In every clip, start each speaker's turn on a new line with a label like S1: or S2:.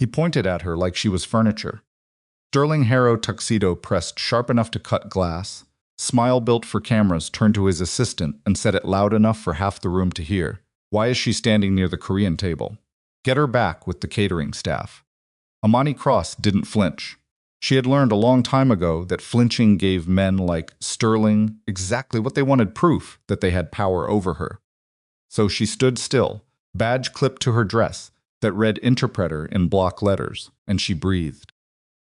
S1: He pointed at her like she was furniture. Sterling Harrow tuxedo pressed sharp enough to cut glass. Smile built for cameras turned to his assistant and said it loud enough for half the room to hear. Why is she standing near the Korean table? Get her back with the catering staff. Imani Cross didn't flinch. She had learned a long time ago that flinching gave men like Sterling exactly what they wanted, proof that they had power over her. So she stood still, badge clipped to her dress that read interpreter in block letters, and she breathed.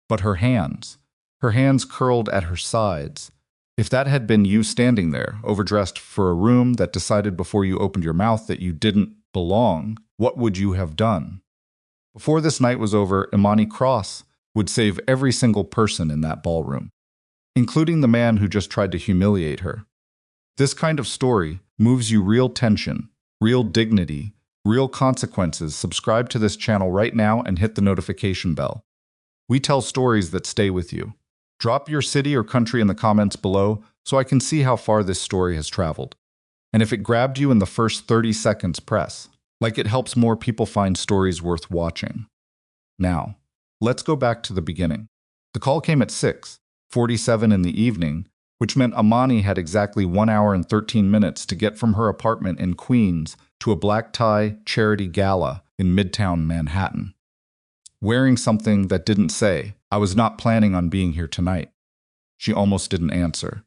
S1: But her hands curled at her sides. If that had been you standing there, overdressed for a room that decided before you opened your mouth that you didn't belong, what would you have done? Before this night was over, Imani Cross would save every single person in that ballroom, including the man who just tried to humiliate her. This kind of story moves you real tension, real dignity, real consequences. Subscribe to this channel right now and hit the notification bell. We tell stories that stay with you. Drop your city or country in the comments below so I can see how far this story has traveled. And if it grabbed you in the first 30 seconds, press. Like it helps more people find stories worth watching. Now, let's go back to the beginning. The call came at 6:47 in the evening, which meant Imani had exactly 1 hour and 13 minutes to get from her apartment in Queens to a black tie charity gala in Midtown Manhattan. Wearing something that didn't say, "I was not planning on being here tonight." She almost didn't answer.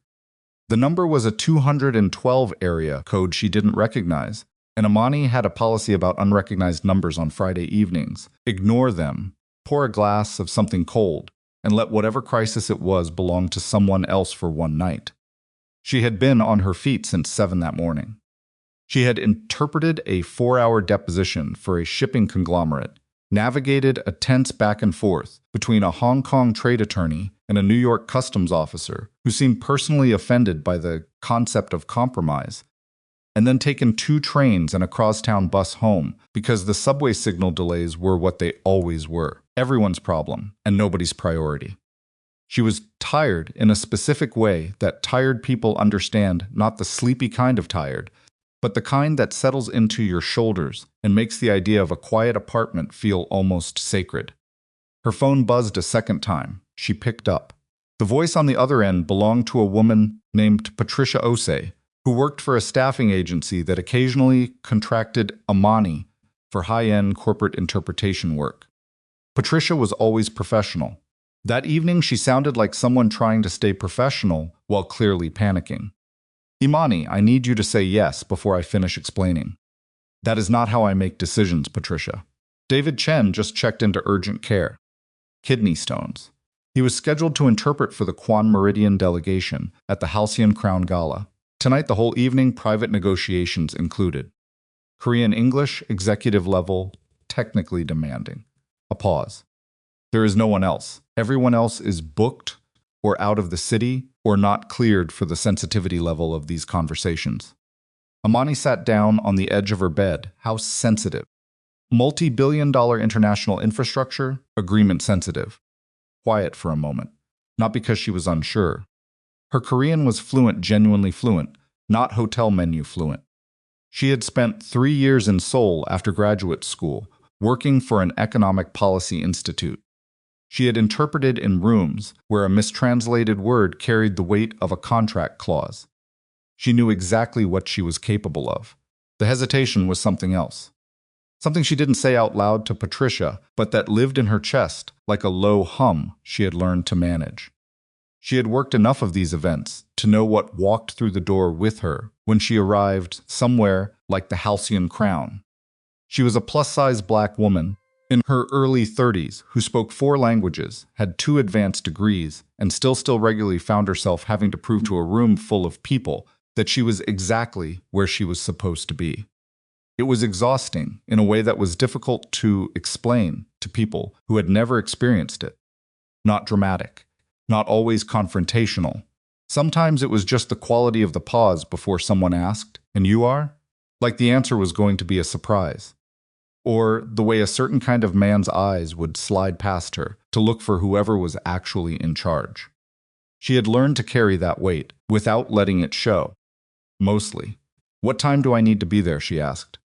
S1: The number was a 212 area code she didn't recognize, and Imani had a policy about unrecognized numbers on Friday evenings. Ignore them, pour a glass of something cold, and let whatever crisis it was belong to someone else for one night. She had been on her feet since 7 that morning. She had interpreted a 4-hour deposition for a shipping conglomerate, navigated a tense back and forth between a Hong Kong trade attorney and a New York customs officer who seemed personally offended by the concept of compromise, and then taken 2 trains and a crosstown bus home because the subway signal delays were what they always were, everyone's problem and nobody's priority. She was tired in a specific way that tired people understand, not the sleepy kind of tired, but the kind that settles into your shoulders and makes the idea of a quiet apartment feel almost sacred. Her phone buzzed a second time. She picked up. The voice on the other end belonged to a woman named Patricia Osei, who worked for a staffing agency that occasionally contracted Imani for high-end corporate interpretation work. Patricia was always professional. That evening, she sounded like someone trying to stay professional while clearly panicking. "Imani, I need you to say yes before I finish explaining." "That is not how I make decisions, Patricia." David Chen just checked into urgent care. Kidney stones. He was scheduled to interpret for the Kwon Meridian delegation at the Halcyon Crown Gala. Tonight, the whole evening, private negotiations included. Korean English, executive level, technically demanding. A pause. There is no one else. Everyone else is booked or out of the city or not cleared for the sensitivity level of these conversations. Imani sat down on the edge of her bed. How sensitive. Multi-billion-dollar international infrastructure, agreement sensitive. Quiet for a moment. Not because she was unsure. Her Korean was fluent, genuinely fluent, not hotel menu fluent. She had spent 3 years in Seoul after graduate school, working for an economic policy institute. She had interpreted in rooms where a mistranslated word carried the weight of a contract clause. She knew exactly what she was capable of. The hesitation was something else. Something she didn't say out loud to Patricia, but that lived in her chest like a low hum she had learned to manage. She had worked enough of these events to know what walked through the door with her when she arrived somewhere like the Halcyon Crown. She was a plus-size black woman in her early 30s who spoke 4 languages, had 2 advanced degrees, and still regularly found herself having to prove to a room full of people that she was exactly where she was supposed to be. It was exhausting in a way that was difficult to explain to people who had never experienced it. Not dramatic, not always confrontational. Sometimes it was just the quality of the pause before someone asked, "And you are?" Like the answer was going to be a surprise. Or the way a certain kind of man's eyes would slide past her to look for whoever was actually in charge. She had learned to carry that weight without letting it show. Mostly. "What time do I need to be there?" she asked.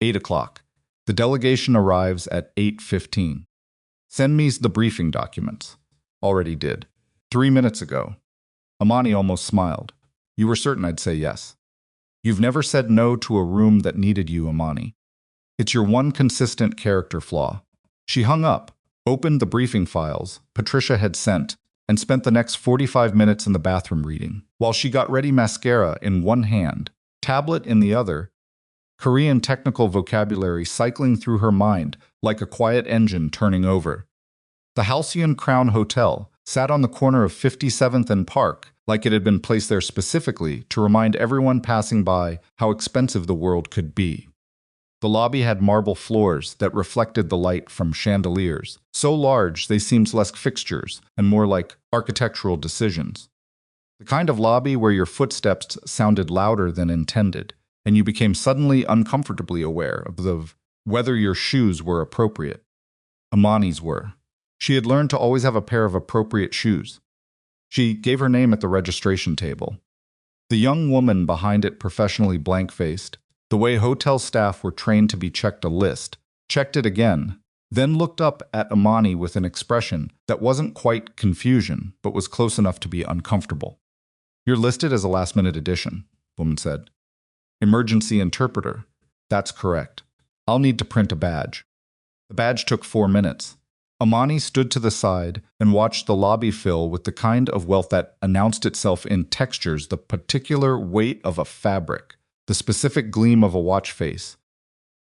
S1: 8 o'clock. The delegation arrives at 8:15. Send me the briefing documents. Already did. 3 minutes ago. Imani almost smiled. You were certain I'd say yes. You've never said no to a room that needed you, Imani. It's your one consistent character flaw. She hung up, opened the briefing files Patricia had sent, and spent the next 45 minutes in the bathroom reading, while she got ready mascara in one hand, tablet in the other, Korean technical vocabulary cycling through her mind like a quiet engine turning over. The Halcyon Crown Hotel sat on the corner of 57th and Park, like it had been placed there specifically to remind everyone passing by how expensive the world could be. The lobby had marble floors that reflected the light from chandeliers, so large they seemed less fixtures and more like architectural decisions. The kind of lobby where your footsteps sounded louder than intended, and you became suddenly uncomfortably aware of whether your shoes were appropriate. Imani's were. She had learned to always have a pair of appropriate shoes. She gave her name at the registration table. The young woman behind it, professionally blank-faced, the way hotel staff were trained to be checked a list, checked it again, then looked up at Imani with an expression that wasn't quite confusion, but was close enough to be uncomfortable. You're listed as a last-minute addition, the woman said. Emergency interpreter. That's correct. I'll need to print a badge. The badge took 4 minutes. Imani stood to the side and watched the lobby fill with the kind of wealth that announced itself in textures, the particular weight of a fabric, the specific gleam of a watch face,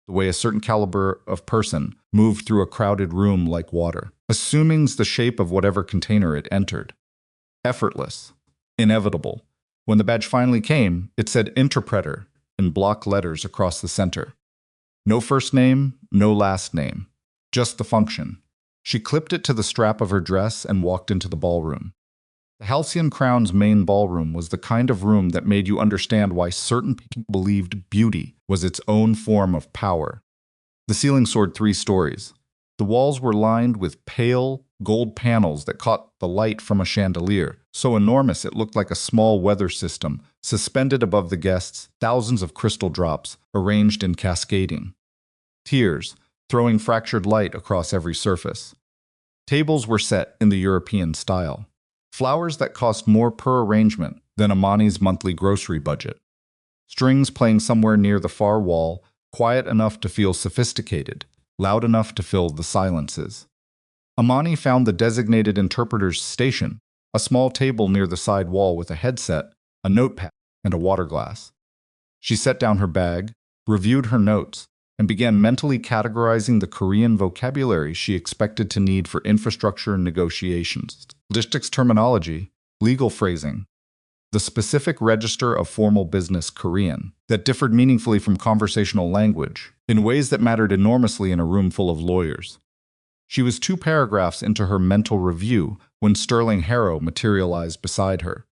S1: the way a certain caliber of person moved through a crowded room like water, assuming the shape of whatever container it entered. Effortless. Inevitable. When the badge finally came, it said interpreter in block letters across the center. No first name, no last name. Just the function. She clipped it to the strap of her dress and walked into the ballroom. The Halcyon Crown's main ballroom was the kind of room that made you understand why certain people believed beauty was its own form of power. The ceiling soared 3 stories. The walls were lined with pale, gold panels that caught the light from a chandelier, so enormous it looked like a small weather system, suspended above the guests, thousands of crystal drops, arranged in cascading. Tiers, throwing fractured light across every surface. Tables were set in the European style. Flowers that cost more per arrangement than Imani's monthly grocery budget. Strings playing somewhere near the far wall, quiet enough to feel sophisticated, loud enough to fill the silences. Imani found the designated interpreter's station, a small table near the side wall with a headset, a notepad, and a water glass. She set down her bag, reviewed her notes, and began mentally categorizing the Korean vocabulary she expected to need for infrastructure negotiations, logistics terminology, legal phrasing, the specific register of formal business Korean that differed meaningfully from conversational language in ways that mattered enormously in a room full of lawyers. She was 2 paragraphs into her mental review when Sterling Harrow materialized beside her.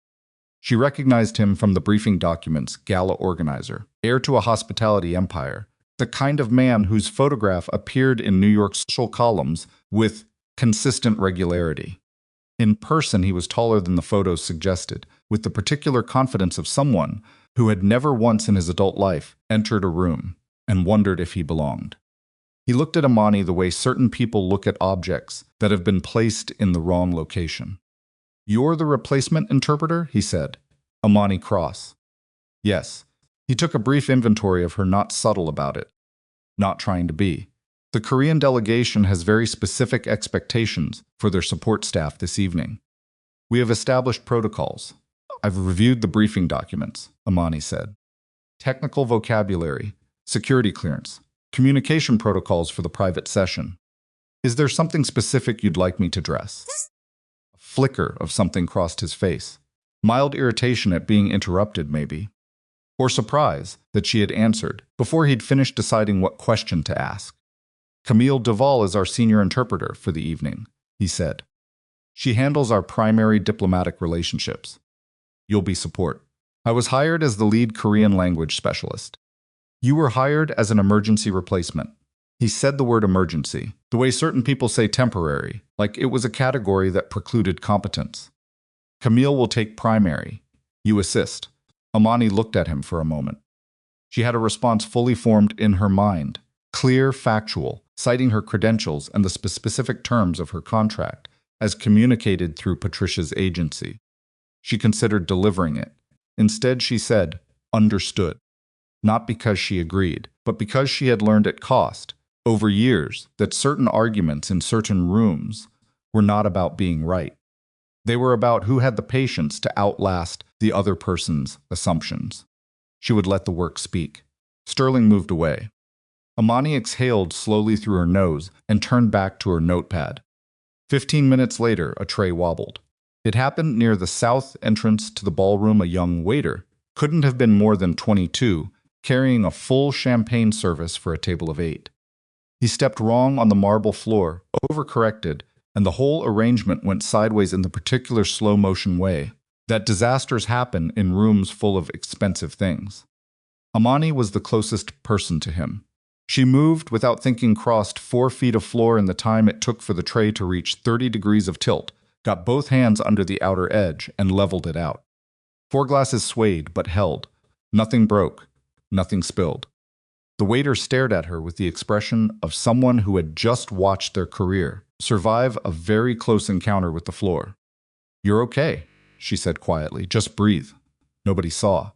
S1: She recognized him from the briefing documents, Gala organizer, heir to a hospitality empire, the kind of man whose photograph appeared in New York's social columns with consistent regularity. In person, he was taller than the photos suggested, with the particular confidence of someone who had never once in his adult life entered a room and wondered if he belonged. He looked at Imani the way certain people look at objects that have been placed in the wrong location. You're the replacement interpreter, he said. Imani Cross. Yes. He took a brief inventory of her, not subtle about it. Not trying to be. The Korean delegation has very specific expectations for their support staff this evening. We have established protocols. I've reviewed the briefing documents, Imani said. Technical vocabulary, security clearance, communication protocols for the private session. Is there something specific you'd like me to address? A flicker of something crossed his face. Mild irritation at being interrupted, maybe. Or surprise that she had answered before he'd finished deciding what question to ask. Camille Duval is our senior interpreter for the evening, he said. She handles our primary diplomatic relationships. You'll be support. I was hired as the lead Korean language specialist. You were hired as an emergency replacement. He said the word emergency, the way certain people say temporary, like it was a category that precluded competence. Camille will take primary. You assist. Imani looked at him for a moment. She had a response fully formed in her mind, clear, factual, citing her credentials and the specific terms of her contract, as communicated through Patricia's agency. She considered delivering it. Instead, she said, "Understood." Not because she agreed, but because she had learned at cost, over years, that certain arguments in certain rooms were not about being right. They were about who had the patience to outlast the other person's assumptions. She would let the work speak. Sterling moved away. Imani exhaled slowly through her nose and turned back to her notepad. 15 minutes later, a tray wobbled. It happened near the south entrance to the ballroom. A young waiter, couldn't have been more than 22, carrying a full champagne service for a table of 8. He stepped wrong on the marble floor, overcorrected, and the whole arrangement went sideways in the particular slow-motion way that disasters happen in rooms full of expensive things. Imani was the closest person to him. She moved without thinking, crossed 4 feet of floor in the time it took for the tray to reach 30 degrees of tilt, got both hands under the outer edge, and leveled it out. 4 glasses swayed but held. Nothing broke. Nothing spilled. The waiter stared at her with the expression of someone who had just watched their career survive a very close encounter with the floor. "You're okay," she said quietly. "Just breathe." Nobody saw.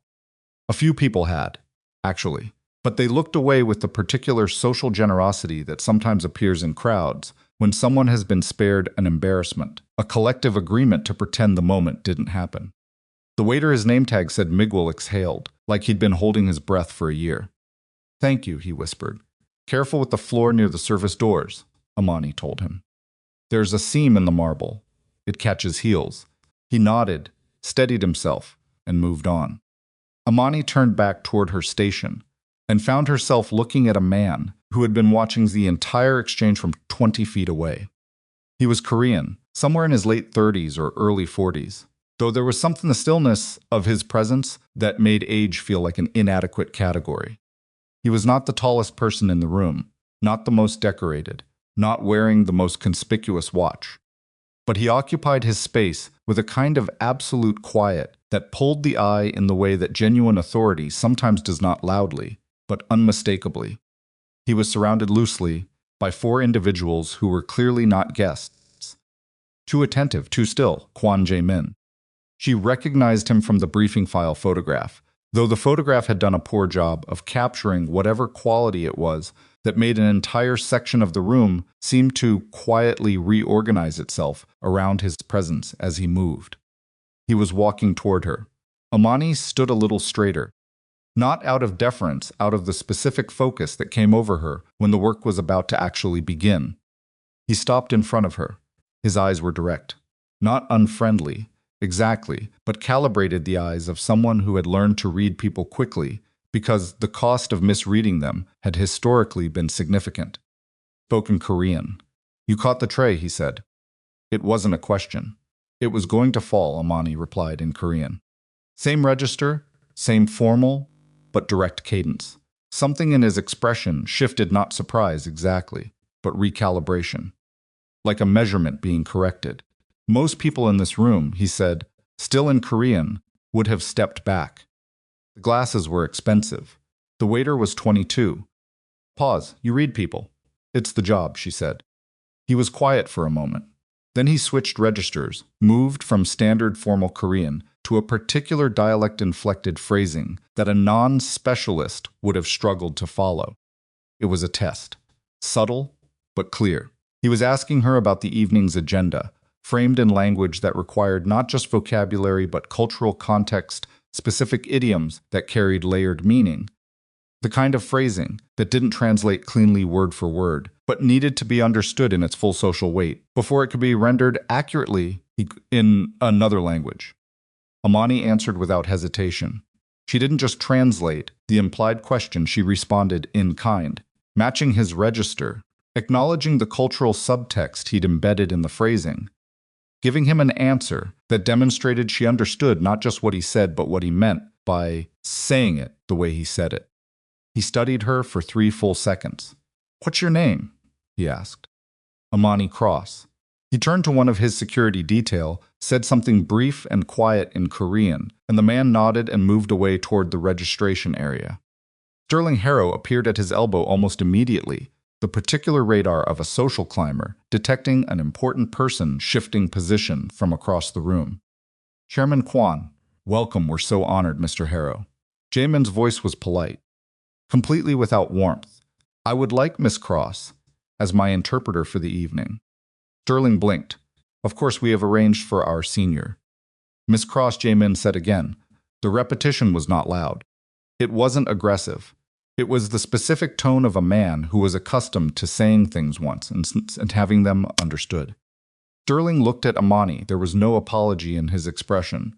S1: A few people had, actually, but they looked away with the particular social generosity that sometimes appears in crowds when someone has been spared an embarrassment, a collective agreement to pretend the moment didn't happen. The waiter, his name tag said Miguel, exhaled, like he'd been holding his breath for a year. "Thank you," he whispered. "Careful with the floor near the service doors," Imani told him. "There's a seam in the marble. It catches heels." He nodded, steadied himself, and moved on. Imani turned back toward her station and found herself looking at a man who had been watching the entire exchange from 20 feet away. He was Korean, somewhere in his late 30s or early 40s, though there was something in the stillness of his presence that made age feel like an inadequate category. He was not the tallest person in the room, not the most decorated, not wearing the most conspicuous watch. But he occupied his space with a kind of absolute quiet that pulled the eye in the way that genuine authority sometimes does not loudly, but unmistakably. He was surrounded loosely by 4 individuals who were clearly not guests. Too attentive, too still, Kwon Jae-Min. She recognized him from the briefing file photograph, though the photograph had done a poor job of capturing whatever quality it was that made an entire section of the room seem to quietly reorganize itself around his presence as he moved. He was walking toward her. Imani stood a little straighter, not out of deference, out of the specific focus that came over her when the work was about to actually begin. He stopped in front of her. His eyes were direct, not unfriendly, exactly, but calibrated the eyes of someone who had learned to read people quickly because the cost of misreading them had historically been significant. Spoken Korean. "You caught the tray," he said. It wasn't a question. "It was going to fall," Imani replied in Korean. Same register, same formal, but direct cadence. Something in his expression shifted, not surprise exactly, but recalibration. Like a measurement being corrected. Most people in this room, he said, still in Korean, would have stepped back. The glasses were expensive. The waiter was 22. "Pause, you read people." "It's the job," she said. He was quiet for a moment. Then he switched registers, moved from standard formal Korean to a particular dialect-inflected phrasing that a non-specialist would have struggled to follow. It was a test. Subtle, but clear. He was asking her about the evening's agenda, framed in language that required not just vocabulary but cultural context, specific idioms that carried layered meaning, the kind of phrasing that didn't translate cleanly word for word, but needed to be understood in its full social weight before it could be rendered accurately in another language. Imani answered without hesitation. She didn't just translate the implied question, she responded in kind, matching his register, acknowledging the cultural subtext he'd embedded in the phrasing, giving him an answer that demonstrated she understood not just what he said but what he meant by saying it the way he said it. He studied her for 3 full seconds. "What's your name?" he asked. "Imani Cross." He turned to one of his security detail, said something brief and quiet in Korean, and the man nodded and moved away toward the registration area. Sterling Harrow appeared at his elbow almost immediately, the particular radar of a social climber, detecting an important person shifting position from across the room. Chairman Kwon, welcome, we're so honored, Mr. Harrow. Jae-Min's voice was polite, completely without warmth. I would like Miss Cross as my interpreter for the evening. Sterling blinked. Of course, we have arranged for our senior. Miss Cross, Jae-Min said again. The repetition was not loud. It wasn't aggressive. It was the specific tone of a man who was accustomed to saying things once and having them understood. Sterling looked at Imani. There was no apology in his expression.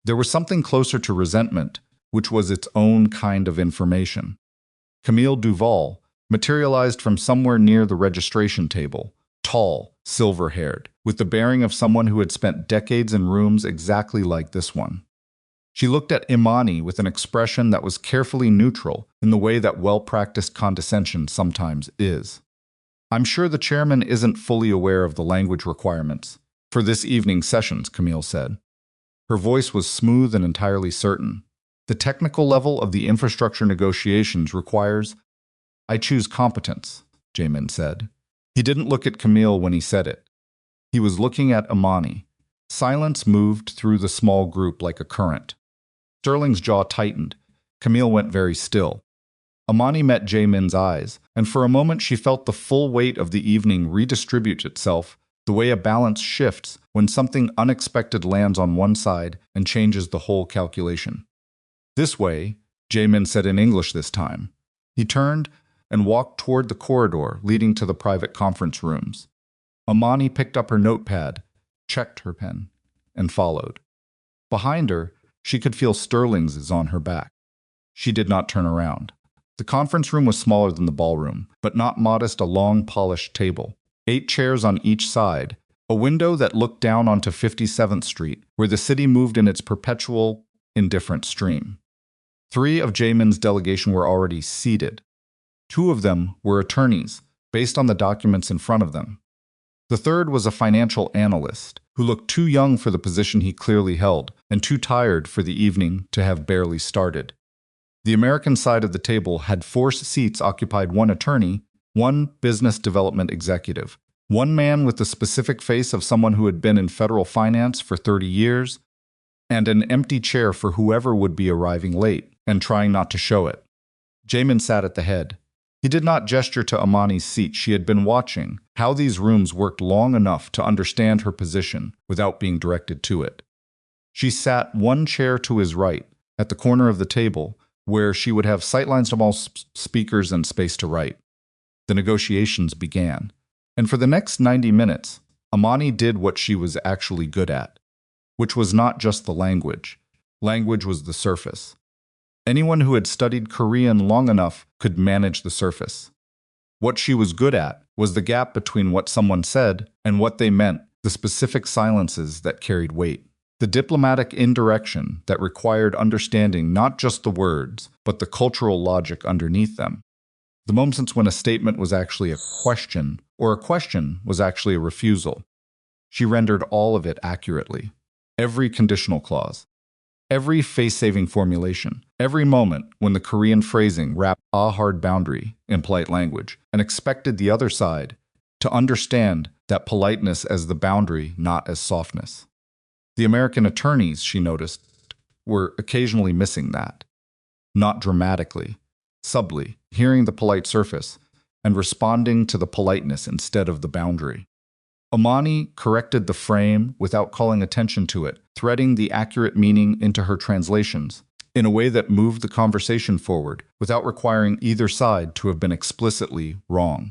S1: There was something closer to resentment, which was its own kind of information. Camille Duval materialized from somewhere near the registration table, tall, silver-haired, with the bearing of someone who had spent decades in rooms exactly like this one. She looked at Imani with an expression that was carefully neutral in the way that well-practiced condescension sometimes is. I'm sure the chairman isn't fully aware of the language requirements for this evening's sessions, Camille said. Her voice was smooth and entirely certain. The technical level of the infrastructure negotiations requires... I choose competence, Jae-Min said. He didn't look at Camille when he said it. He was looking at Imani. Silence moved through the small group like a current. Sterling's jaw tightened. Camille went very still. Imani met Jae-Min's eyes, and for a moment she felt the full weight of the evening redistribute itself, the way a balance shifts when something unexpected lands on one side and changes the whole calculation. This way, Jae-Min said in English this time. He turned and walked toward the corridor leading to the private conference rooms. Imani picked up her notepad, checked her pen, and followed. Behind her, she could feel Sterling's on her back. She did not turn around. The conference room was smaller than the ballroom, but not modest, a long, polished table. 8 chairs on each side, a window that looked down onto 57th Street, where the city moved in its perpetual, indifferent stream. 3 of Jae-Min's delegation were already seated. 2 of them were attorneys, based on the documents in front of them. The third was a financial analyst, who looked too young for the position he clearly held, and too tired for the evening to have barely started. The American side of the table had 4 seats occupied: 1 attorney, 1 business development executive, 1 man with the specific face of someone who had been in federal finance for 30 years, and an empty chair for whoever would be arriving late and trying not to show it. Jae-Min sat at the head. He did not gesture to Imani's seat. She had been watching how these rooms worked long enough to understand her position without being directed to it. She sat 1 chair to his right, at the corner of the table, where she would have sightlines from all speakers and space to write. The negotiations began, and for the next 90 minutes, Imani did what she was actually good at, which was not just the language. Language was the surface. Anyone who had studied Korean long enough could manage the surface. What she was good at was the gap between what someone said and what they meant, the specific silences that carried weight, the diplomatic indirection that required understanding not just the words, but the cultural logic underneath them. The moments when a statement was actually a question, or a question was actually a refusal. She rendered all of it accurately. Every conditional clause. Every face-saving formulation, every moment when the Korean phrasing wrapped a hard boundary in polite language and expected the other side to understand that politeness as the boundary, not as softness. The American attorneys, she noticed, were occasionally missing that. Not dramatically, subtly, hearing the polite surface and responding to the politeness instead of the boundary. Imani corrected the frame without calling attention to it, threading the accurate meaning into her translations in a way that moved the conversation forward without requiring either side to have been explicitly wrong.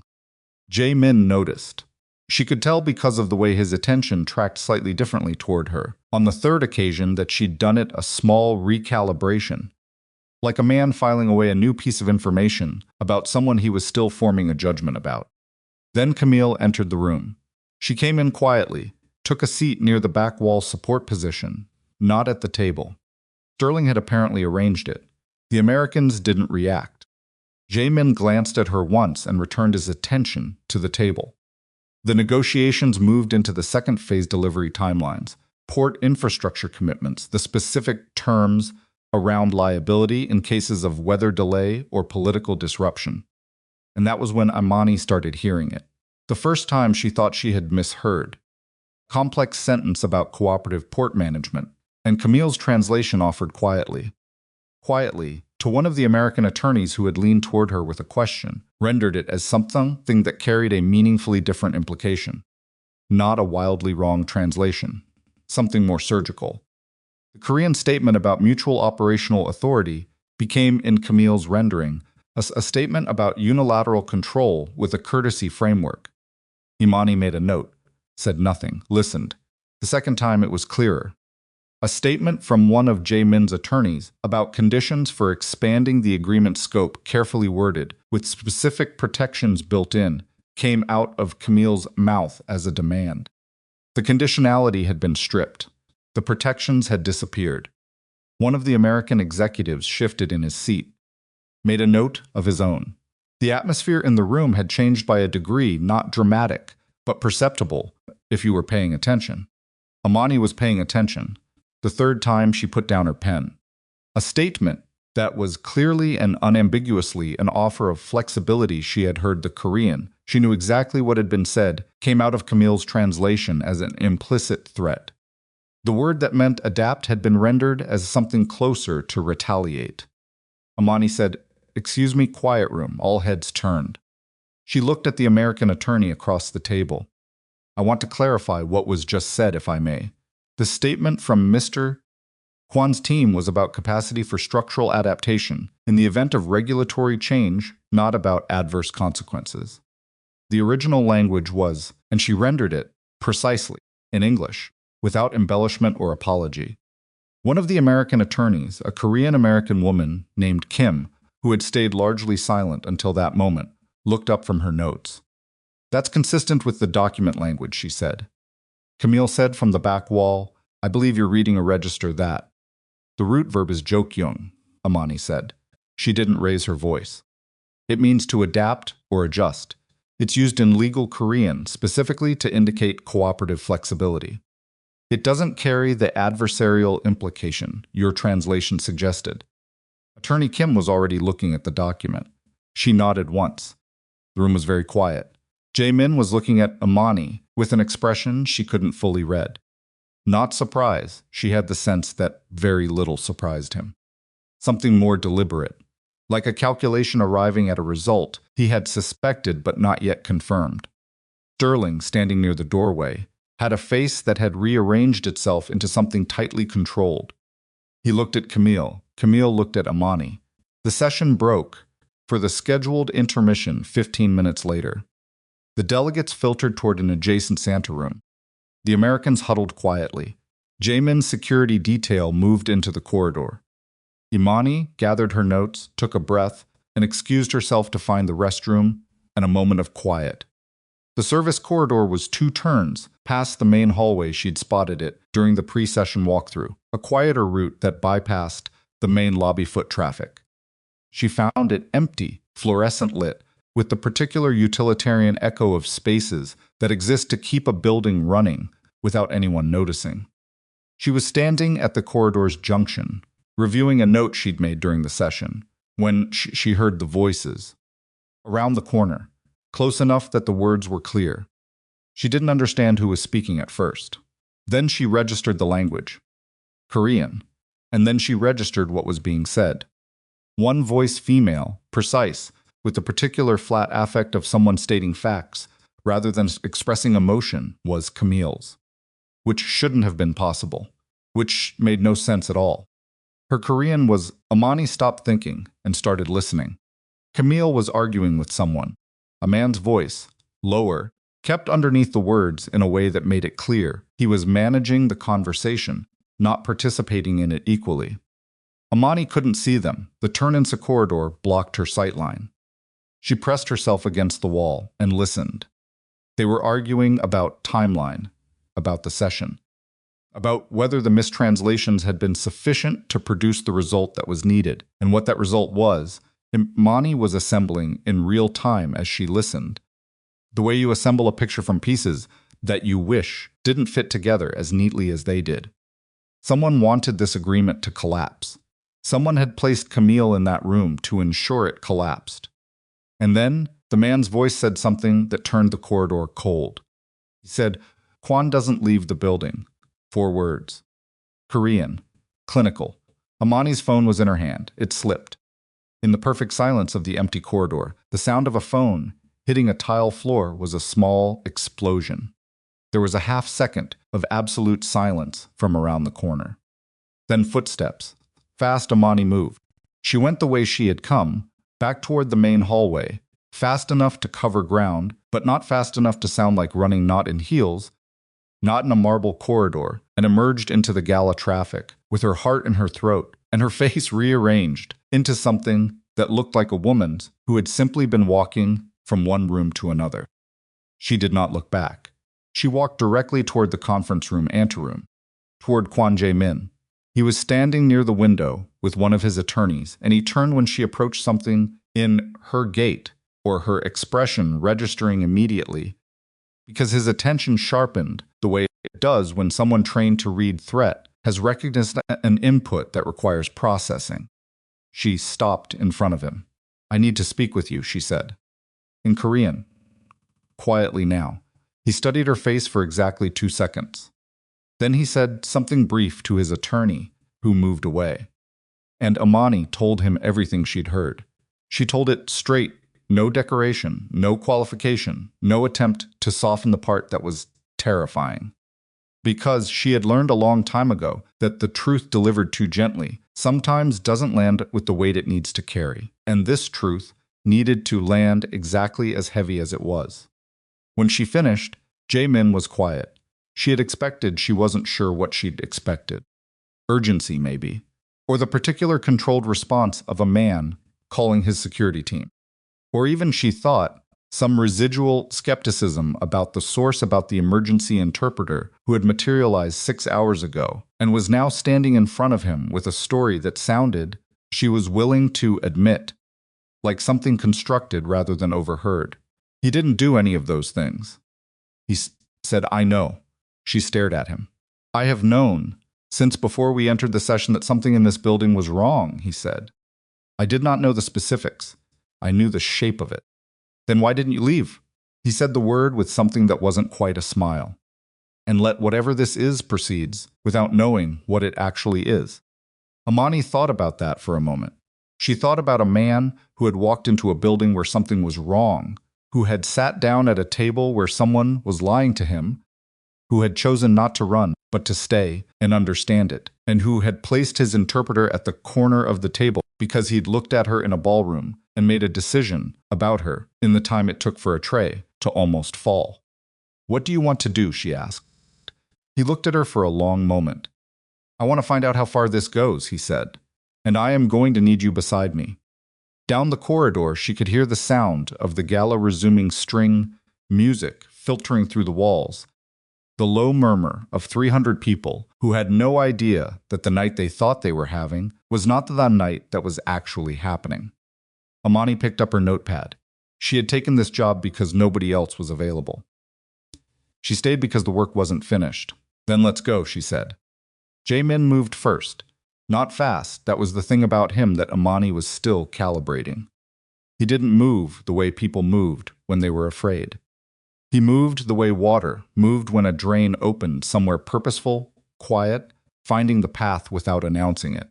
S1: Jae-Min noticed. She could tell because of the way his attention tracked slightly differently toward her. On the third occasion that she'd done it, a small recalibration, like a man filing away a new piece of information about someone he was still forming a judgment about. Then Camille entered the room. She came in quietly, took a seat near the back wall support position, not at the table. Sterling had apparently arranged it. The Americans didn't react. Jae-Min glanced at her once and returned his attention to the table. The negotiations moved into the second phase: delivery timelines, port infrastructure commitments, the specific terms around liability in cases of weather delay or political disruption. and that was when Imani started hearing it. The first time she thought she had misheard. Complex sentence about cooperative port management, and Camille's translation offered quietly. Quietly, to one of the American attorneys who had leaned toward her with a question, rendered it as something that carried a meaningfully different implication. Not a wildly wrong translation. Something more surgical. The Korean statement about mutual operational authority became, in Camille's rendering, a statement about unilateral control with a courtesy framework. Imani made a note, said nothing, listened. The second time it was clearer. A statement from one of Jae-Min's attorneys about conditions for expanding the agreement scope, carefully worded, with specific protections built in, came out of Camille's mouth as a demand. The conditionality had been stripped. The protections had disappeared. One of the American executives shifted in his seat, made a note of his own. The atmosphere in the room had changed by a degree not dramatic, but perceptible, if you were paying attention. Imani was paying attention. The third time she put down her pen. A statement that was clearly and unambiguously an offer of flexibility. She had heard the Korean. She knew exactly what had been said, came out of Camille's translation as an implicit threat. The word that meant adapt had been rendered as something closer to retaliate. Imani said, "Excuse me, quiet room." All heads turned. She looked at the American attorney across the table. "I want to clarify what was just said, if I may. The statement from Mr. Kwon's team was about capacity for structural adaptation in the event of regulatory change, not about adverse consequences." The original language was, and she rendered it, precisely, in English, without embellishment or apology. One of the American attorneys, a Korean-American woman named Kim, who had stayed largely silent until that moment, looked up from her notes. "That's consistent with the document language," she said. Camille said from the back wall, "I believe you're reading a register that." "The root verb is jokyung," Imani said. She didn't raise her voice. "It means to adapt or adjust. It's used in legal Korean specifically to indicate cooperative flexibility. It doesn't carry the adversarial implication your translation suggested." Attorney Kim was already looking at the document. She nodded once. The room was very quiet. Jae-Min was looking at Imani with an expression she couldn't fully read. Not surprise, she had the sense that very little surprised him. Something more deliberate, like a calculation arriving at a result he had suspected but not yet confirmed. Sterling, standing near the doorway, had a face that had rearranged itself into something tightly controlled. He looked at Camille. Camille looked at Imani. The session broke for the scheduled intermission 15 minutes later. The delegates filtered toward an adjacent Santa room. The Americans huddled quietly. Jae-Min's security detail moved into the corridor. Imani gathered her notes, took a breath, and excused herself to find the restroom and a moment of quiet. The service corridor was 2 turns past the main hallway she'd spotted it during the pre-session walkthrough, a quieter route that bypassed the main lobby foot traffic. She found it empty, fluorescent lit, with the particular utilitarian echo of spaces that exist to keep a building running without anyone noticing. She was standing at the corridor's junction, reviewing a note she'd made during the session, when she heard the voices. Around the corner, close enough that the words were clear. She didn't understand who was speaking at first. Then she registered the language. Korean. And then she registered what was being said. One voice female, precise, with the particular flat affect of someone stating facts, rather than expressing emotion, was Camille's. Which shouldn't have been possible. Which made no sense at all. Her Korean was, Imani stopped thinking and started listening. Camille was arguing with someone. A man's voice, lower, kept underneath the words in a way that made it clear he was managing the conversation, not participating in it equally. Imani couldn't see them. The turn into corridor blocked her sightline. She pressed herself against the wall and listened. They were arguing about timeline, about the session, about whether the mistranslations had been sufficient to produce the result that was needed, and what that result was. Imani was assembling in real time as she listened. The way you assemble a picture from pieces that you wish didn't fit together as neatly as they did. Someone wanted this agreement to collapse. Someone had placed Camille in that room to ensure it collapsed. And then The man's voice said something that turned the corridor cold. He said, "Kwon doesn't leave the building." 4 words. Korean. Clinical. Imani's phone was in her hand. It slipped. In the perfect silence of the empty corridor, the sound of a phone hitting a tile floor was a small explosion. There was a half-second of absolute silence from around the corner. Then footsteps. Fast Imani moved. She went the way she had come, back toward the main hallway, fast enough to cover ground, but not fast enough to sound like running not in heels, not in a marble corridor, and emerged into the Gala traffic, with her heart in her throat and her face rearranged into something that looked like a woman's who had simply been walking from one room to another. She did not look back. She walked directly toward the conference room anteroom, toward Kwon Jae-Min. He was standing near the window with one of his attorneys, and he turned when she approached, something in her gait or her expression registering immediately, because his attention sharpened the way it does when someone trained to read threat has recognized an input that requires processing. She stopped in front of him. "I need to speak with you," she said. In Korean. Quietly now. He studied her face for exactly 2 seconds. Then he said something brief to his attorney, who moved away. And Imani told him everything she'd heard. She told it straight, no decoration, no qualification, no attempt to soften the part that was terrifying. Because she had learned a long time ago that the truth delivered too gently sometimes doesn't land with the weight it needs to carry, and this truth needed to land exactly as heavy as it was. When she finished, Jae-Min was quiet. She had expected she wasn't sure what she'd expected. Urgency, maybe, or the particular controlled response of a man calling his security team. Or even, she thought, some residual skepticism about the source, about the emergency interpreter who had materialized 6 hours ago and was now standing in front of him with a story that sounded, she was willing to admit, like something constructed rather than overheard. He didn't do any of those things. He said, "I know." She stared at him. "I have known since before we entered the session that something in this building was wrong," he said. "I did not know the specifics. I knew the shape of it." "Then why didn't you leave?" He said the word with something that wasn't quite a smile. "And let whatever this is proceeds without knowing what it actually is." Imani thought about that for a moment. She thought about a man who had walked into a building where something was wrong, who had sat down at a table where someone was lying to him, who had chosen not to run, but to stay and understand it, and who had placed his interpreter at the corner of the table because he'd looked at her in a ballroom and made a decision about her in the time it took for a tray to almost fall. "What do you want to do?" she asked. He looked at her for a long moment. "I want to find out how far this goes," he said, "and I am going to need you beside me." Down the corridor, she could hear the sound of the Gala resuming string music filtering through the walls, the low murmur of 300 people who had no idea that the night they thought they were having was not the night that was actually happening. Imani picked up her notepad. She had taken this job because nobody else was available. She stayed because the work wasn't finished. "Then let's go," she said. Jae-Min moved first. Not fast, that was the thing about him that Imani was still calibrating. He didn't move the way people moved when they were afraid. He moved the way water moved when a drain opened, somewhere purposeful, quiet, finding the path without announcing it.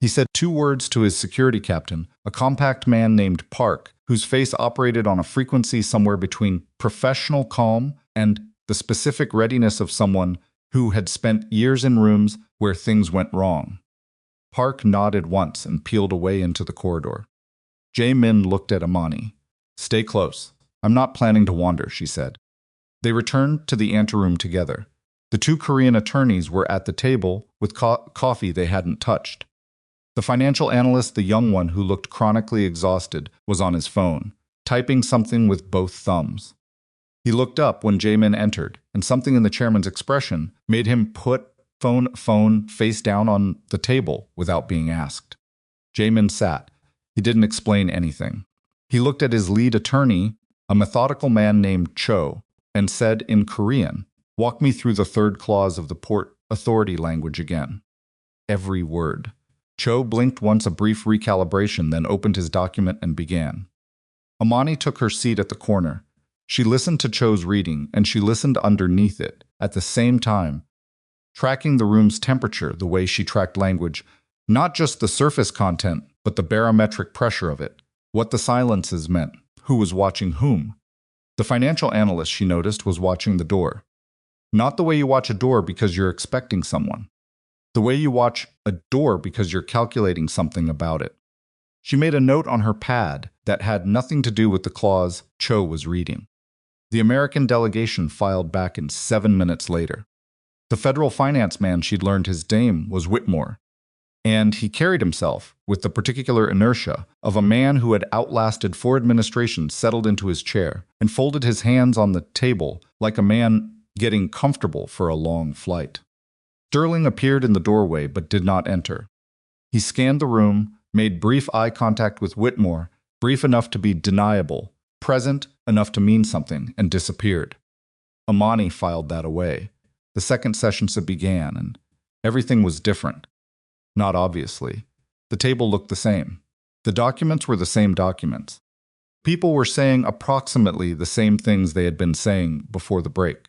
S1: He said 2 words to his security captain, a compact man named Park, whose face operated on a frequency somewhere between professional calm and the specific readiness of someone who had spent years in rooms where things went wrong. Park nodded once and peeled away into the corridor. Jae-Min looked at Imani. "Stay close. I'm not planning to wander," she said. They returned to the anteroom together. The 2 Korean attorneys were at the table with coffee they hadn't touched. The financial analyst, the young one who looked chronically exhausted, was on his phone, typing something with both thumbs. He looked up when Jae-Min entered, and something in the chairman's expression made him put phone face down on the table without being asked. Jae-Min sat. He didn't explain anything. He looked at his lead attorney, a methodical man named Cho, and said in Korean, "Walk me through the 3rd clause of the Port Authority language again." Every word. Cho blinked once, a brief recalibration, then opened his document and began. Imani took her seat at the corner. She listened to Cho's reading, and she listened underneath it, at the same time, tracking the room's temperature the way she tracked language, not just the surface content, but the barometric pressure of it, what the silences meant, who was watching whom. The financial analyst, she noticed, was watching the door. Not the way you watch a door because you're expecting someone. The way you watch a door because you're calculating something about it. She made a note on her pad that had nothing to do with the clause Cho was reading. The American delegation filed back in 7 minutes later. The federal finance man she'd learned his name was Whitmore, and he carried himself with the particular inertia of a man who had outlasted 4 administrations, settled into his chair, and folded his hands on the table like a man getting comfortable for a long flight. Sterling appeared in the doorway but did not enter. He scanned the room, made brief eye contact with Whitmore, brief enough to be deniable, present enough to mean something, and disappeared. Imani filed that away. The second session began, and everything was different. Not obviously. The table looked the same. The documents were the same documents. People were saying approximately the same things they had been saying before the break.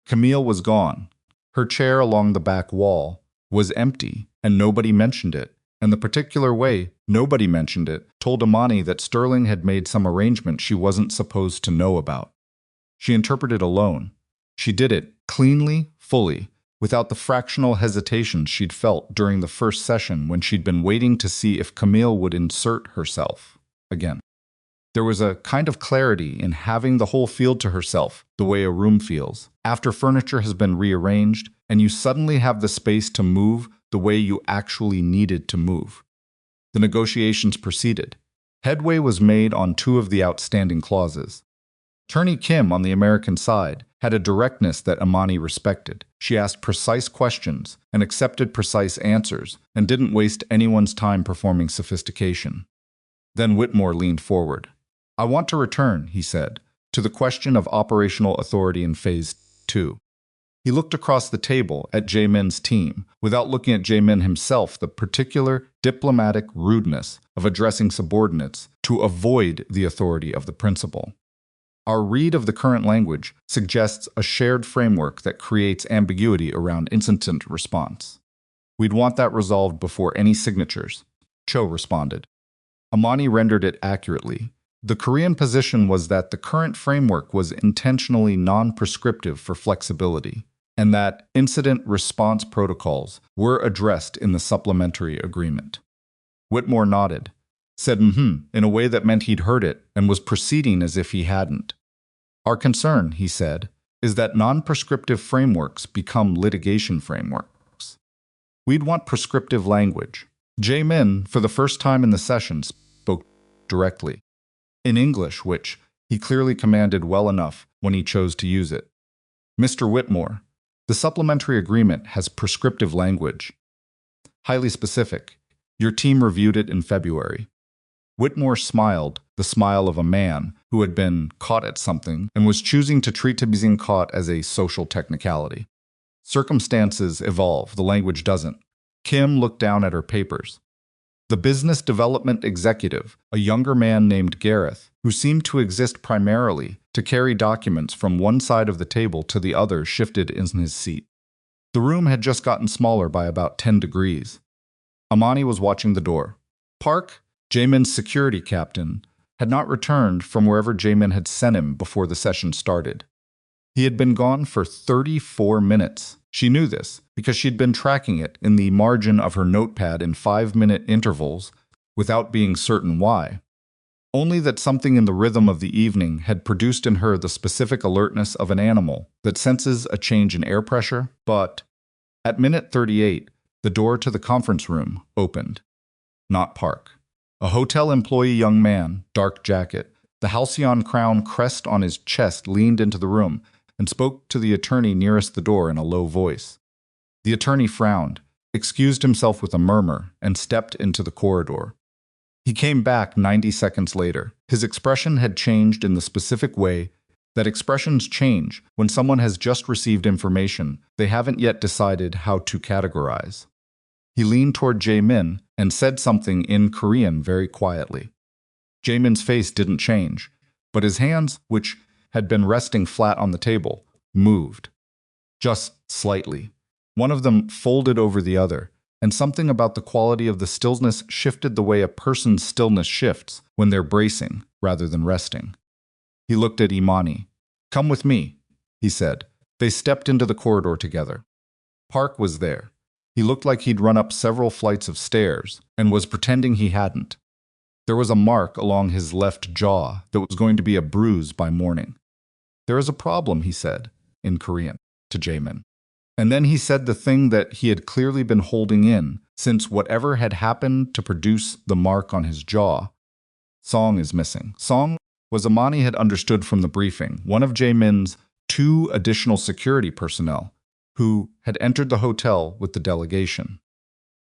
S1: Camille was gone. Her chair along the back wall was empty, and nobody mentioned it. And the particular way nobody mentioned it told Imani that Sterling had made some arrangement she wasn't supposed to know about. She interpreted alone. She did it cleanly, fully, without the fractional hesitation she'd felt during the first session when she'd been waiting to see if Camille would insert herself again. There was a kind of clarity in having the whole field to herself, the way a room feels, after furniture has been rearranged and you suddenly have the space to move the way you actually needed to move. The negotiations proceeded. Headway was made on 2 of the outstanding clauses. Attorney Kim, on the American side, had a directness that Imani respected. She asked precise questions and accepted precise answers and didn't waste anyone's time performing sophistication. Then Whitmore leaned forward. "I want to return," he said, "to the question of operational authority in Phase 2. He looked across the table at Jae-Min's team, without looking at Jae-Min himself, the particular diplomatic rudeness of addressing subordinates to avoid the authority of the principal. Our read of the current language suggests a shared framework that creates ambiguity around incident response. We'd want that resolved before any signatures," Cho responded. Imani rendered it accurately. The Korean position was that the current framework was intentionally non-prescriptive for flexibility, and that incident response protocols were addressed in the supplementary agreement. Whitmore nodded, said in a way that meant he'd heard it, and was proceeding as if he hadn't. "Our concern," he said, "is that non-prescriptive frameworks become litigation frameworks. We'd want prescriptive language." Jae-Min, for the first time in the session, spoke directly, in English, which he clearly commanded well enough when he chose to use it. "Mr. Whitmore, the supplementary agreement has prescriptive language. Highly specific. Your team reviewed it in February." Whitmore smiled, the smile of a man who had been caught at something and was choosing to treat being caught as a social technicality. "Circumstances evolve, the language doesn't." Kim looked down at her papers. The business development executive, a younger man named Gareth, who seemed to exist primarily to carry documents from one side of the table to the other, shifted in his seat. The room had just gotten smaller by about 10 degrees. Imani was watching the door. Park, Jae-Min's security captain, had not returned from wherever Jae-Min had sent him before the session started. He had been gone for 34 minutes. She knew this because she'd been tracking it in the margin of her notepad in 5-minute intervals without being certain why. Only that something in the rhythm of the evening had produced in her the specific alertness of an animal that senses a change in air pressure. But at minute 38, the door to the conference room opened. Not Park. A hotel employee young man, dark jacket, the halcyon crown crest on his chest, leaned into the room and spoke to the attorney nearest the door in a low voice. The attorney frowned, excused himself with a murmur, and stepped into the corridor. He came back 90 seconds later. His expression had changed in the specific way that expressions change when someone has just received information they haven't yet decided how to categorize. He leaned toward Jae-Min and said something in Korean very quietly. Jae-Min's face didn't change, but his hands, which had been resting flat on the table, moved. Just slightly. One of them folded over the other, and something about the quality of the stillness shifted the way a person's stillness shifts when they're bracing rather than resting. He looked at Imani. "Come with me," he said. They stepped into the corridor together. Park was there. He looked like he'd run up several flights of stairs and was pretending he hadn't. There was a mark along his left jaw that was going to be a bruise by morning. "There is a problem," he said, in Korean, to Jae-Min. And then he said the thing that he had clearly been holding in, since whatever had happened to produce the mark on his jaw. Song is missing. Song was Imani had understood from the briefing, one of Jae-Min's 2 additional security personnel, who had entered the hotel with the delegation.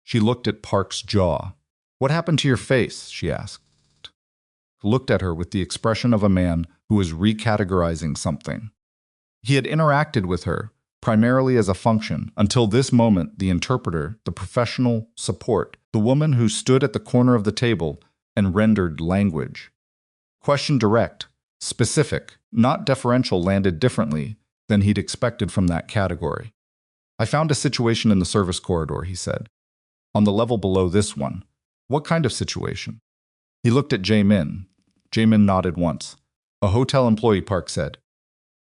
S1: She looked at Park's jaw. "What happened to your face?" she asked. He looked at her with the expression of a man who was recategorizing something. He had interacted with her, primarily as a function, until this moment the interpreter, the professional support, the woman who stood at the corner of the table and rendered language. Question direct, specific, not deferential landed differently than he'd expected from that category. "I found a situation in the service corridor," he said. "On the level below this one." "What kind of situation?" He looked at Jae-Min. Jae-Min nodded once. "A hotel employee," Park said.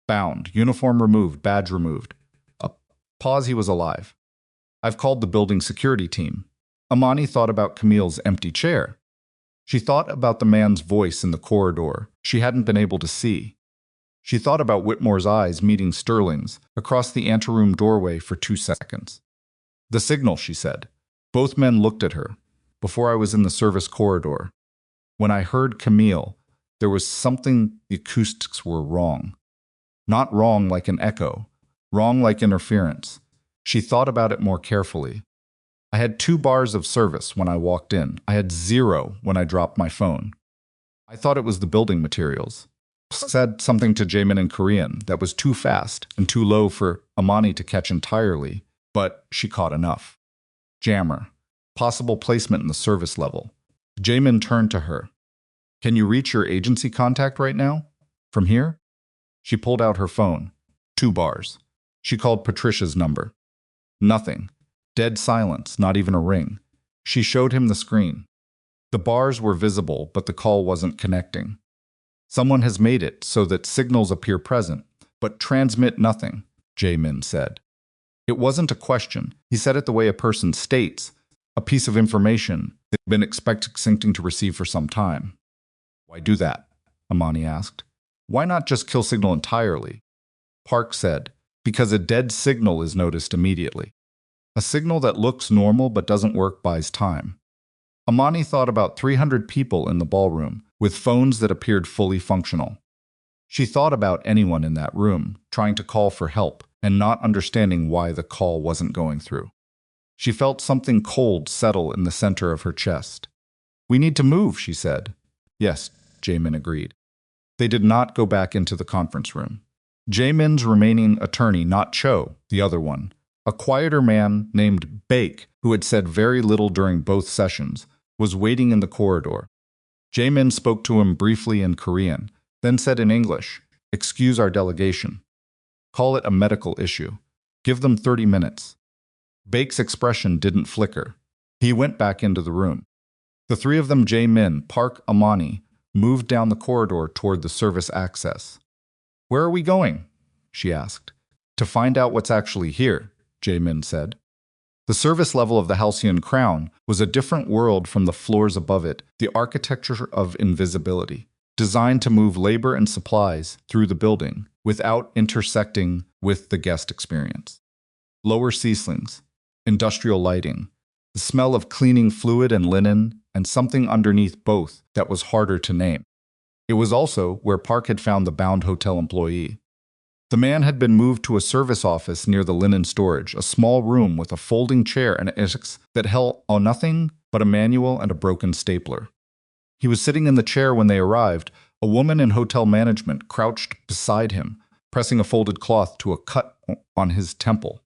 S1: "Bound, uniform removed, badge removed." A pause. He was alive. "I've called the building security team." Imani thought about Camille's empty chair. She thought about the man's voice in the corridor she hadn't been able to see. She thought about Whitmore's eyes meeting Sterling's across the anteroom doorway for 2 seconds. "The signal," she said. Both men looked at her. "Before I was in the service corridor. When I heard Camille, there was something, the acoustics were wrong. Not wrong like an echo, wrong like interference." She thought about it more carefully. "I had 2 bars of service when I walked in. I had 0 when I dropped my phone. I thought it was the building materials." Said something to Jae-Min in Korean that was too fast and too low for Imani to catch entirely, but she caught enough. "Jammer. Possible placement in the service level." Jae-Min turned to her. "Can you reach your agency contact right now? From here?" She pulled out her phone. 2 bars. She called Patricia's number. Nothing. Dead silence, not even a ring. She showed him the screen. The bars were visible, but the call wasn't connecting. "Someone has made it so that signals appear present, but transmit nothing," Jae-Min said. It wasn't a question. He said it the way a person states, a piece of information they've been expecting to receive for some time. "Why do that?" Imani asked. "Why not just kill signal entirely?" Park said, "Because a dead signal is noticed immediately. A signal that looks normal but doesn't work buys time." Imani thought about 300 people in the ballroom, with phones that appeared fully functional. She thought about anyone in that room, trying to call for help, and not understanding why the call wasn't going through. She felt something cold settle in the center of her chest. "We need to move," she said. "Yes," Jae-Min agreed. They did not go back into the conference room. Jae-Min's remaining attorney, not Cho, the other one, a quieter man named Baek, who had said very little during both sessions, was waiting in the corridor. Jae-Min spoke to him briefly in Korean, then said in English, "Excuse our delegation. Call it a medical issue. Give them 30 minutes. Baek's expression didn't flicker. He went back into the room. The 3 of them, Jae-Min, Park, Imani, moved down the corridor toward the service access. "Where are we going?" she asked. "To find out what's actually here," Jae-Min said. The service level of the Halcyon Crown was a different world from the floors above it, the architecture of invisibility, designed to move labor and supplies through the building without intersecting with the guest experience. Lower ceilings, industrial lighting, the smell of cleaning fluid and linen, and something underneath both that was harder to name. It was also where Park had found the bound hotel employee. The man had been moved to a service office near the linen storage, a small room with a folding chair and a desk that held nothing but a manual and a broken stapler. He was sitting in the chair when they arrived. A woman in hotel management crouched beside him, pressing a folded cloth to a cut on his temple.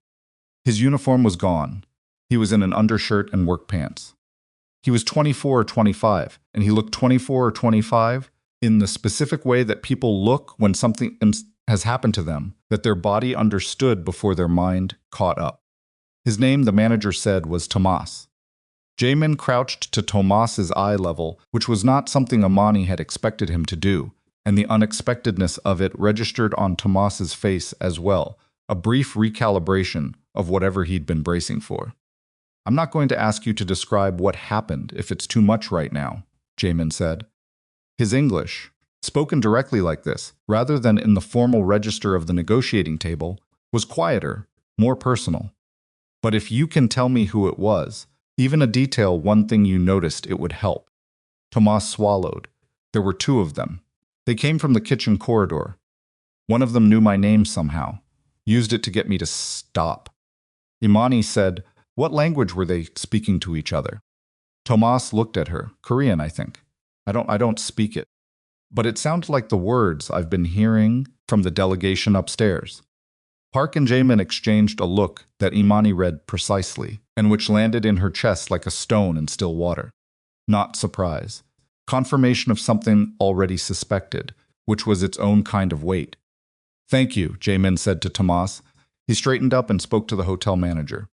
S1: His uniform was gone. He was in an undershirt and work pants. He was 24 or 25, and he looked 24 or 25 in the specific way that people look when something has happened to them, that their body understood before their mind caught up. His name, the manager said, was Tomas. Jae-Min crouched to Tomas's eye level, which was not something Imani had expected him to do, and the unexpectedness of it registered on Tomas's face as well, a brief recalibration of whatever he'd been bracing for. I'm not going to ask you to describe what happened if it's too much right now, Jae-Min said. His English, spoken directly like this, rather than in the formal register of the negotiating table, was quieter, more personal. But if you can tell me who it was, even a detail, one thing you noticed, it would help. Tomas swallowed. There were two of them. They came from the kitchen corridor. One of them knew my name somehow, used it to get me to stop. Imani said, "What language were they speaking to each other?" Tomas looked at her. Korean, I think. I don't speak it. But it sounded like the words I've been hearing from the delegation upstairs. Park and Jae-Min exchanged a look that Imani read precisely, and which landed in her chest like a stone in still water. Not surprise. Confirmation of something already suspected, which was its own kind of weight. "Thank you," Jae-Min said to Tomas. He straightened up and spoke to the hotel manager.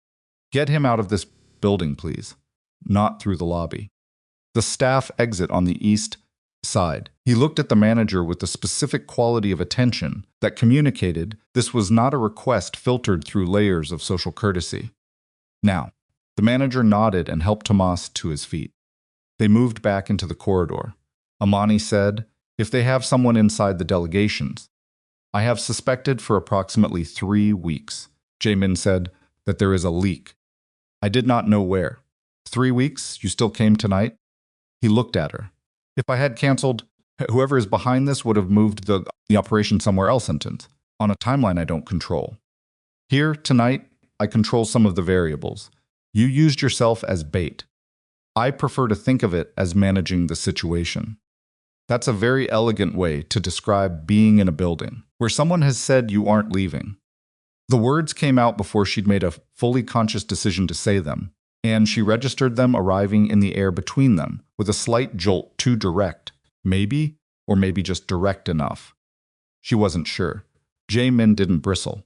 S1: "Get him out of this building, please." Not through the lobby. The staff exit on the east side. He looked at the manager with the specific quality of attention that communicated this was not a request filtered through layers of social courtesy. "Now." The manager nodded and helped Tomas to his feet. They moved back into the corridor. Imani said, "If they have someone inside the delegations." "I have suspected for approximately 3 weeks." Jae-Min said, "that there is a leak. I did not know where." 3 weeks? You still came tonight?" He looked at her. "If I had canceled, whoever is behind this would have moved the operation somewhere else on a timeline I don't control. Here, tonight, I control some of the variables. You used yourself as bait. I prefer to think of it as managing the situation." That's a very elegant way to describe being in a building where someone has said you aren't leaving. The words came out before she'd made a fully conscious decision to say them, and she registered them arriving in the air between them with a slight jolt, too direct, maybe, or maybe just direct enough. She wasn't sure. Jae-Min didn't bristle.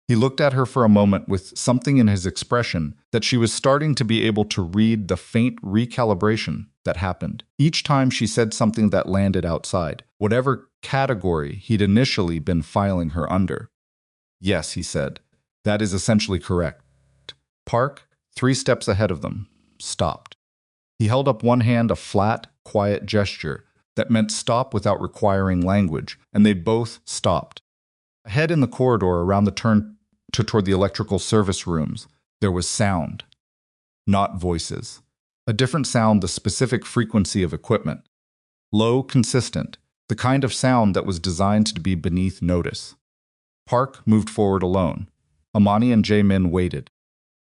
S1: He looked at her for a moment with something in his expression that she was starting to be able to read the faint recalibration that happened each time she said something that landed outside, whatever category he'd initially been filing her under. "Yes," he said. "That is essentially correct." Park, 3 steps ahead of them, stopped. He held up one hand, a flat, quiet gesture that meant stop without requiring language, and they both stopped. Ahead in the corridor around the turn toward the electrical service rooms, there was sound. Not voices. A different sound, the specific frequency of equipment. Low, consistent, the kind of sound that was designed to be beneath notice. Park moved forward alone. Imani and Jae-Min waited.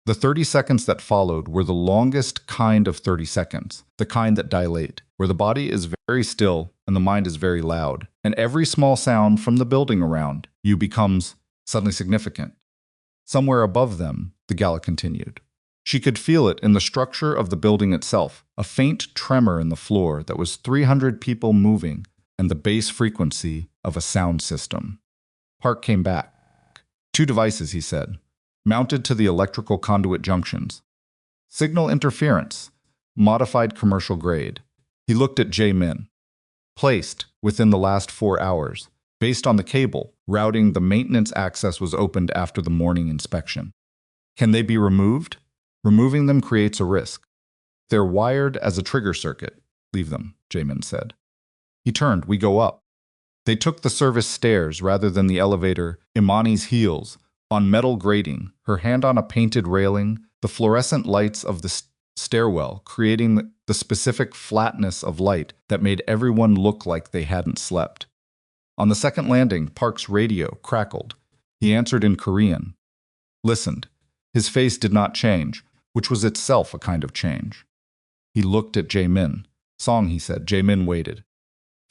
S1: The 30 seconds that followed were the longest kind of 30 seconds, the kind that dilate, where the body is very still and the mind is very loud, and every small sound from the building around you becomes suddenly significant. Somewhere above them, the Gala continued. She could feel it in the structure of the building itself, a faint tremor in the floor that was 300 people moving and the base frequency of a sound system. Park came back. 2 devices, he said, mounted to the electrical conduit junctions. Signal interference, modified commercial grade. He looked at Jae-Min. Placed within the last 4 hours. Based on the cable, routing the maintenance access was opened after the morning inspection. Can they be removed? Removing them creates a risk. They're wired as a trigger circuit. Leave them, Jae-Min said. He turned. We go up. They took the service stairs rather than the elevator. Imani's heels, on metal grating, her hand on a painted railing, the fluorescent lights of the stairwell creating the specific flatness of light that made everyone look like they hadn't slept. On the second landing, Park's radio crackled. He answered in Korean. Listened. His face did not change, which was itself a kind of change. He looked at Jae-Min. Song, he said. Jae-Min waited.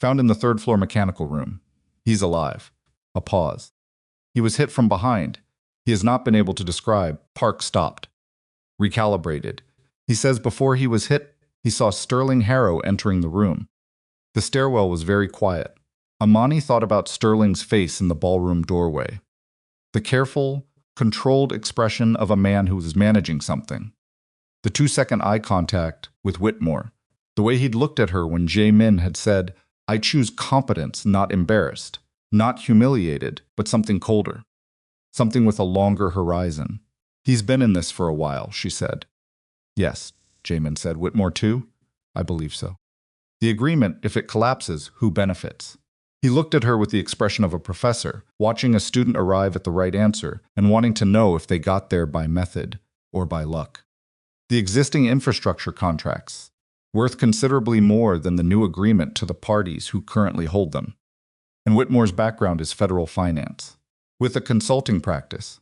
S1: Found in the 3rd floor mechanical room. He's alive. A pause. He was hit from behind. He has not been able to describe. Park stopped. Recalibrated. He says before he was hit, He saw Sterling Harrow entering the room. The stairwell was very quiet. Imani thought about Sterling's face in the ballroom doorway. The careful, controlled expression of a man who was managing something. The 2-second eye contact with Whitmore. The way he'd looked at her when Jae-Min had said, "I choose competence, not embarrassed. Not humiliated, but something colder. Something with a longer horizon." "He's been in this for a while," she said. "Yes," Jae-Min said. "Whitmore too?" "I believe so." "The agreement, if it collapses, who benefits?" He looked at her with the expression of a professor, watching a student arrive at the right answer and wanting to know if they got there by method or by luck. "The existing infrastructure contracts, worth considerably more than the new agreement to the parties who currently hold them. And Whitmore's background is federal finance, with a consulting practice.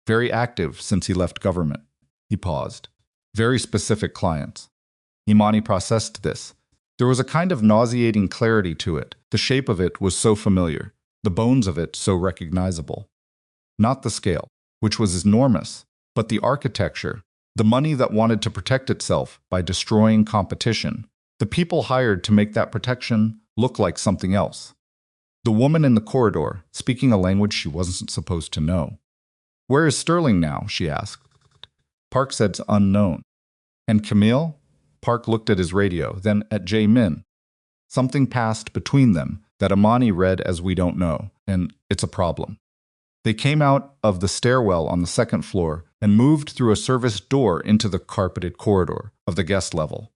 S1: Very active since he left government." He paused. "Very specific clients." Imani processed this. There was a kind of nauseating clarity to it. The shape of it was so familiar, the bones of it so recognizable. Not the scale, which was enormous, but the architecture, the money that wanted to protect itself by destroying competition, the people hired to make that protection look like something else. The woman in the corridor, speaking a language she wasn't supposed to know. "Where is Sterling now?" she asked. Park said unknown. "And Camille?" Park looked at his radio, then at Jae-Min. Something passed between them that Imani read as "we don't know," and "it's a problem." They came out of the stairwell on the second floor and moved through a service door into the carpeted corridor of the guest level.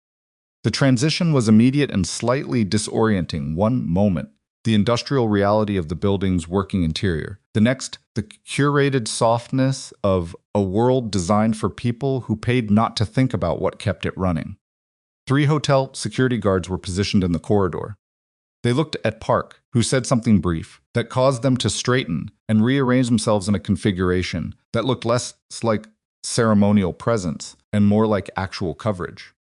S1: The transition was immediate and slightly disorienting. One moment, the industrial reality of the building's working interior. The next, the curated softness of a world designed for people who paid not to think about what kept it running. 3 hotel security guards were positioned in the corridor. They looked at Park, who said something brief that caused them to straighten and rearrange themselves in a configuration that looked less like ceremonial presence and more like actual coverage.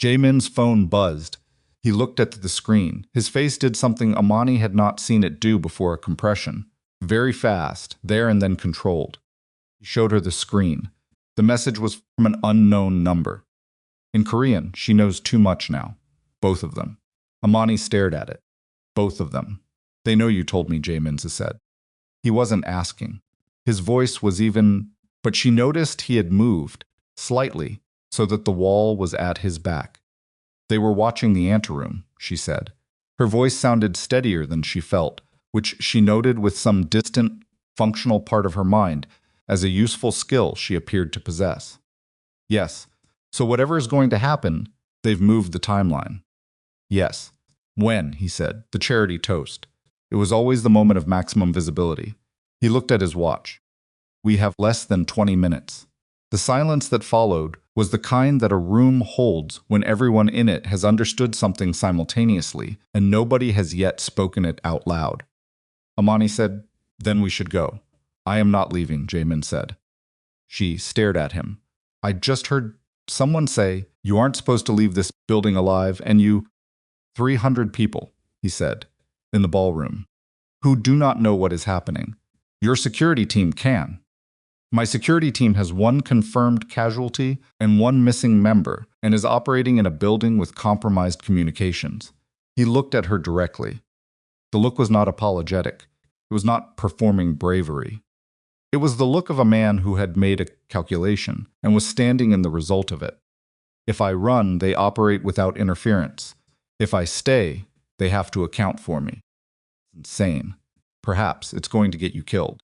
S1: Jae-Min's phone buzzed. He looked at the screen. His face did something Imani had not seen it do before: a compression. Very fast, there and then controlled. He showed her the screen. The message was from an unknown number. In Korean, "She knows too much now." Both of them. Imani stared at it. Both of them. "They know you told me," Jae-Min said. He wasn't asking. His voice was even, but she noticed he had moved, slightly, so that the wall was at his back. "They were watching the anteroom," she said. Her voice sounded steadier than she felt, which she noted with some distant, functional part of her mind as a useful skill she appeared to possess. "Yes. So whatever is going to happen, they've moved the timeline." "Yes." "When?" he said. "The charity toast." It was always the moment of maximum visibility. He looked at his watch. "We have less than 20 minutes. The silence that followed was the kind that a room holds when everyone in it has understood something simultaneously and nobody has yet spoken it out loud. Imani said, "Then we should go." "I am not leaving," Jae-Min said. She stared at him. "I just heard someone say, you aren't supposed to leave this building alive, and you—" 300 people, he said, in the ballroom, who do not know what is happening. Your security team can. My security team has 1 confirmed casualty and 1 missing member and is operating in a building with compromised communications. He looked at her directly. The look was not apologetic. It was not performing bravery. It was the look of a man who had made a calculation and was standing in the result of it. If I run, they operate without interference. If I stay, they have to account for me. Insane. Perhaps it's going to get you killed.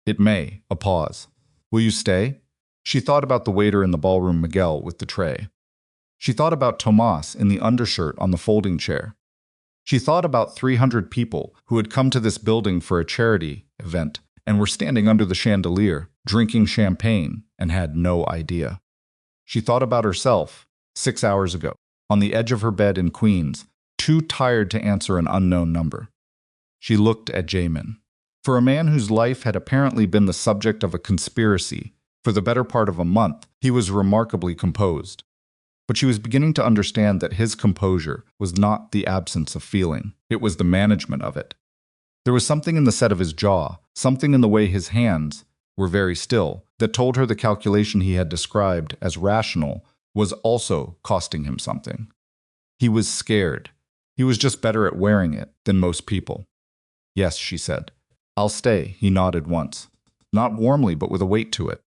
S1: It may. A pause. Will you stay? She thought about the waiter in the ballroom, Miguel, with the tray. She thought about Tomas in the undershirt on the folding chair. She thought about 300 people who had come to this building for a charity event and were standing under the chandelier, drinking champagne, and had no idea. She thought about herself, 6 hours ago, on the edge of her bed in Queens, too tired to answer an unknown number. She looked at Jae-Min. For a man whose life had apparently been the subject of a conspiracy for the better part of a month, he was remarkably composed. But she was beginning to understand that his composure was not the absence of feeling, it was the management of it. There was something in the set of his jaw, something in the way his hands were very still, that told her the calculation he had described as rational was also costing him something. He was scared. He was just better at wearing it than most people. Yes, she said. I'll stay, he nodded once. Not warmly, but with a weight to it.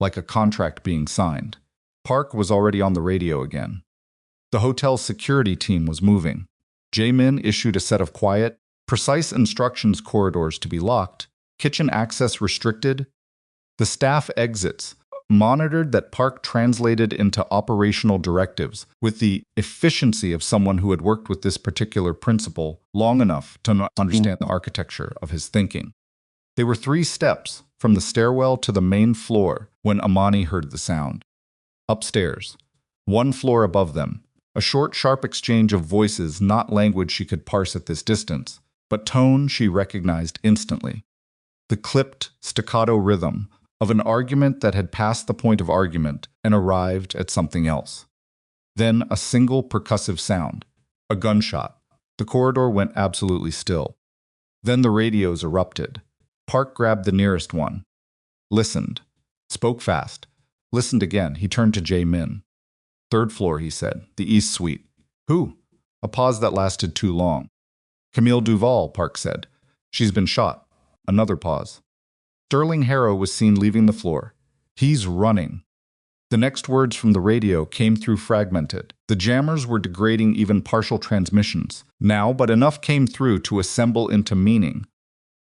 S1: Like a contract being signed. Park was already on the radio again. The hotel's security team was moving. Jae-Min issued a set of quiet, precise instructions: corridors to be locked, kitchen access restricted. The staff exits monitored that Park translated into operational directives with the efficiency of someone who had worked with this particular principle long enough to understand the architecture of his thinking. They were 3 steps from the stairwell to the main floor when Imani heard the sound. Upstairs, 1 floor above them, a short, sharp exchange of voices, not language she could parse at this distance, but tone she recognized instantly. The clipped, staccato rhythm of an argument that had passed the point of argument and arrived at something else. Then a single percussive sound, a gunshot. The corridor went absolutely still. Then the radios erupted. Park grabbed the nearest one. Listened. Spoke fast. Listened again. He turned to Jae-Min. 3rd floor, he said. The East Suite. Who? A pause that lasted too long. Camille Duval, Park said. She's been shot. Another pause. Sterling Harrow was seen leaving the floor. He's running. The next words from the radio came through fragmented. The jammers were degrading even partial transmissions now, but enough came through to assemble into meaning.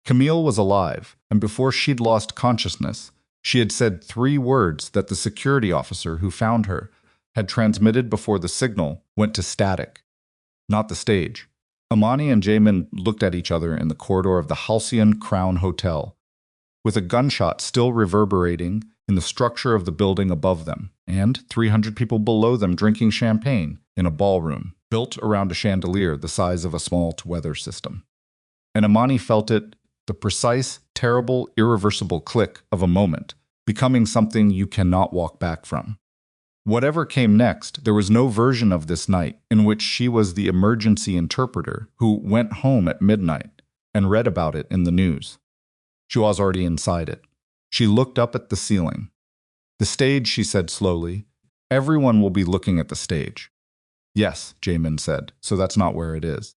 S1: Camille was alive, and before she'd lost consciousness, she had said 3 words that the security officer who found her had transmitted before the signal went to static. Not the stage. Imani and Jae-Min looked at each other in the corridor of the Halcyon Crown Hotel, with a gunshot still reverberating in the structure of the building above them, and 300 people below them drinking champagne in a ballroom built around a chandelier the size of a small weather system. And Imani felt it, the precise, terrible, irreversible click of a moment, becoming something you cannot walk back from. Whatever came next, there was no version of this night in which she was the emergency interpreter who went home at midnight and read about it in the news. She was already inside it. She looked up at the ceiling. The stage, she said slowly. Everyone will be looking at the stage. Yes, Jae-Min said, so that's not where it is.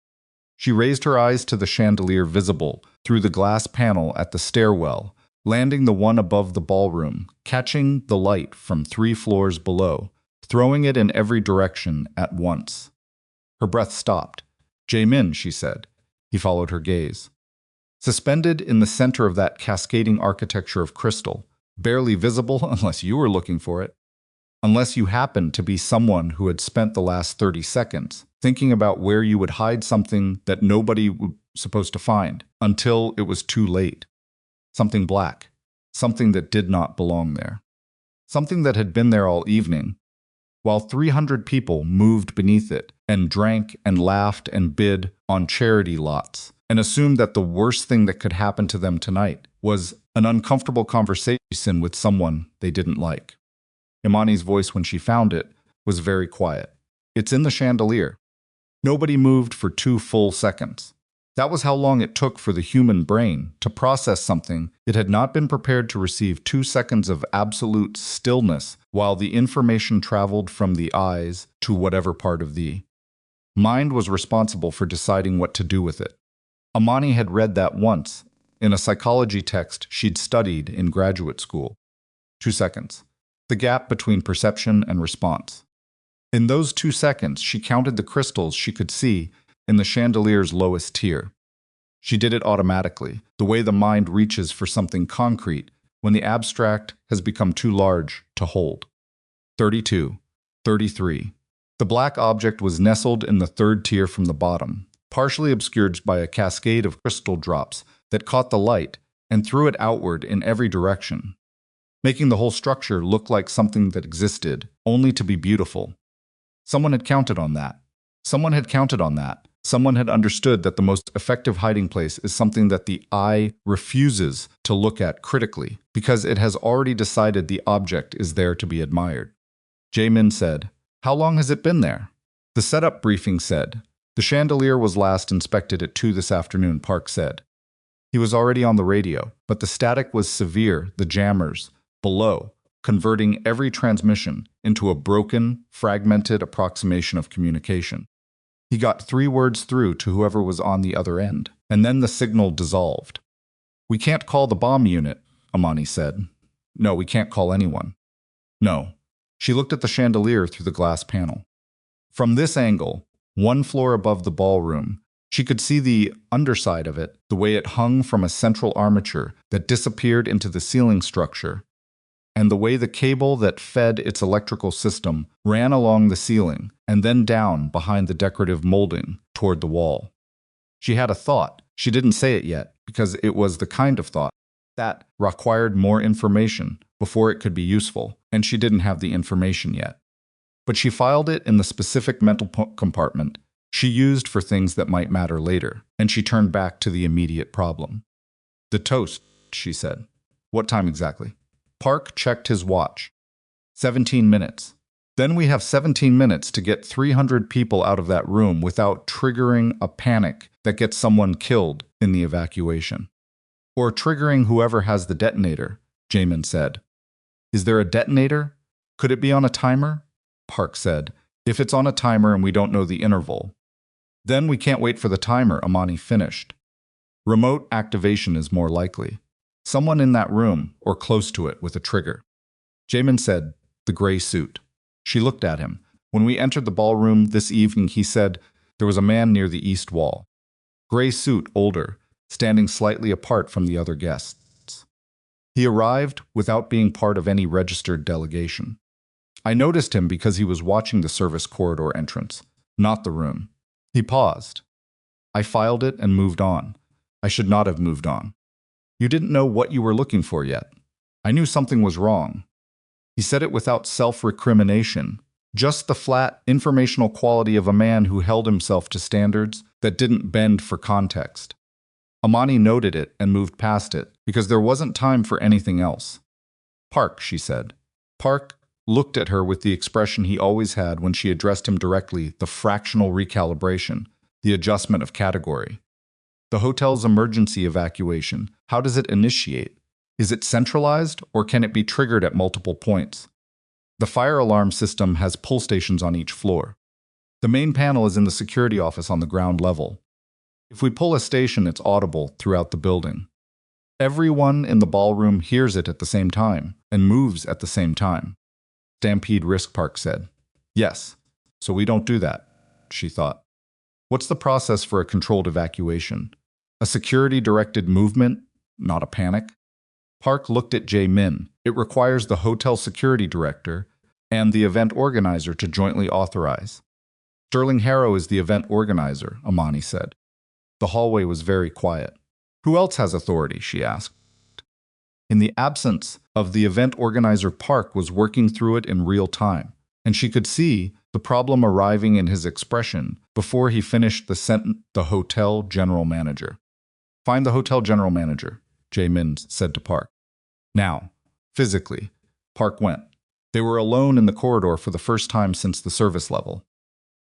S1: She raised her eyes to the chandelier visible through the glass panel at the stairwell, landing the one above the ballroom, catching the light from 3 floors below, throwing it in every direction at once. Her breath stopped. Jae-Min, she said. He followed her gaze. Suspended in the center of that cascading architecture of crystal, barely visible unless you were looking for it, unless you happened to be someone who had spent the last 30 seconds thinking about where you would hide something that nobody was supposed to find until it was too late. Something black, something that did not belong there, something that had been there all evening, while 300 people moved beneath it and drank and laughed and bid on charity lots, and assumed that the worst thing that could happen to them tonight was an uncomfortable conversation with someone they didn't like. Imani's voice, when she found it, was very quiet. It's in the chandelier. Nobody moved for 2 full seconds. That was how long it took for the human brain to process something it had not been prepared to receive. 2 seconds of absolute stillness while the information traveled from the eyes to whatever part of the mind was responsible for deciding what to do with it. Imani had read that once, in a psychology text she'd studied in graduate school. 2 seconds. The gap between perception and response. In those 2 seconds, she counted the crystals she could see in the chandelier's lowest tier. She did it automatically, the way the mind reaches for something concrete when the abstract has become too large to hold. 32. 33. The black object was nestled in the 3rd tier from the bottom, partially obscured by a cascade of crystal drops that caught the light and threw it outward in every direction, making the whole structure look like something that existed only to be beautiful. Someone had counted on that. Someone had counted on that. Someone had understood that the most effective hiding place is something that the eye refuses to look at critically because it has already decided the object is there to be admired. Jae-Min said, "How long has it been there?" The setup briefing said, "The chandelier was last inspected at 2 this afternoon," Park said. He was already on the radio, but the static was severe, the jammers, below, converting every transmission into a broken, fragmented approximation of communication. He got 3 words through to whoever was on the other end, and then the signal dissolved. "We can't call the bomb unit," Imani said. "No, we can't call anyone." "No." She looked at the chandelier through the glass panel. From this angle, 1 floor above the ballroom, she could see the underside of it, the way it hung from a central armature that disappeared into the ceiling structure, and the way the cable that fed its electrical system ran along the ceiling and then down behind the decorative molding toward the wall. She had a thought. She didn't say it yet, because it was the kind of thought that required more information before it could be useful, and she didn't have the information yet. But she filed it in the specific mental compartment she used for things that might matter later, and she turned back to the immediate problem. "The toast," she said. "What time exactly?" Park checked his watch. 17 minutes. Then we have 17 minutes to get 300 people out of that room without triggering a panic that gets someone killed in the evacuation. "Or triggering whoever has the detonator," Jae-Min said. "Is there a detonator? Could it be on a timer?" Park said. "If it's on a timer and we don't know the interval." "Then we can't wait for the timer," Imani finished. "Remote activation is more likely. Someone in that room, or close to it, with a trigger." Jae-Min said, "The gray suit." She looked at him. "When we entered the ballroom this evening," he said, "there was a man near the east wall. Gray suit, older, standing slightly apart from the other guests. He arrived without being part of any registered delegation. I noticed him because he was watching the service corridor entrance, not the room." He paused. "I filed it and moved on. I should not have moved on. You didn't know what you were looking for yet. I knew something was wrong." He said it without self-recrimination, just the flat, informational quality of a man who held himself to standards that didn't bend for context. Imani noted it and moved past it, because there wasn't time for anything else. "Park," she said. Park looked at her with the expression he always had when she addressed him directly, the fractional recalibration, the adjustment of category. "The hotel's emergency evacuation, how does it initiate? Is it centralized, or can it be triggered at multiple points?" "The fire alarm system has pull stations on each floor. The main panel is in the security office on the ground level. If we pull a station, it's audible throughout the building. Everyone in the ballroom hears it at the same time and moves at the same time." Stampede Risk, Park said. "Yes, so we don't do that," she thought. "What's the process for a controlled evacuation? A security-directed movement, not a panic?" Park looked at Jae-Min. "It requires the hotel security director and the event organizer to jointly authorize." "Sterling Harrow is the event organizer," Imani said. The hallway was very quiet. "Who else has authority?" she asked. In the absence of the event organizer, Park was working through it in real time, and she could see the problem arriving in his expression before he finished the sentence. "The hotel general manager." "Find the hotel general manager," Jae-Min said to Park. "Now." Physically, Park went. They were alone in the corridor for the first time since the service level.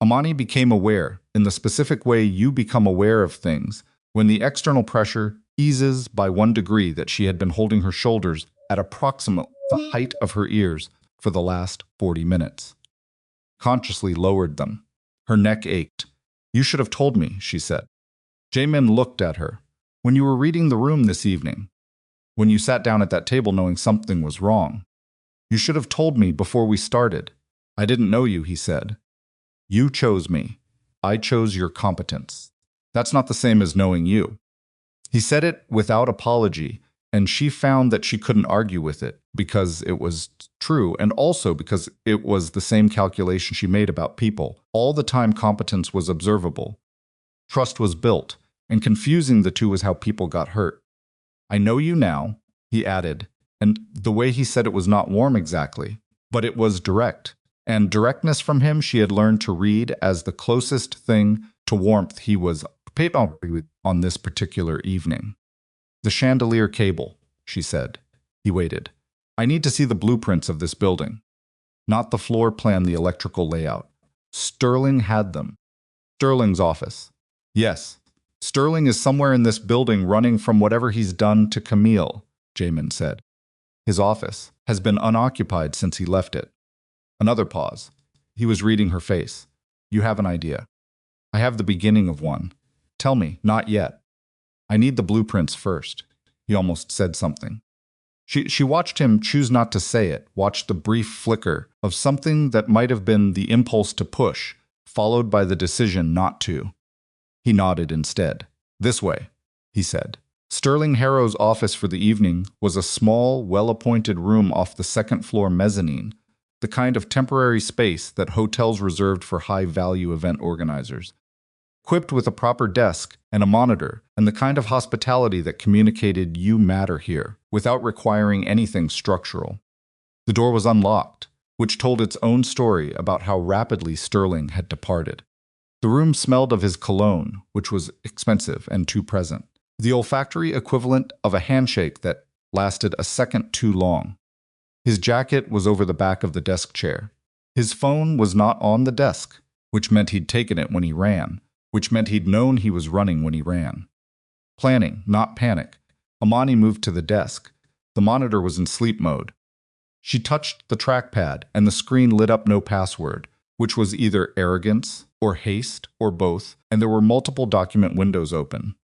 S1: Imani became aware, in the specific way you become aware of things, when the external pressure eases by 1 degree, that she had been holding her shoulders at approximately the height of her ears for the last 40 minutes. Consciously lowered them. Her neck ached. "You should have told me," she said. Jae-Min looked at her. "When you were reading the room this evening, when you sat down at that table knowing something was wrong, you should have told me before we started. I didn't know you," he said. "You chose me. I chose your competence. That's not the same as knowing you." He said it without apology, and she found that she couldn't argue with it, because it was true, and also because it was the same calculation she made about people. All the time competence was observable. Trust was built, and confusing the two was how people got hurt. "I know you now," he added, and the way he said it was not warm exactly, but it was direct. And directness from him she had learned to read as the closest thing to warmth he was paid on this particular evening. "The chandelier cable," she said. He waited. "I need to see the blueprints of this building." Not the floor plan, the electrical layout. Sterling had them. Sterling's office. "Yes, Sterling is somewhere in this building running from whatever he's done to Camille," Jae-Min said. "His office has been unoccupied since he left it." Another pause. He was reading her face. You have an idea. I have the beginning of one. Tell me, not yet. I need the blueprints first. He almost said something. She watched him choose not to say it, watched the brief flicker of something that might have been the impulse to push, followed by the decision not to. He nodded instead. This way, he said. Sterling Harrow's office for the evening was a small, well-appointed room off the second-floor mezzanine, the kind of temporary space that hotels reserved for high-value event organizers. Equipped with a proper desk and a monitor, and the kind of hospitality that communicated "you matter here," without requiring anything structural. The door was unlocked, which told its own story about how rapidly Sterling had departed. The room smelled of his cologne, which was expensive and too present, the olfactory equivalent of a handshake that lasted a second too long. His jacket was over the back of the desk chair. His phone was not on the desk, which meant he'd taken it when he ran, which meant he'd known he was running when he ran. Planning, not panic. Imani moved to the desk. The monitor was in sleep mode. She touched the trackpad, and the screen lit up no password, which was either arrogance or haste or both, and there were multiple document windows open.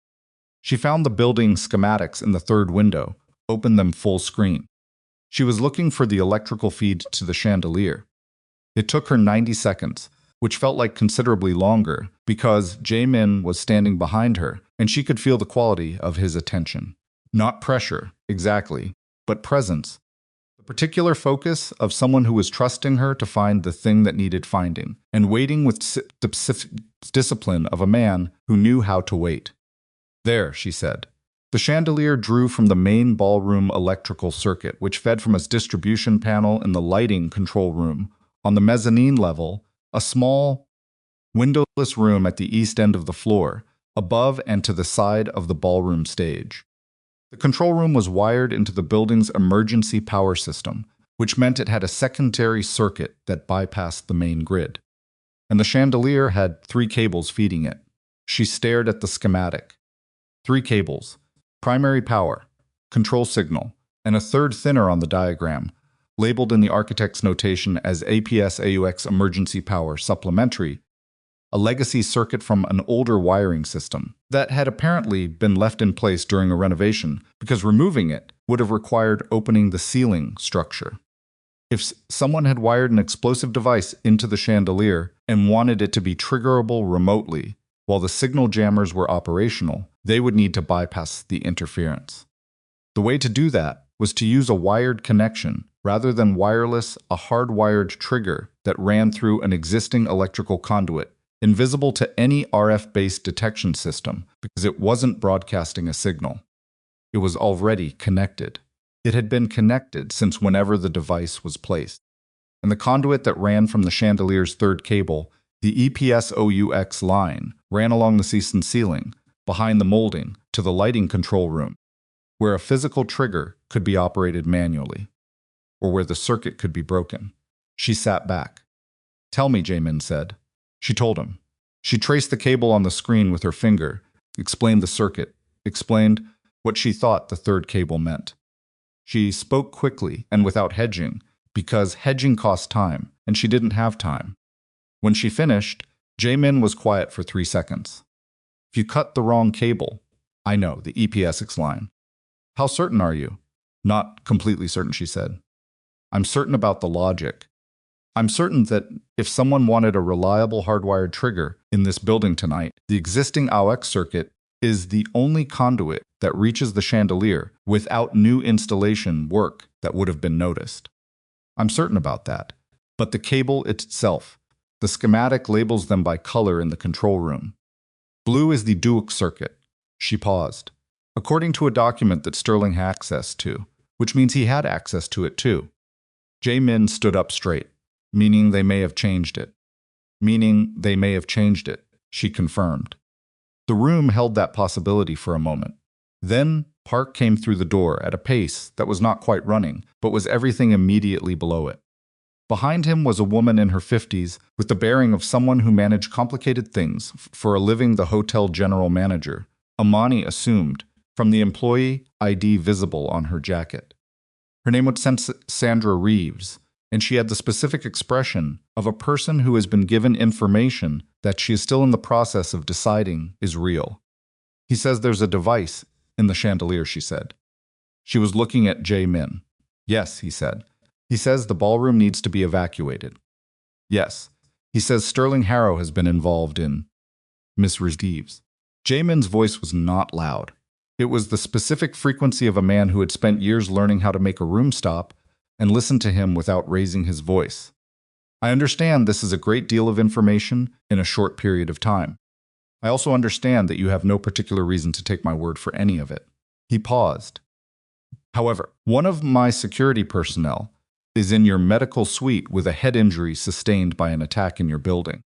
S1: She found the building schematics in the third window, opened them full screen. She was looking for the electrical feed to the chandelier. It took her 90 seconds, which felt like considerably longer, because Jae-Min was standing behind her, and she could feel the quality of his attention. Not pressure, exactly, but presence. The particular focus of someone who was trusting her to find the thing that needed finding, and waiting with the discipline of a man who knew how to wait. There, she said. The chandelier drew from the main ballroom electrical circuit, which fed from its distribution panel in the lighting control room. On the mezzanine level, a small, windowless room at the east end of the floor, above and to the side of the ballroom stage. The control room was wired into the building's emergency power system, which meant it had a secondary circuit that bypassed the main grid. And the chandelier had 3 cables feeding it. She stared at the schematic. 3 cables, primary power, control signal, and a third thinner on the diagram, labeled in the architect's notation as APS-AUX emergency power supplementary, a legacy circuit from an older wiring system that had apparently been left in place during a renovation because removing it would have required opening the ceiling structure. If someone had wired an explosive device into the chandelier and wanted it to be triggerable remotely while the signal jammers were operational, they would need to bypass the interference. The way to do that was to use a wired connection rather than wireless, a hardwired trigger that ran through an existing electrical conduit, invisible to any RF-based detection system because it wasn't broadcasting a signal. It was already connected. It had been connected since whenever the device was placed. And the conduit that ran from the chandelier's third cable, the EPS-OUX line, ran along the ceiling, behind the molding, to the lighting control room, where a physical trigger could be operated manually, or where the circuit could be broken. She sat back. "Tell me," Jae-Min said. She told him. She traced the cable on the screen with her finger, explained the circuit, explained what she thought the third cable meant. She spoke quickly and without hedging, because hedging cost time, and she didn't have time. When she finished, Jae-Min was quiet for 3 seconds. "If you cut the wrong cable," "I know, the EPSX line." "How certain are you?" "Not completely certain," she said. "I'm certain about the logic. I'm certain that if someone wanted a reliable hardwired trigger in this building tonight, the existing AUX circuit is the only conduit that reaches the chandelier without new installation work that would have been noticed. I'm certain about that. But the cable itself, the schematic labels them by color in the control room. Blue is the DUX circuit." She paused. "According to a document that Sterling had access to, which means he had access to it too." Jae-Min stood up straight. "Meaning they may have changed it." "Meaning they may have changed it," she confirmed. The room held that possibility for a moment. Then Park came through the door at a pace that was not quite running, but was everything immediately below it. Behind him was a woman in her 50s with the bearing of someone who managed complicated things for a living, the hotel general manager, Imani assumed, from the employee ID visible on her jacket. Her name was Sandra Reeves, and she had the specific expression of a person who has been given information that she is still in the process of deciding is real. He says there's a device in the chandelier, she said. She was looking at Jae-Min. Yes, he said. He says the ballroom needs to be evacuated. Yes. He says Sterling Harrow has been involved in Miss Reeves. Jae-Min's voice was not loud. It was the specific frequency of a man who had spent years learning how to make a room stop and listen to him without raising his voice. I understand this is a great deal of information in a short period of time. I also understand that you have no particular reason to take my word for any of it. He paused. However, one of my security personnel is in your medical suite with a head injury sustained by an attack in your building.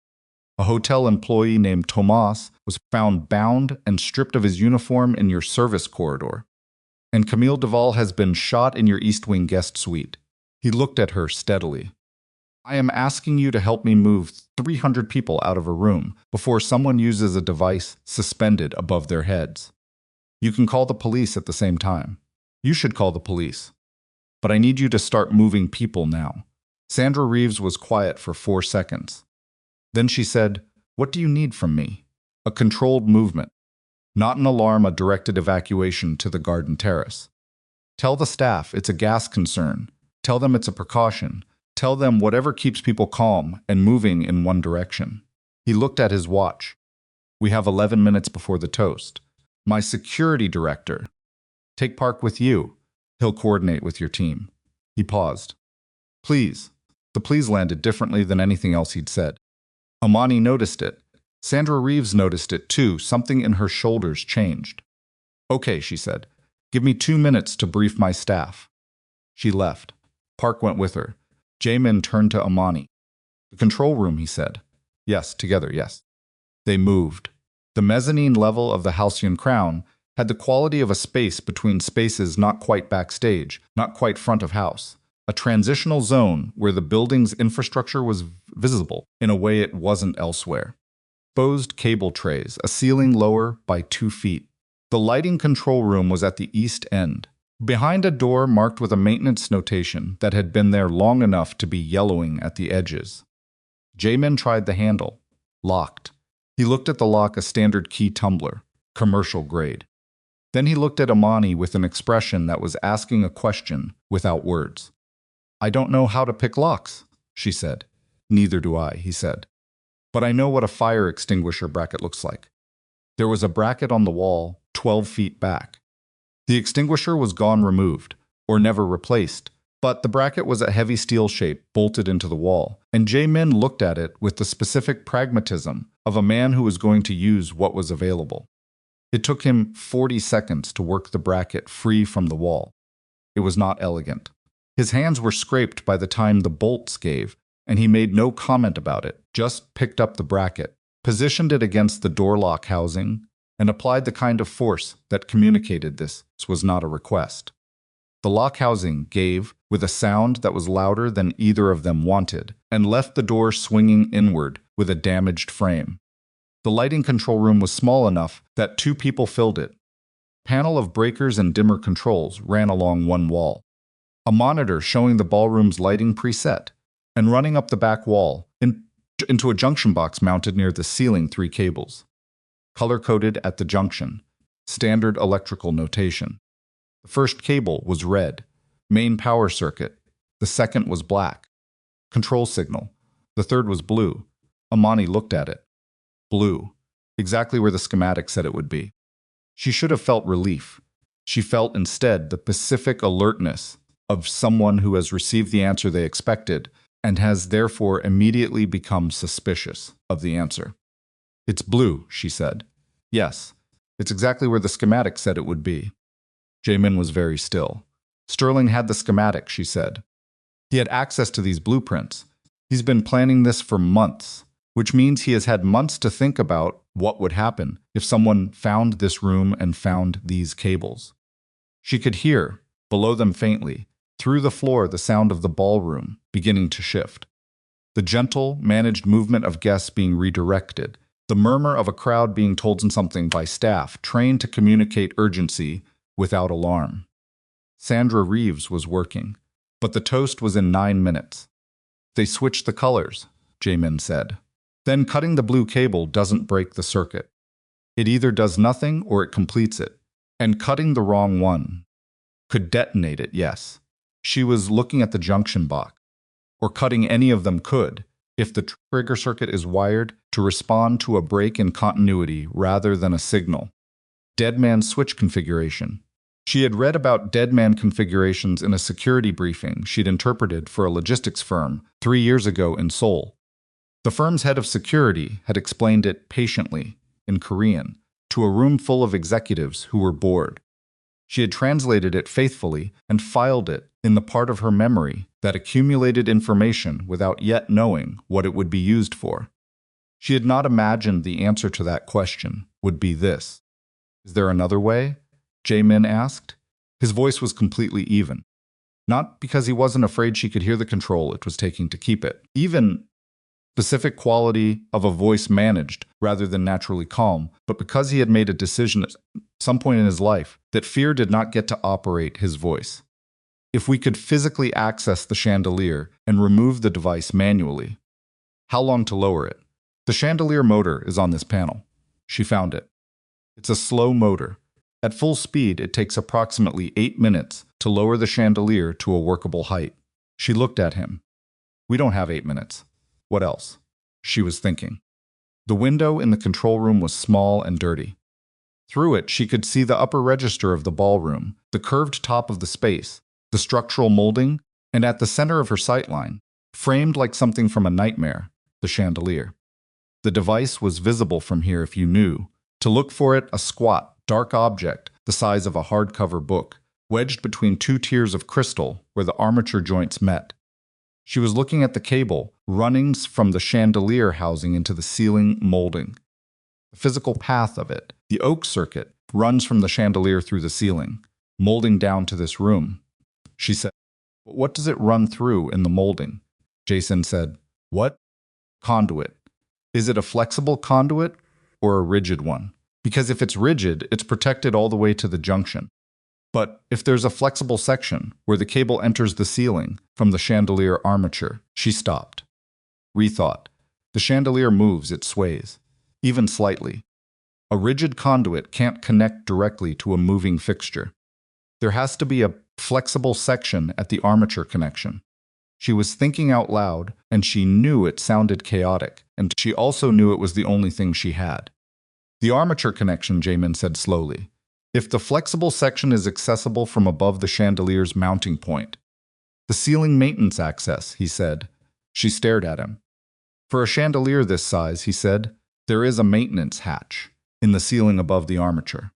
S1: A hotel employee named Tomas was found bound and stripped of his uniform in your service corridor. And Camille Duval has been shot in your East Wing guest suite. He looked at her steadily. I am asking you to help me move 300 people out of a room before someone uses a device suspended above their heads. You can call the police at the same time. You should call the police. But I need you to start moving people now. Sandra Reeves was quiet for 4 seconds. Then she said, What do you need from me? A controlled movement. Not an alarm, a directed evacuation to the garden terrace. Tell the staff it's a gas concern. Tell them it's a precaution. Tell them whatever keeps people calm and moving in one direction. He looked at his watch. We have 11 minutes before the toast. My security director. Take Park with you. He'll coordinate with your team. He paused. Please. The please landed differently than anything else he'd said. Imani noticed it. Sandra Reeves noticed it too. Something in her shoulders changed. Okay, she said. Give me 2 minutes to brief my staff. She left. Park went with her. Jae-Min turned to Imani. The control room, he said. Yes, together, yes. They moved. The mezzanine level of the Halcyon Crown had the quality of a space between spaces, not quite backstage, not quite front of house. A transitional zone where the building's infrastructure was visible in a way it wasn't elsewhere. Exposed cable trays, a ceiling lower by 2 feet. The lighting control room was at the east end, behind a door marked with a maintenance notation that had been there long enough to be yellowing at the edges. Jae-Min tried the handle. Locked. He looked at the lock, a standard key tumbler, commercial grade. Then he looked at Imani with an expression that was asking a question without words. I don't know how to pick locks, she said. Neither do I, he said. But I know what a fire extinguisher bracket looks like. There was a bracket on the wall 12 feet back. The extinguisher was gone, removed, or never replaced, but the bracket was a heavy steel shape bolted into the wall, and Jae-Min looked at it with the specific pragmatism of a man who was going to use what was available. It took him 40 seconds to work the bracket free from the wall. It was not elegant. His hands were scraped by the time the bolts gave, and he made no comment about it, just picked up the bracket, positioned it against the door lock housing, and applied the kind of force that communicated this was not a request. The lock housing gave with a sound that was louder than either of them wanted, and left the door swinging inward with a damaged frame. The lighting control room was small enough that 2 people filled it. A panel of breakers and dimmer controls ran along one wall. A monitor showing the ballroom's lighting preset, and running up the back wall into a junction box mounted near the ceiling 3 cables. Color-coded at the junction. Standard electrical notation. The first cable was red. Main power circuit. The second was black. Control signal. The third was blue. Imani looked at it. Blue. Exactly where the schematic said it would be. She should have felt relief. She felt instead the pacific alertness of someone who has received the answer they expected and has therefore immediately become suspicious of the answer. It's blue, she said. Yes, it's exactly where the schematic said it would be. Jae-Min was very still. Sterling had the schematic, she said. He had access to these blueprints. He's been planning this for months, which means he has had months to think about what would happen if someone found this room and found these cables. She could hear, below them faintly, through the floor, the sound of the ballroom beginning to shift. The gentle, managed movement of guests being redirected. The murmur of a crowd being told something by staff trained to communicate urgency without alarm. Sandra Reeves was working, but the toast was in 9 minutes. They switch the colors, Jae-Min said. Then cutting the blue cable doesn't break the circuit. It either does nothing or it completes it. And cutting the wrong one could detonate it, yes. She was looking at the junction box. Or cutting any of them could, if the trigger circuit is wired to respond to a break in continuity rather than a signal. Dead man switch configuration. She had read about dead man configurations in a security briefing she'd interpreted for a logistics firm 3 years ago in Seoul. The firm's head of security had explained it patiently, in Korean, to a room full of executives who were bored. She had translated it faithfully and filed it in the part of her memory that accumulated information without yet knowing what it would be used for. She had not imagined the answer to that question would be this. Is there another way? Jae-Min asked. His voice was completely even. Not because he wasn't afraid she could hear the control it was taking to keep it. Even specific quality of a voice managed rather than naturally calm, but because he had made a decision at some point in his life that fear did not get to operate his voice. If we could physically access the chandelier and remove the device manually, how long to lower it? The chandelier motor is on this panel. She found it. It's a slow motor. At full speed, it takes approximately 8 minutes to lower the chandelier to a workable height. She looked at him. We don't have 8 minutes. What else? She was thinking. The window in the control room was small and dirty. Through it, she could see the upper register of the ballroom, the curved top of the space, the structural molding, and at the center of her sightline, framed like something from a nightmare, the chandelier. The device was visible from here if you knew. To look for it, a squat, dark object the size of a hardcover book, wedged between 2 tiers of crystal where the armature joints met. She was looking at the cable running from the chandelier housing into the ceiling molding. The physical path of it, the oak circuit, runs from the chandelier through the ceiling, molding down to this room. She said, "But what does it run through in the molding?" Jason said, "What? Conduit. Is it a flexible conduit or a rigid one? Because if it's rigid, it's protected all the way to the junction. But if there's a flexible section where the cable enters the ceiling from the chandelier armature," she stopped. Rethought. The chandelier moves, it sways, even slightly. A rigid conduit can't connect directly to a moving fixture. There has to be a flexible section at the armature connection. She was thinking out loud, and she knew it sounded chaotic, and she also knew it was the only thing she had. The armature connection, Jae-Min said slowly. If the flexible section is accessible from above the chandelier's mounting point. The ceiling maintenance access, he said. She stared at him. For a chandelier this size, he said, there is a maintenance hatch in the ceiling above the armature.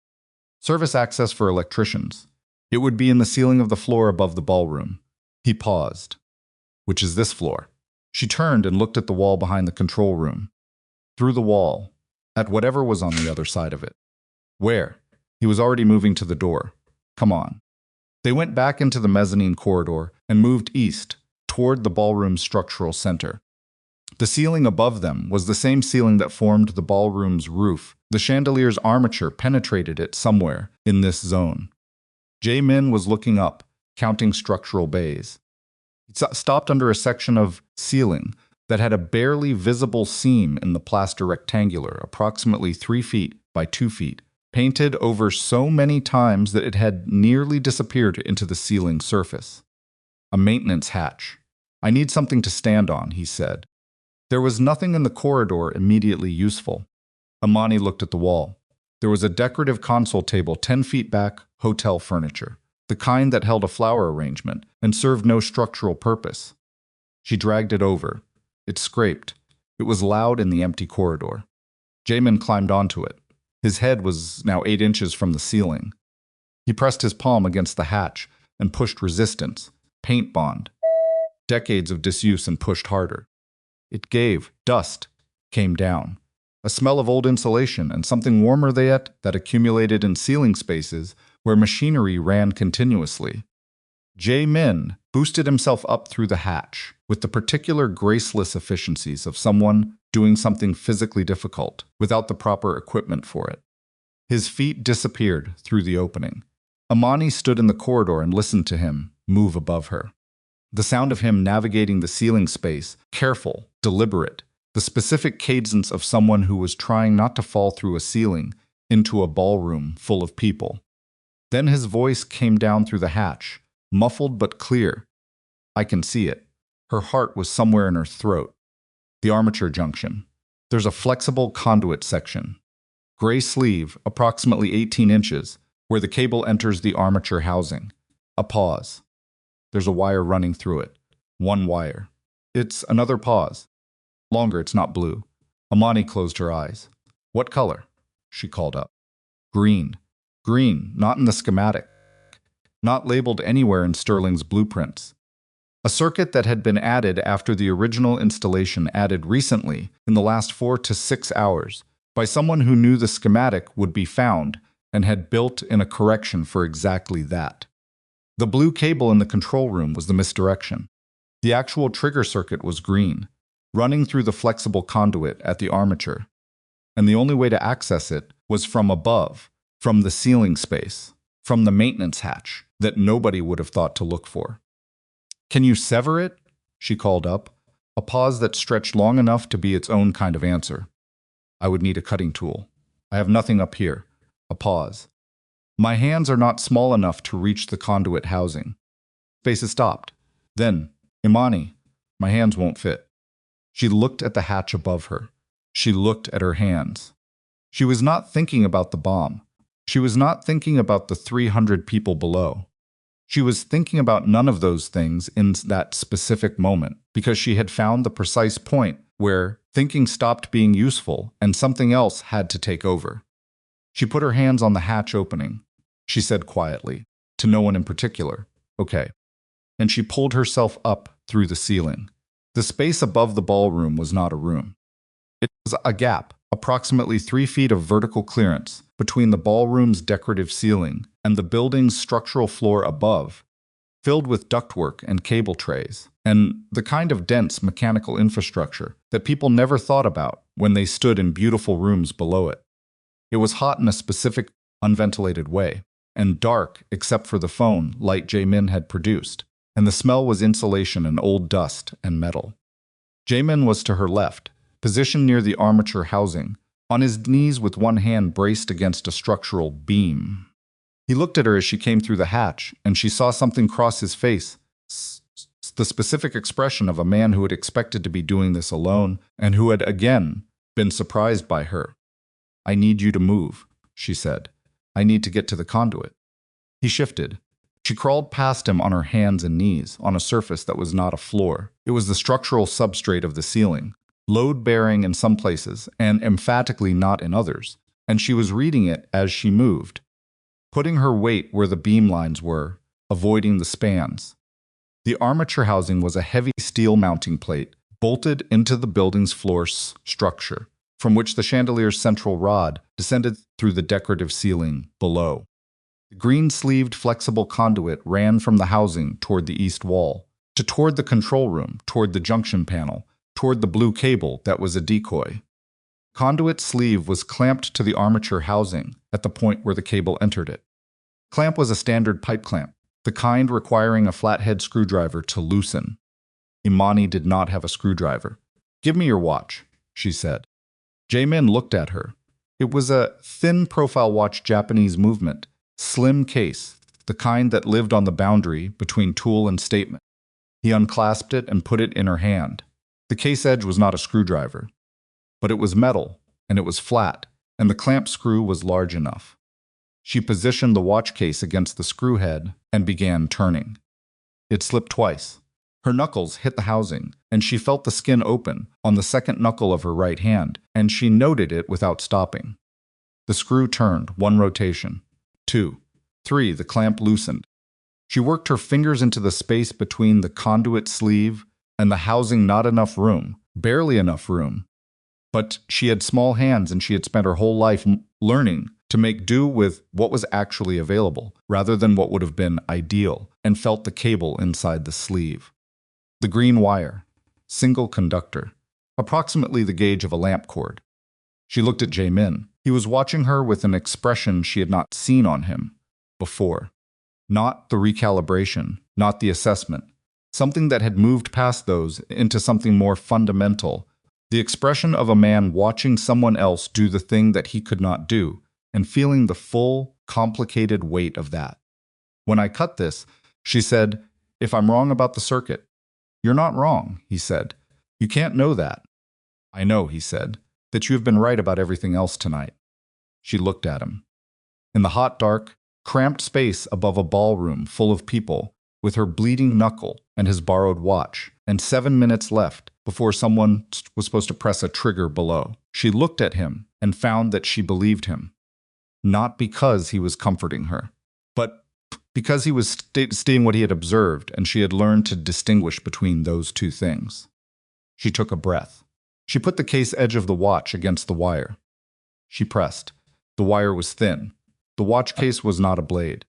S1: Service access for electricians. It would be in the ceiling of the floor above the ballroom. He paused. Which is this floor? She turned and looked at the wall behind the control room. Through the wall, at whatever was on the other side of it. Where? He was already moving to the door. Come on. They went back into the mezzanine corridor and moved east, toward the ballroom's structural center. The ceiling above them was the same ceiling that formed the ballroom's roof. The chandelier's armature penetrated it somewhere in this zone. Jae-Min was looking up, counting structural bays. He stopped under a section of ceiling that had a barely visible seam in the plaster rectangular, approximately 3 feet by 2 feet, painted over so many times that it had nearly disappeared into the ceiling surface. A maintenance hatch. I need something to stand on, he said. There was nothing in the corridor immediately useful. Imani looked at the wall. There was a decorative console table 10 feet back, hotel furniture, the kind that held a flower arrangement and served no structural purpose. She dragged it over. It scraped. It was loud in the empty corridor. Jae-Min climbed onto it. His head was now 8 inches from the ceiling. He pressed his palm against the hatch and pushed resistance, paint bond. Decades of disuse and pushed harder. It gave. Dust came down. A smell of old insulation and something warmer yet that accumulated in ceiling spaces where machinery ran continuously. Jae-Min boosted himself up through the hatch with the particular graceless efficiencies of someone doing something physically difficult without the proper equipment for it. His feet disappeared through the opening. Imani stood in the corridor and listened to him move above her. The sound of him navigating the ceiling space, careful, deliberate, the specific cadence of someone who was trying not to fall through a ceiling into a ballroom full of people. Then his voice came down through the hatch, muffled but clear. I can see it. Her heart was somewhere in her throat. The armature junction. There's a flexible conduit section. Gray sleeve, approximately 18 inches, where the cable enters the armature housing. A pause. There's a wire running through it. One wire. It's another pause. Longer, it's not blue. Imani closed her eyes. What color? She called up. Green. Green, not in the schematic. Not labeled anywhere in Sterling's blueprints. A circuit that had been added after the original installation added recently, in the last 4 to 6 hours, by someone who knew the schematic would be found and had built in a correction for exactly that. The blue cable in the control room was the misdirection. The actual trigger circuit was green, running through the flexible conduit at the armature. And the only way to access it was from above, from the ceiling space, from the maintenance hatch that nobody would have thought to look for. Can you sever it? She called up, a pause that stretched long enough to be its own kind of answer. I would need a cutting tool. I have nothing up here. A pause. My hands are not small enough to reach the conduit housing. Faces stopped. Then, Imani, my hands won't fit. She looked at the hatch above her. She looked at her hands. She was not thinking about the bomb. She was not thinking about the 300 people below. She was thinking about none of those things in that specific moment because she had found the precise point where thinking stopped being useful and something else had to take over. She put her hands on the hatch opening. She said quietly, to no one in particular, "Okay." And she pulled herself up through the ceiling. The space above the ballroom was not a room. It was a gap, approximately 3 feet of vertical clearance between the ballroom's decorative ceiling and the building's structural floor above, filled with ductwork and cable trays, and the kind of dense mechanical infrastructure that people never thought about when they stood in beautiful rooms below it. It was hot in a specific, unventilated way, and dark except for the phone light Jae-Min had produced, and the smell was insulation and old dust and metal. Jae-Min was to her left, positioned near the armature housing, on his knees with one hand braced against a structural beam. He looked at her as she came through the hatch, and she saw something cross his face, the specific expression of a man who had expected to be doing this alone and who had again been surprised by her. I need you to move, she said. I need to get to the conduit. He shifted. She crawled past him on her hands and knees, on a surface that was not a floor. It was the structural substrate of the ceiling, load-bearing in some places and emphatically not in others, and she was reading it as she moved, putting her weight where the beam lines were, avoiding the spans. The armature housing was a heavy steel mounting plate bolted into the building's floor structure, from which the chandelier's central rod descended through the decorative ceiling below. The green-sleeved flexible conduit ran from the housing toward the east wall, toward the control room, toward the junction panel, toward the blue cable that was a decoy. Conduit's sleeve was clamped to the armature housing at the point where the cable entered it. Clamp was a standard pipe clamp, the kind requiring a flathead screwdriver to loosen. Imani did not have a screwdriver. Give me your watch, she said. Jae-Min looked at her. It was a thin-profile watch Japanese movement, slim case, the kind that lived on the boundary between tool and statement. He unclasped it and put it in her hand. The case edge was not a screwdriver, but it was metal, and it was flat, and the clamp screw was large enough. She positioned the watch case against the screw head and began turning. It slipped twice. Her knuckles hit the housing, and she felt the skin open on the second knuckle of her right hand, and she noted it without stopping. The screw turned, 1 rotation, 2, 3, the clamp loosened. She worked her fingers into the space between the conduit sleeve and the housing, not enough room, barely enough room. But she had small hands and she had spent her whole life learning to make do with what was actually available, rather than what would have been ideal, and felt the cable inside the sleeve. The green wire, single conductor, approximately the gauge of a lamp cord. She looked at Jae-Min. He was watching her with an expression she had not seen on him before. Not the recalibration, not the assessment, something that had moved past those into something more fundamental, the expression of a man watching someone else do the thing that he could not do, and feeling the full, complicated weight of that. When I cut this, she said, "If I'm wrong about the circuit." "You're not wrong," he said. "You can't know that." "I know," he said, "that you have been right about everything else tonight." She looked at him. In the hot, dark, cramped space above a ballroom full of people, with her bleeding knuckle and his borrowed watch, and 7 minutes left before someone was supposed to press a trigger below, she looked at him and found that she believed him. Not because he was comforting her, but because he was stating what he had observed, and she had learned to distinguish between those two things. She took a breath. She put the case edge of the watch against the wire. She pressed. The wire was thin. The watch case was not a blade.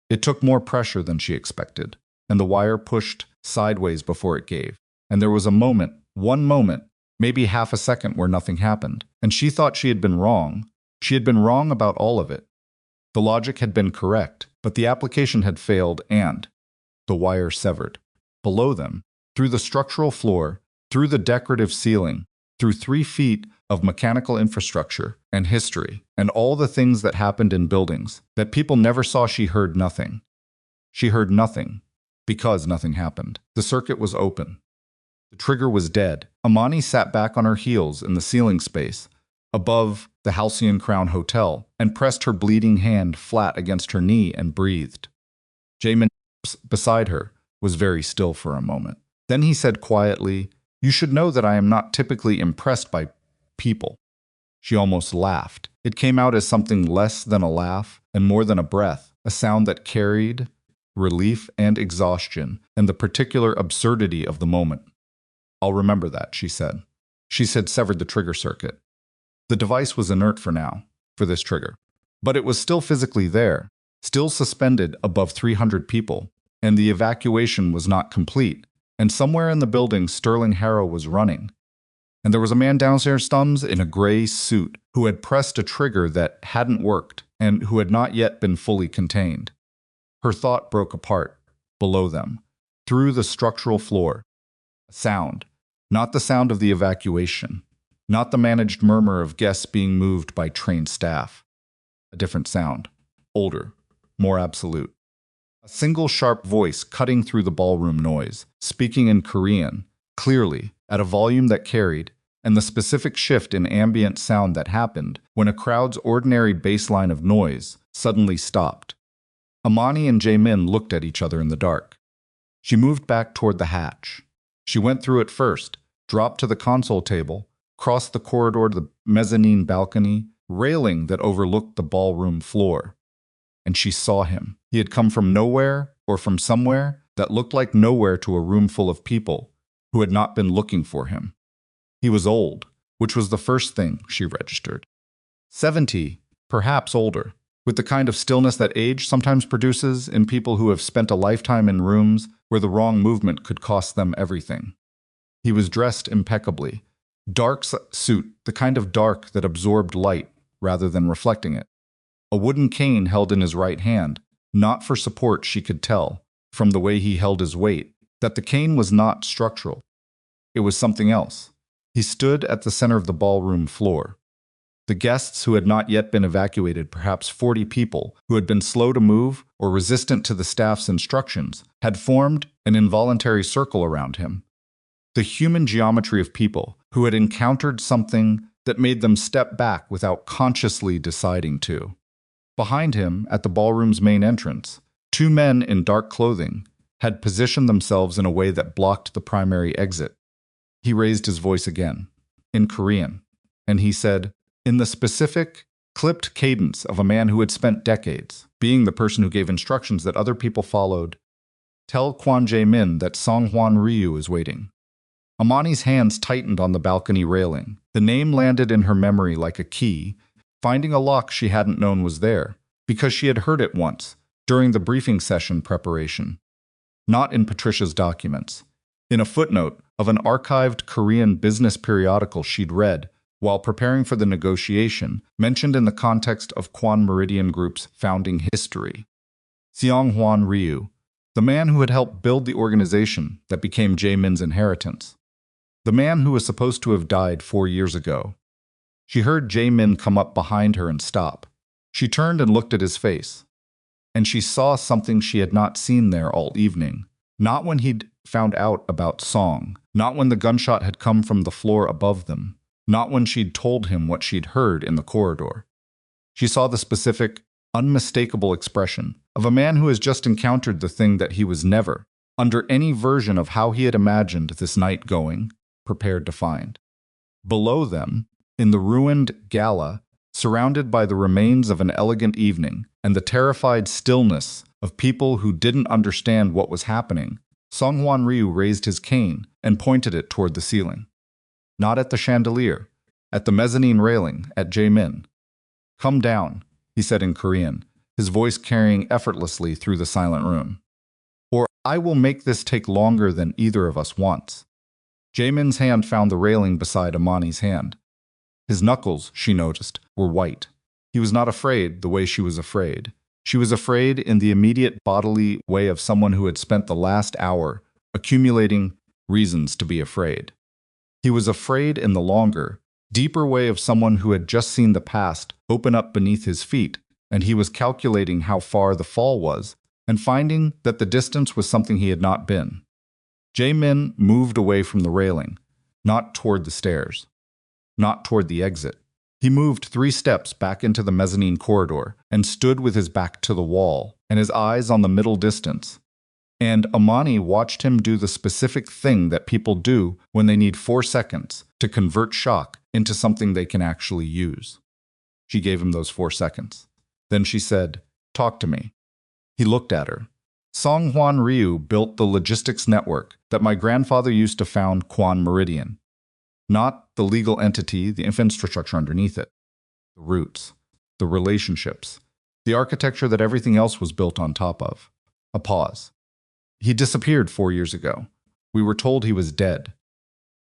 S1: It took more pressure than she expected, and the wire pushed sideways before it gave. And there was a moment, one moment, maybe half a second where nothing happened, and she thought she had been wrong. She had been wrong about all of it. The logic had been correct, but the application had failed, and the wire severed. Below them, through the structural floor, through the decorative ceiling, through 3 feet of mechanical infrastructure and history, and all the things that happened in buildings that people never saw, she heard nothing. She heard nothing because nothing happened. The circuit was open. The trigger was dead. Imani sat back on her heels in the ceiling space above the Halcyon Crown Hotel and pressed her bleeding hand flat against her knee and breathed. Jae-Min, beside her, was very still for a moment. Then he said quietly, "You should know that I am not typically impressed by people." She almost laughed. It came out as something less than a laugh and more than a breath, a sound that carried relief and exhaustion and the particular absurdity of the moment. "I'll remember that," she said. She had severed the trigger circuit. The device was inert for now, for this trigger. But it was still physically there, still suspended above 300 people, and the evacuation was not complete. And somewhere in the building, Sterling Harrow was running. And there was a man downstairs in a gray suit who had pressed a trigger that hadn't worked and who had not yet been fully contained. Her thought broke apart, below them, through the structural floor. A sound, not the sound of the evacuation, not the managed murmur of guests being moved by trained staff. A different sound, older, more absolute. A single sharp voice cutting through the ballroom noise, speaking in Korean, clearly, at a volume that carried, and the specific shift in ambient sound that happened when a crowd's ordinary baseline of noise suddenly stopped. Imani and Jae-Min looked at each other in the dark. She moved back toward the hatch. She went through it first, dropped to the console table, crossed the corridor to the mezzanine balcony, railing that overlooked the ballroom floor. And she saw him. He had come from nowhere, or from somewhere that looked like nowhere to a room full of people who had not been looking for him. He was old, which was the first thing she registered. 70, perhaps older, with the kind of stillness that age sometimes produces in people who have spent a lifetime in rooms where the wrong movement could cost them everything. He was dressed impeccably. Dark suit, the kind of dark that absorbed light rather than reflecting it. A wooden cane held in his right hand, not for support, she could tell, from the way he held his weight, that the cane was not structural. It was something else. He stood at the center of the ballroom floor. The guests who had not yet been evacuated, perhaps 40 people, who had been slow to move or resistant to the staff's instructions, had formed an involuntary circle around him. The human geometry of people who had encountered something that made them step back without consciously deciding to. Behind him, at the ballroom's main entrance, 2 men in dark clothing had positioned themselves in a way that blocked the primary exit. He raised his voice again, in Korean, and he said, in the specific, clipped cadence of a man who had spent decades being the person who gave instructions that other people followed, "Tell Kwon Jae-Min that Songhwan Ryu is waiting." Imani's hands tightened on the balcony railing. The name landed in her memory like a key, finding a lock she hadn't known was there, because she had heard it once, during the briefing session preparation. Not in Patricia's documents. In a footnote of an archived Korean business periodical she'd read while preparing for the negotiation, mentioned in the context of Kwon Meridian Group's founding history. Songhwan Ryu, The man who had helped build the organization that became Jae-Min's inheritance. The man who was supposed to have died 4 years ago. She heard Jae-Min come up behind her and stop. She turned and looked at his face. And she saw something she had not seen there all evening. Not when he'd found out about Song. Not when the gunshot had come from the floor above them. Not when she'd told him what she'd heard in the corridor. She saw the specific, unmistakable expression of a man who has just encountered the thing that he was never, under any version of how he had imagined this night going, prepared to find. Below them, in the ruined Gala, surrounded by the remains of an elegant evening and the terrified stillness of people who didn't understand what was happening, Song-hwan Ryu raised his cane and pointed it toward the ceiling. Not at the chandelier, at the mezzanine railing, at Jae-Min. "Come down," he said in Korean, his voice carrying effortlessly through the silent room. "Or I will make this take longer than either of us wants." Jae-Min's hand found the railing beside Imani's hand. His knuckles, she noticed, were white. He was not afraid the way she was afraid. She was afraid in the immediate bodily way of someone who had spent the last hour accumulating reasons to be afraid. He was afraid in the longer, deeper way of someone who had just seen the past open up beneath his feet, and he was calculating how far the fall was, and finding that the distance was something he had not been. Jae-Min moved away from the railing, not toward the stairs, not toward the exit. He moved 3 steps back into the mezzanine corridor and stood with his back to the wall and his eyes on the middle distance. And Imani watched him do the specific thing that people do when they need 4 seconds to convert shock into something they can actually use. She gave him those 4 seconds. Then she said, "Talk to me." He looked at her. Song-hwan Ryu built the logistics network that my grandfather used to found Kwon Meridian. Not the legal entity, the infrastructure underneath it. The roots, the relationships, the architecture that everything else was built on top of. A pause. He disappeared 4 years ago. We were told he was dead.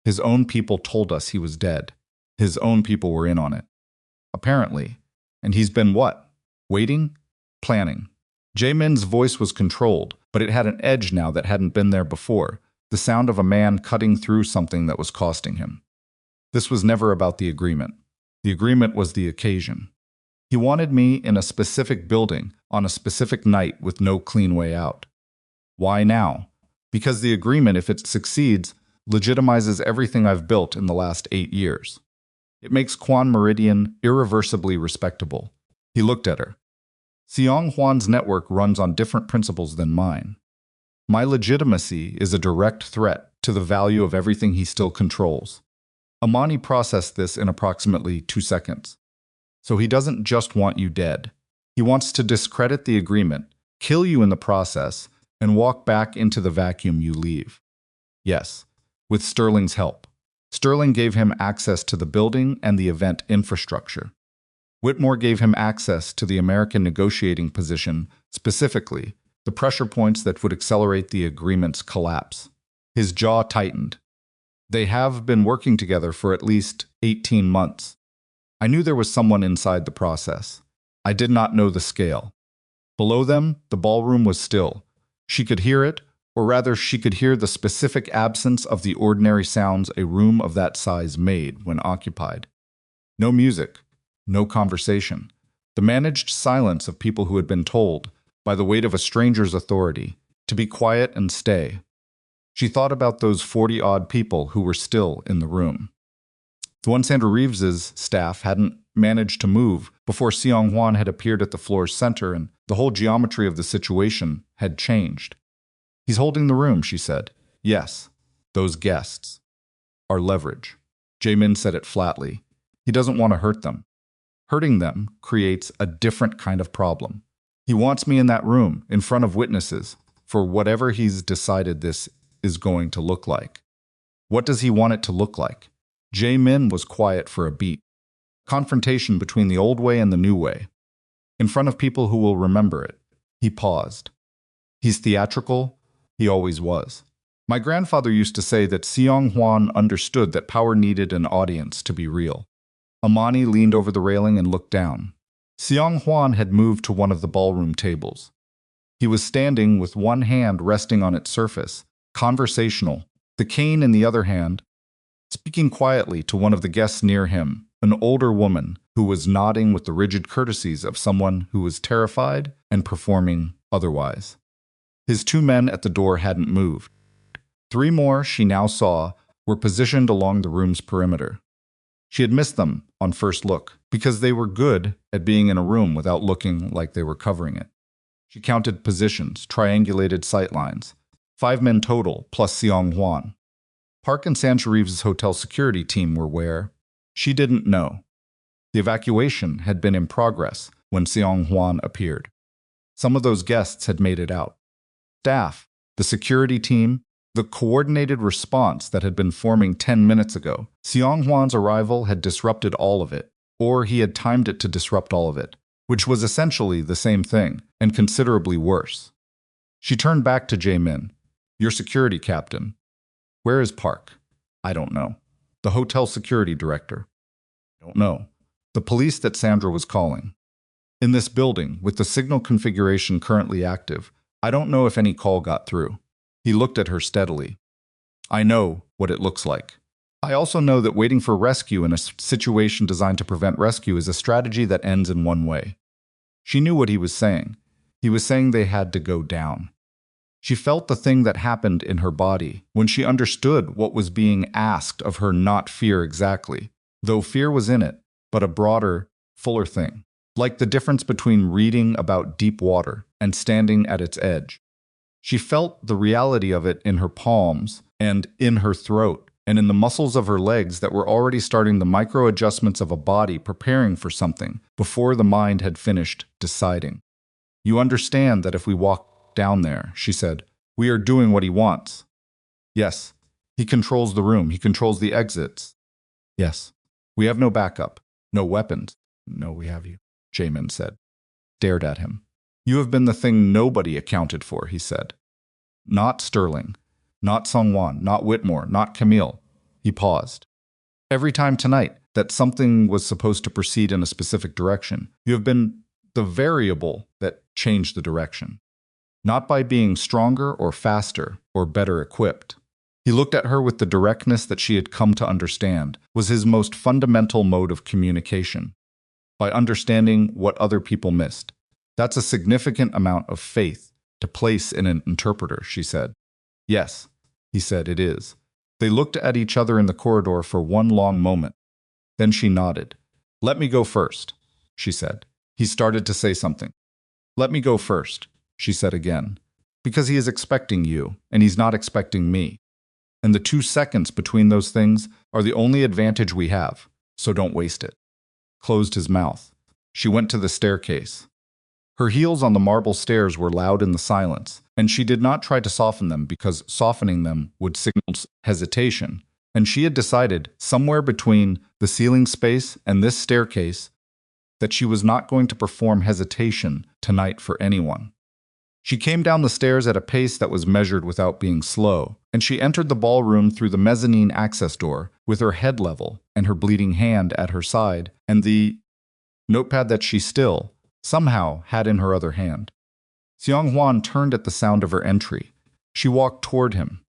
S1: His own people told us he was dead. His own people were in on it. Apparently. And he's been what? Waiting? Planning. Jae-Min's voice was controlled, but it had an edge now that hadn't been there before, the sound of a man cutting through something that was costing him. This was never about the agreement. The agreement was the occasion. He wanted me in a specific building on a specific night with no clean way out. Why now? Because the agreement, if it succeeds, legitimizes everything I've built in the last 8 years. It makes Kwon Meridian irreversibly respectable. He looked at her. Seong Hwan's network runs on different principles than mine. My legitimacy is a direct threat to the value of everything he still controls. Imani processed this in approximately 2 seconds. So he doesn't just want you dead. He wants to discredit the agreement, kill you in the process, and walk back into the vacuum you leave. Yes, with Sterling's help. Sterling gave him access to the building and the event infrastructure. Whitmore gave him access to the American negotiating position, specifically the pressure points that would accelerate the agreement's collapse. His jaw tightened. They have been working together for at least 18 months. I knew there was someone inside the process. I did not know the scale. Below them, the ballroom was still. She could hear it, or rather she could hear the specific absence of the ordinary sounds a room of that size made when occupied. No music. No conversation. The managed silence of people who had been told, by the weight of a stranger's authority, to be quiet and stay. She thought about those 40-odd people who were still in the room. The one Sandra Reeves's staff hadn't managed to move before Seong Hwan had appeared at the floor's center, and the whole geometry of the situation had changed. "He's holding the room," she said. "Yes, those guests are leverage." Jae-Min said it flatly. "He doesn't want to hurt them. Hurting them creates a different kind of problem. He wants me in that room, in front of witnesses, for whatever he's decided this is going to look like." What does he want it to look like? Jae-Min was quiet for a beat. Confrontation between the old way and the new way. In front of people who will remember it. He paused. He's theatrical. He always was. My grandfather used to say that Seong Hwan understood that power needed an audience to be real. Imani leaned over the railing and looked down. Seong Hwan had moved to one of the ballroom tables. He was standing with one hand resting on its surface, conversational, the cane in the other hand, speaking quietly to one of the guests near him, an older woman who was nodding with the rigid courtesies of someone who was terrified and performing otherwise. His two men at the door hadn't moved. Three more, she now saw, were positioned along the room's perimeter. She had missed them on first look, because they were good at being in a room without looking like they were covering it. She counted positions, triangulated sightlines. 5 men total, plus Seong Hwan. Park and Sancharive's hotel security team were where? She didn't know. The evacuation had been in progress when Seong Hwan appeared. Some of those guests had made it out. Staff, the security team, the coordinated response that had been forming 10 minutes ago. Seong Hwan's arrival had disrupted all of it, or he had timed it to disrupt all of it, which was essentially the same thing, and considerably worse. She turned back to Jae-Min. Your security captain. Where is Park? I don't know. The hotel security director. I don't know. The police that Sandra was calling. In this building, with the signal configuration currently active, I don't know if any call got through. He looked at her steadily. I know what it looks like. I also know that waiting for rescue in a situation designed to prevent rescue is a strategy that ends in one way. She knew what he was saying. He was saying they had to go down. She felt the thing that happened in her body when she understood what was being asked of her, not fear exactly, though fear was in it, but a broader, fuller thing, like the difference between reading about deep water and standing at its edge. She felt the reality of it in her palms and in her throat and in the muscles of her legs that were already starting the micro-adjustments of a body preparing for something before the mind had finished deciding. You understand that if we walk down there, she said, we are doing what he wants. Yes. He controls the room. He controls the exits. Yes. We have no backup. No weapons. No, we have you, Jae-Min said. Stared at him. You have been the thing nobody accounted for, he said. Not Sterling. Not Sungwon. Not Whitmore. Not Camille. He paused. Every time tonight that something was supposed to proceed in a specific direction, you have been the variable that changed the direction. Not by being stronger or faster or better equipped. He looked at her with the directness that she had come to understand was his most fundamental mode of communication. By understanding what other people missed. That's a significant amount of faith to place in an interpreter, she said. Yes, he said, it is. They looked at each other in the corridor for one long moment. Then she nodded. Let me go first, she said. He started to say something. Let me go first, she said again, because he is expecting you, and he's not expecting me. And the 2 seconds between those things are the only advantage we have, so don't waste it. Closed his mouth. She went to the staircase. Her heels on the marble stairs were loud in the silence, and she did not try to soften them because softening them would signal hesitation, and she had decided, somewhere between the ceiling space and this staircase, that she was not going to perform hesitation tonight for anyone. She came down the stairs at a pace that was measured without being slow, and she entered the ballroom through the mezzanine access door with her head level and her bleeding hand at her side and the notepad that she still, somehow, had in her other hand. Seong Hwan turned at the sound of her entry. She walked toward him.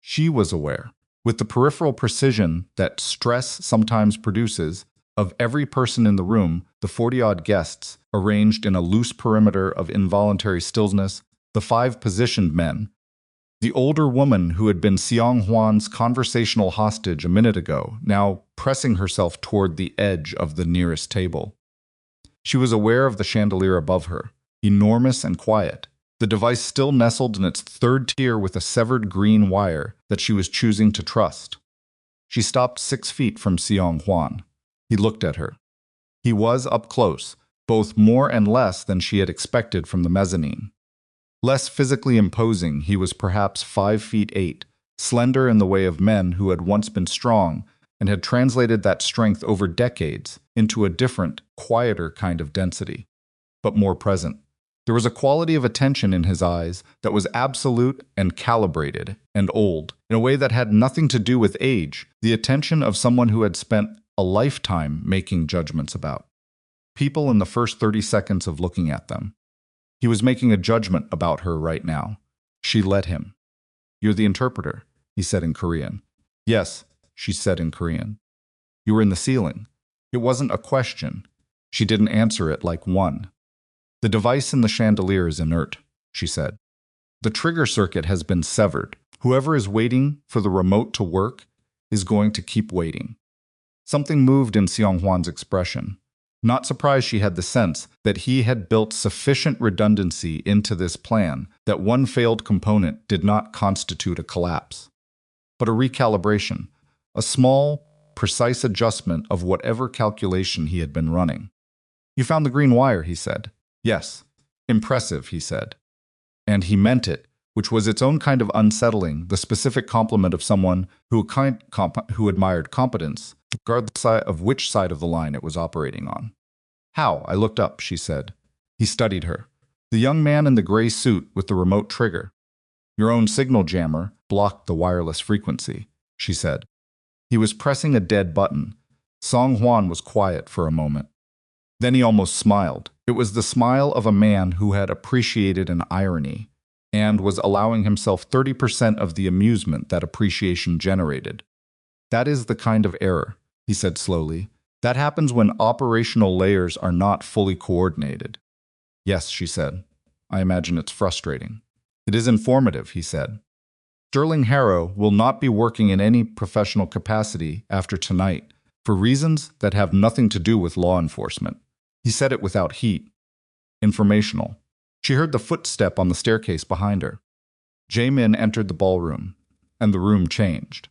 S1: She was aware, with the peripheral precision that stress sometimes produces, of every person in the room, the 40-odd guests, arranged in a loose perimeter of involuntary stillness, the 5 positioned men, the older woman who had been Seong Hwan's conversational hostage a minute ago, now pressing herself toward the edge of the nearest table. She was aware of the chandelier above her, enormous and quiet, the device still nestled in its 3rd tier with a severed green wire that she was choosing to trust. She stopped 6 feet from Seong Hwan. He looked at her. He was up close, both more and less than she had expected from the mezzanine. Less physically imposing, he was perhaps 5 feet 8, slender in the way of men who had once been strong and had translated that strength over decades into a different, quieter kind of density, but more present. There was a quality of attention in his eyes that was absolute and calibrated and old, in a way that had nothing to do with age, the attention of someone who had spent a lifetime making judgments about people in the first 30 seconds of looking at them. He was making a judgment about her right now. She let him. "You're the interpreter," he said in Korean. "Yes," she said in Korean. "You were in the ceiling." It wasn't a question. She didn't answer it like one. "The device in the chandelier is inert," she said. "The trigger circuit has been severed. Whoever is waiting for the remote to work is going to keep waiting." Something moved in Seong-hwan's expression. Not surprised, she had the sense that he had built sufficient redundancy into this plan that one failed component did not constitute a collapse, but a recalibration, a small, precise adjustment of whatever calculation he had been running. "You found the green wire," he said. "Yes." "Impressive," he said. And he meant it, which was its own kind of unsettling, the specific compliment of someone who admired competence, regardless of which side of the line it was operating on. "How?" I looked up, she said. He studied her. "The young man in the gray suit with the remote trigger. Your own signal jammer blocked the wireless frequency," she said. He was pressing a dead button. Song-hwan was quiet for a moment. Then he almost smiled. It was the smile of a man who had appreciated an irony and was allowing himself 30% of the amusement that appreciation generated. "That is the kind of error," he said slowly, "that happens when operational layers are not fully coordinated." "Yes," she said. "I imagine it's frustrating." "It is informative," he said. "Sterling Harrow will not be working in any professional capacity after tonight for reasons that have nothing to do with law enforcement." He said it without heat. "Informational." She heard the footstep on the staircase behind her. Jae-Min entered the ballroom, and the room changed.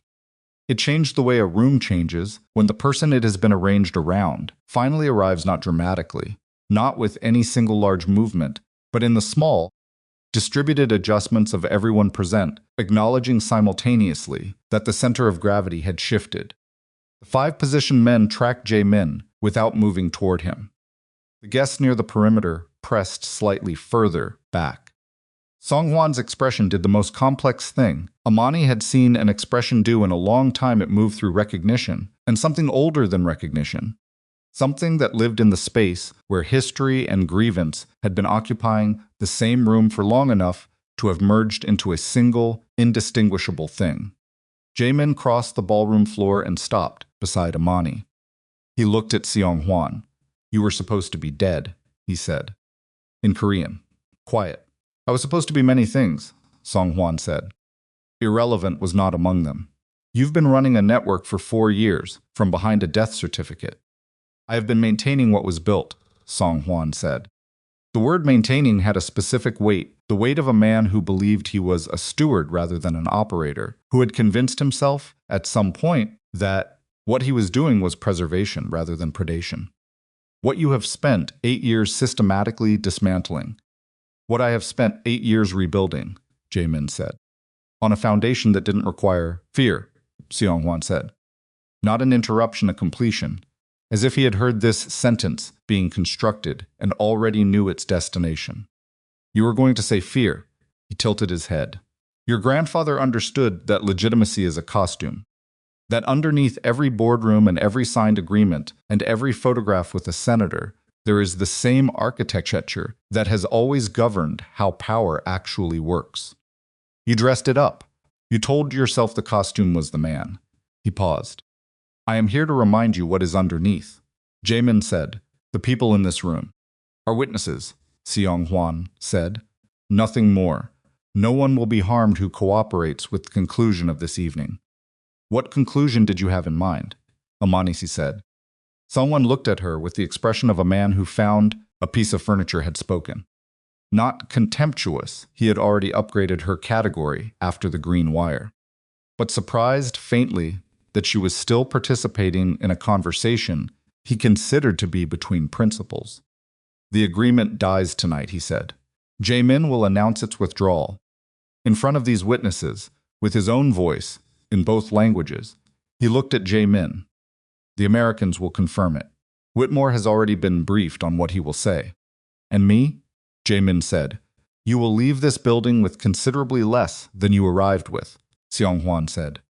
S1: It changed the way a room changes when the person it has been arranged around finally arrives, not dramatically, not with any single large movement, but in the small, distributed adjustments of everyone present, acknowledging simultaneously that the center of gravity had shifted. The 5-position men tracked Jae-Min without moving toward him. The guests near the perimeter pressed slightly further back. Song-hwan's expression did the most complex thing Imani had seen an expression do in a long time. It moved through recognition, and something older than recognition. Something that lived in the space where history and grievance had been occupying the same room for long enough to have merged into a single, indistinguishable thing. Jae-Min crossed the ballroom floor and stopped beside Imani. He looked at Seong-hwan. "You were supposed to be dead," he said. In Korean. Quiet. "I was supposed to be many things," Song-hwan said. "Irrelevant was not among them. You've been running a network for 4 years, from behind a death certificate." "I have been maintaining what was built," Song-hwan said. The word maintaining had a specific weight, the weight of a man who believed he was a steward rather than an operator, who had convinced himself at some point that what he was doing was preservation rather than predation. "What you have spent 8 years systematically dismantling. What I have spent 8 years rebuilding," Jae-Min said. "On a foundation that didn't require fear," Seong-hwan said. Not an interruption, a completion. As if he had heard this sentence being constructed and already knew its destination. "You were going to say fear." He tilted his head. "Your grandfather understood that legitimacy is a costume. That underneath every boardroom and every signed agreement and every photograph with a senator, there is the same architecture that has always governed how power actually works. You dressed it up. You told yourself the costume was the man." He paused. "I am here to remind you what is underneath." Jae-Min said, "The people in this room are witnesses," Seong-hwan said. "Nothing more. No one will be harmed who cooperates with the conclusion of this evening." "What conclusion did you have in mind?" Imani said. Someone looked at her with the expression of a man who found a piece of furniture had spoken. Not contemptuous, he had already upgraded her category after the green wire, but surprised faintly that she was still participating in a conversation he considered to be between principals. "The agreement dies tonight," he said. "Jae-Min will announce its withdrawal. In front of these witnesses, with his own voice, in both languages." He looked at Jae-Min. "The Americans will confirm it. Whitmore has already been briefed on what he will say." "And me?" Jae-Min said. "You will leave this building with considerably less than you arrived with," Seong-hwan said.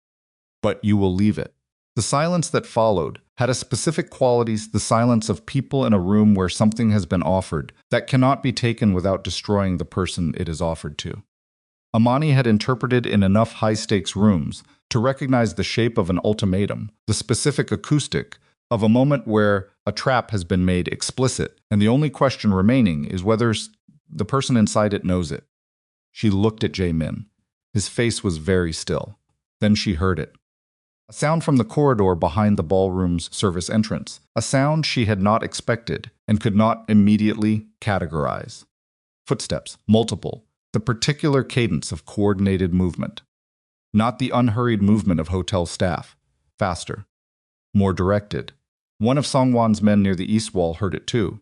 S1: "But you will leave it." The silence that followed had a specific qualities, the silence of people in a room where something has been offered that cannot be taken without destroying the person it is offered to. Imani had interpreted in enough high-stakes rooms to recognize the shape of an ultimatum, the specific acoustic of a moment where a trap has been made explicit, and the only question remaining is whether the person inside it knows it. She looked at Jae-Min. His face was very still. Then she heard it. A sound from the corridor behind the ballroom's service entrance, a sound she had not expected and could not immediately categorize. Footsteps, multiple, the particular cadence of coordinated movement. Not the unhurried movement of hotel staff, faster, more directed. One of Songwon's men near the east wall heard it too.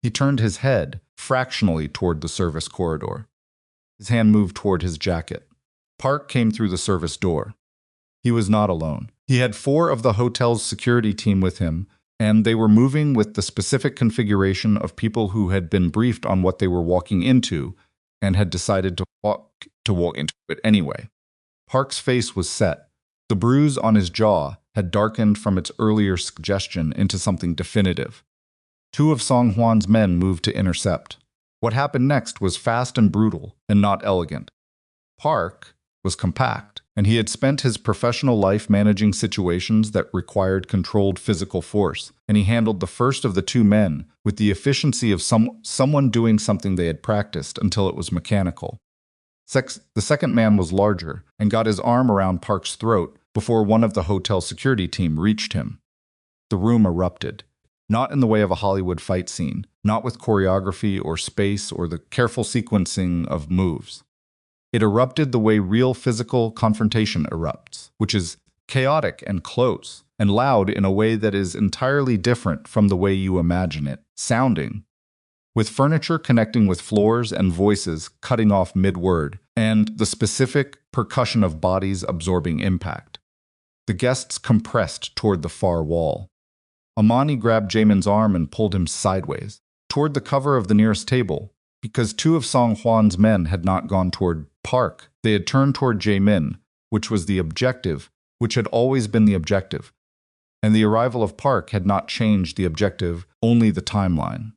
S1: He turned his head fractionally toward the service corridor. His hand moved toward his jacket. Park came through the service door. He was not alone. He had 4 of the hotel's security team with him, and they were moving with the specific configuration of people who had been briefed on what they were walking into and had decided to walk into it anyway. Park's face was set. The bruise on his jaw had darkened from its earlier suggestion into something definitive. 2 of Song Hwan's men moved to intercept. What happened next was fast and brutal and not elegant. Park was compact, and he had spent his professional life managing situations that required controlled physical force, and he handled the first of the 2 men with the efficiency of someone doing something they had practiced until it was mechanical. The second man was larger and got his arm around Park's throat before one of the hotel security team reached him. The room erupted, not in the way of a Hollywood fight scene, not with choreography or space or the careful sequencing of moves. It erupted the way real physical confrontation erupts, which is chaotic and close, and loud in a way that is entirely different from the way you imagine it, sounding, with furniture connecting with floors and voices cutting off mid-word, and the specific percussion of bodies absorbing impact. The guests compressed toward the far wall. Imani grabbed Jae-Min's arm and pulled him sideways, toward the cover of the nearest table. Because 2 of Song Hwan's men had not gone toward Park, they had turned toward Jae-Min, which had always been the objective. And the arrival of Park had not changed the objective, only the timeline.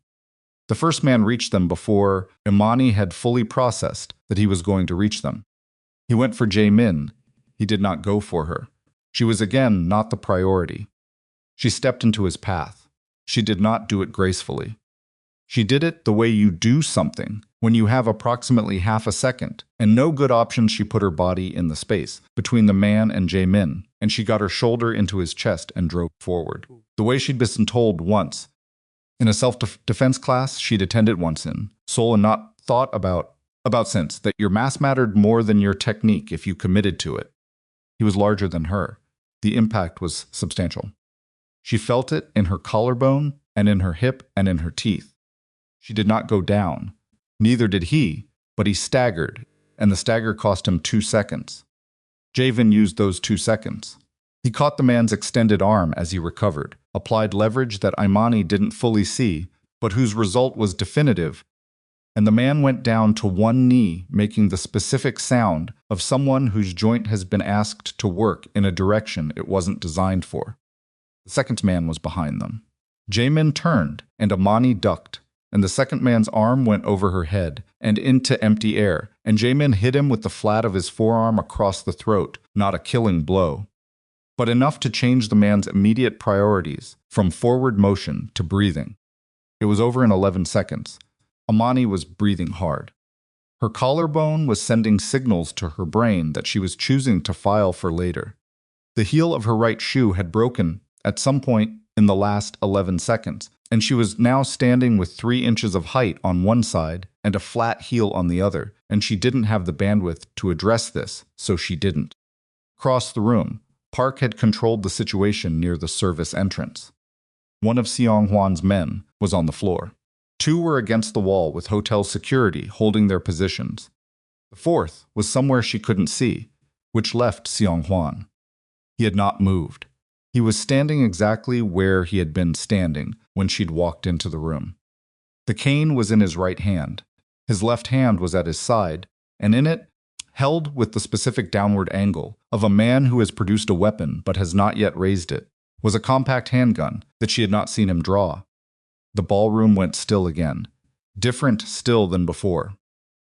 S1: The first man reached them before Imani had fully processed that he was going to reach them. He went for Jae-Min. He did not go for her. She was again not the priority. She stepped into his path. She did not do it gracefully. She did it the way you do something when you have approximately half a second, and no good option. She put her body in the space between the man and Jae-Min, and she got her shoulder into his chest and drove forward. The way she'd been told once. In a self-defense class she'd attended once in Seoul and not thought about since, that your mass mattered more than your technique if you committed to it. He was larger than her. The impact was substantial. She felt it in her collarbone and in her hip and in her teeth. She did not go down. Neither did he, but he staggered, and the stagger cost him 2 seconds. Jae-Min used those 2 seconds. He caught the man's extended arm as he recovered, applied leverage that Imani didn't fully see, but whose result was definitive, and the man went down to one knee, making the specific sound of someone whose joint has been asked to work in a direction it wasn't designed for. The second man was behind them. Jae-Min turned, and Imani ducked, and the second man's arm went over her head and into empty air, and Jae-Min hit him with the flat of his forearm across the throat, not a killing blow, but enough to change the man's immediate priorities from forward motion to breathing. It was over in 11 seconds. Imani was breathing hard. Her collarbone was sending signals to her brain that she was choosing to file for later. The heel of her right shoe had broken at some point in the last 11 seconds, and she was now standing with 3 inches of height on one side and a flat heel on the other, and she didn't have the bandwidth to address this, so she didn't. Across the room, Park had controlled the situation near the service entrance. One of Seong Hwan's men was on the floor. 2 were against the wall with hotel security holding their positions. The 4th was somewhere she couldn't see, which left Seong Hwan. He had not moved. He was standing exactly where he had been standing when she'd walked into the room. The cane was in his right hand. His left hand was at his side, and in it, held with the specific downward angle of a man who has produced a weapon but has not yet raised it. was a compact handgun that she had not seen him draw. The ballroom went still again, different still than before.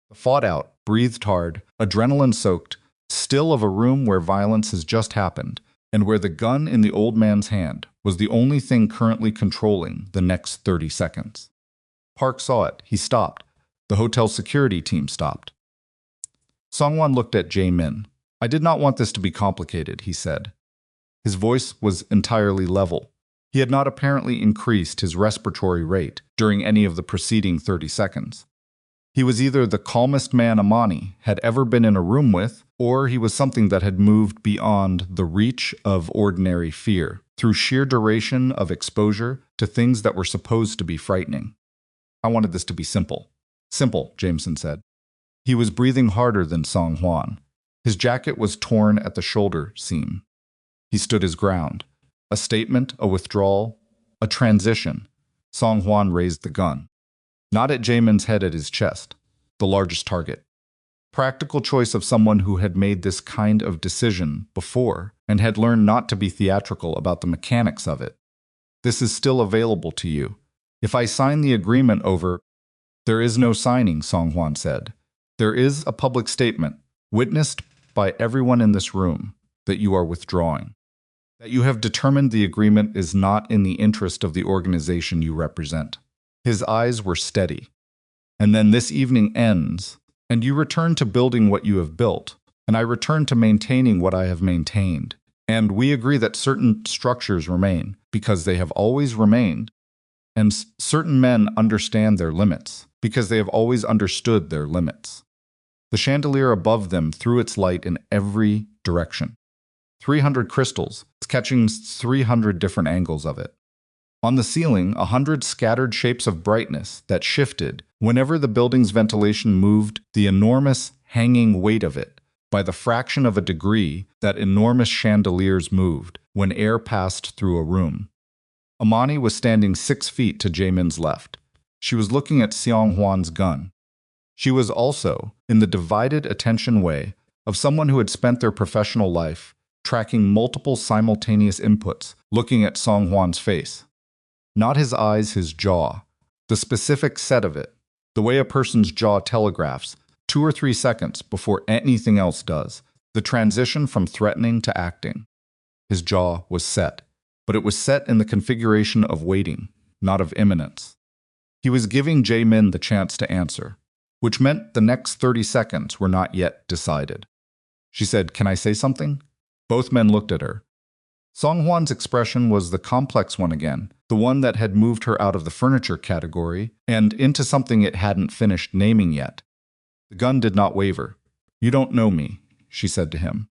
S1: The fought out, breathed hard, adrenaline-soaked, still of a room where violence has just happened, and where the gun in the old man's hand was the only thing currently controlling the next 30 seconds. Park saw it. He stopped. The hotel security team stopped. Song-hwan looked at Jae-Min. "I did not want this to be complicated," he said. His voice was entirely level. He had not apparently increased his respiratory rate during any of the preceding 30 seconds. He was either the calmest man Imani had ever been in a room with, or he was something that had moved beyond the reach of ordinary fear, through sheer duration of exposure to things that were supposed to be frightening. "I wanted this to be simple." "Simple," Jameson said. He was breathing harder than Song-hwan. His jacket was torn at the shoulder seam. He stood his ground. A statement, a withdrawal, a transition. Song-hwan raised the gun. Not at Jae-Min's head, at his chest, the largest target. Practical choice of someone who had made this kind of decision before and had learned not to be theatrical about the mechanics of it. "This is still available to you. If I sign the agreement over—" "There is no signing," Song-hwan said. "There is a public statement, witnessed by everyone in this room, that you are withdrawing. That you have determined the agreement is not in the interest of the organization you represent." His eyes were steady. "And then this evening ends, and you return to building what you have built, and I return to maintaining what I have maintained. And we agree that certain structures remain, because they have always remained, and certain men understand their limits, because they have always understood their limits." The chandelier above them threw its light in every direction. 300 crystals, catching 300 different angles of it. On the ceiling, 100 scattered shapes of brightness that shifted whenever the building's ventilation moved the enormous hanging weight of it by the fraction of a degree that enormous chandeliers moved when air passed through a room. Imani was standing 6 feet to Jae-Min's left. She was looking at Song-hwan's gun. She was also in the divided attention way of someone who had spent their professional life tracking multiple simultaneous inputs, looking at Song-hwan's face. Not his eyes, his jaw. The specific set of it. The way a person's jaw telegraphs, 2 or 3 seconds before anything else does. The transition from threatening to acting. His jaw was set, but it was set in the configuration of waiting, not of imminence. He was giving Jae-Min the chance to answer, which meant the next 30 seconds were not yet decided. She said, "Can I say something?" Both men looked at her. Song-hwan's expression was the complex one again, the one that had moved her out of the furniture category and into something it hadn't finished naming yet. The gun did not waver. "You don't know me," she said to him.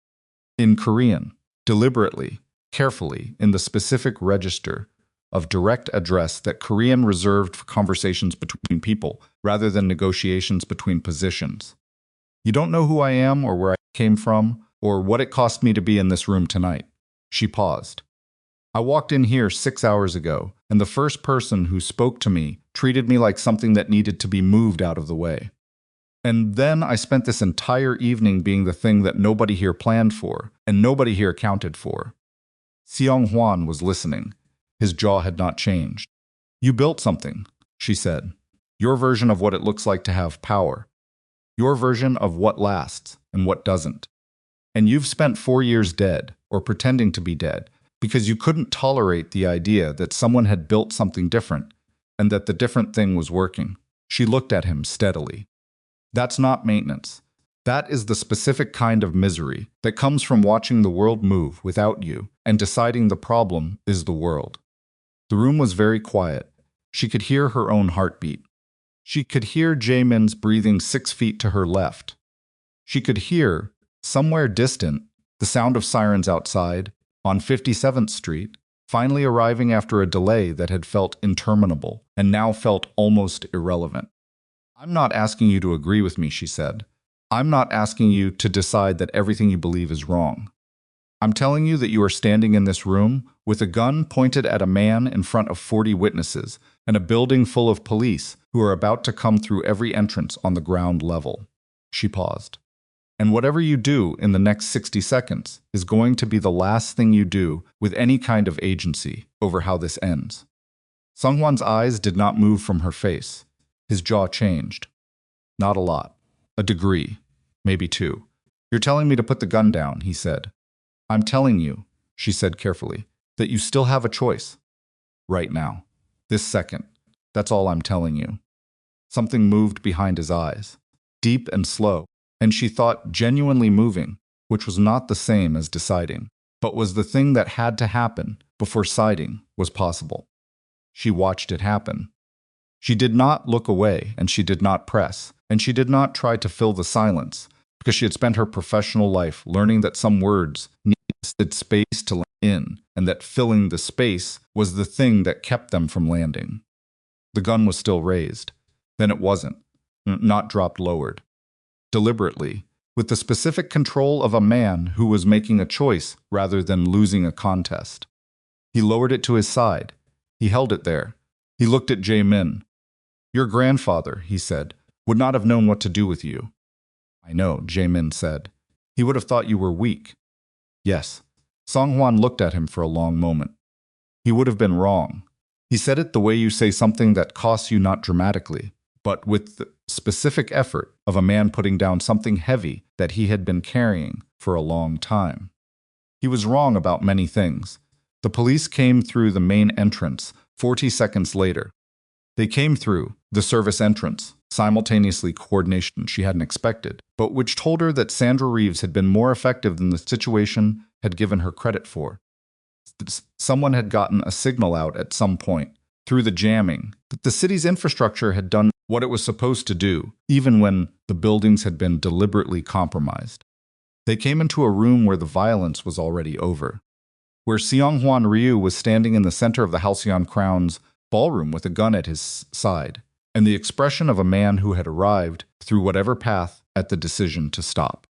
S1: In Korean, deliberately, carefully, in the specific register of direct address that Korean reserved for conversations between people rather than negotiations between positions. "You don't know who I am or where I came from or what it cost me to be in this room tonight." She paused. "I walked in here 6 hours ago, and the first person who spoke to me treated me like something that needed to be moved out of the way. And then I spent this entire evening being the thing that nobody here planned for, and nobody here accounted for." Song-hwan was listening. His jaw had not changed. "You built something," she said. "Your version of what it looks like to have power. Your version of what lasts and what doesn't. And you've spent 4 years dead, or pretending to be dead, because you couldn't tolerate the idea that someone had built something different, and that the different thing was working." She looked at him steadily. "That's not maintenance. That is the specific kind of misery that comes from watching the world move without you and deciding the problem is the world." The room was very quiet. She could hear her own heartbeat. She could hear Jae-Min's breathing 6 feet to her left. She could hear, somewhere distant, the sound of sirens outside, on 57th Street, finally arriving after a delay that had felt interminable and now felt almost irrelevant. "I'm not asking you to agree with me," she said. "I'm not asking you to decide that everything you believe is wrong. I'm telling you that you are standing in this room with a gun pointed at a man in front of 40 witnesses and a building full of police who are about to come through every entrance on the ground level." She paused. And whatever you do in the next 60 seconds is going to be the last thing you do with any kind of agency over how this ends. Sung-hwan's eyes did not move from her face. His jaw changed. Not a lot. A degree. Maybe 2. You're telling me to put the gun down, he said. I'm telling you, she said carefully, that you still have a choice. Right now. This second. That's all I'm telling you. Something moved behind his eyes. Deep and slow. And she thought genuinely moving, which was not the same as deciding, but was the thing that had to happen before siding was possible. She watched it happen. She did not look away, and she did not press, and she did not try to fill the silence, because she had spent her professional life learning that some words needed space to land in, and that filling the space was the thing that kept them from landing. The gun was still raised. Then it wasn't, not dropped lowered. Deliberately, with the specific control of a man who was making a choice rather than losing a contest. He lowered it to his side. He held it there. He looked at Jae-Min. Your grandfather, he said, would not have known what to do with you. I know, Jae-Min said. He would have thought you were weak. Yes. Sung-hwan looked at him for a long moment. He would have been wrong. He said it the way you say something that costs you not dramatically, but with the specific effort of a man putting down something heavy that he had been carrying for a long time. He was wrong about many things. The police came through the main entrance 40 seconds later. They came through the service entrance, simultaneously coordination she hadn't expected, but which told her that Sandra Reeves had been more effective than the situation had given her credit for. Someone had gotten a signal out at some point, through the jamming, that the city's infrastructure had done what it was supposed to do, even when the buildings had been deliberately compromised. They came into a room where the violence was already over, where Seong-hwan Ryu was standing in the center of the Halcyon Crown's ballroom with a gun at his side, and the expression of a man who had arrived through whatever path at the decision to stop.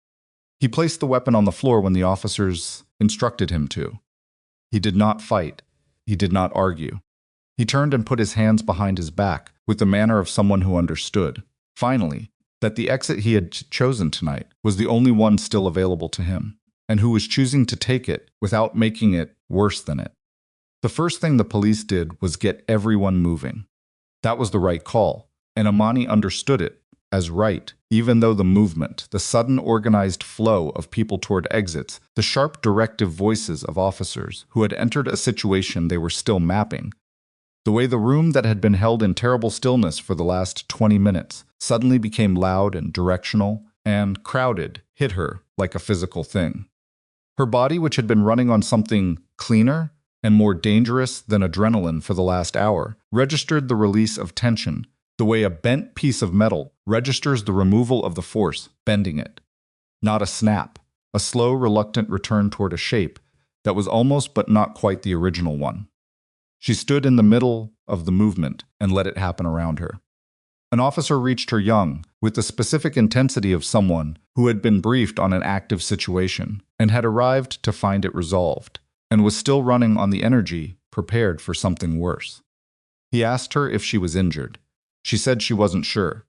S1: He placed the weapon on the floor when the officers instructed him to. He did not fight. He did not argue. He turned and put his hands behind his back with the manner of someone who understood, finally, that the exit he had chosen tonight was the only one still available to him, and who was choosing to take it without making it worse than it. The first thing the police did was get everyone moving. That was the right call, and Imani understood it as right, even though the movement, the sudden organized flow of people toward exits, the sharp directive voices of officers who had entered a situation they were still mapping, the way the room that had been held in terrible stillness for the last 20 minutes suddenly became loud and directional and crowded, hit her like a physical thing. Her body, which had been running on something cleaner and more dangerous than adrenaline for the last hour, registered the release of tension, the way a bent piece of metal registers the removal of the force, bending it. Not a snap, a slow, reluctant return toward a shape that was almost but not quite the original one. She stood in the middle of the movement and let it happen around her. An officer reached her young, with the specific intensity of someone who had been briefed on an active situation and had arrived to find it resolved, and was still running on the energy prepared for something worse. He asked her if she was injured. She said she wasn't sure.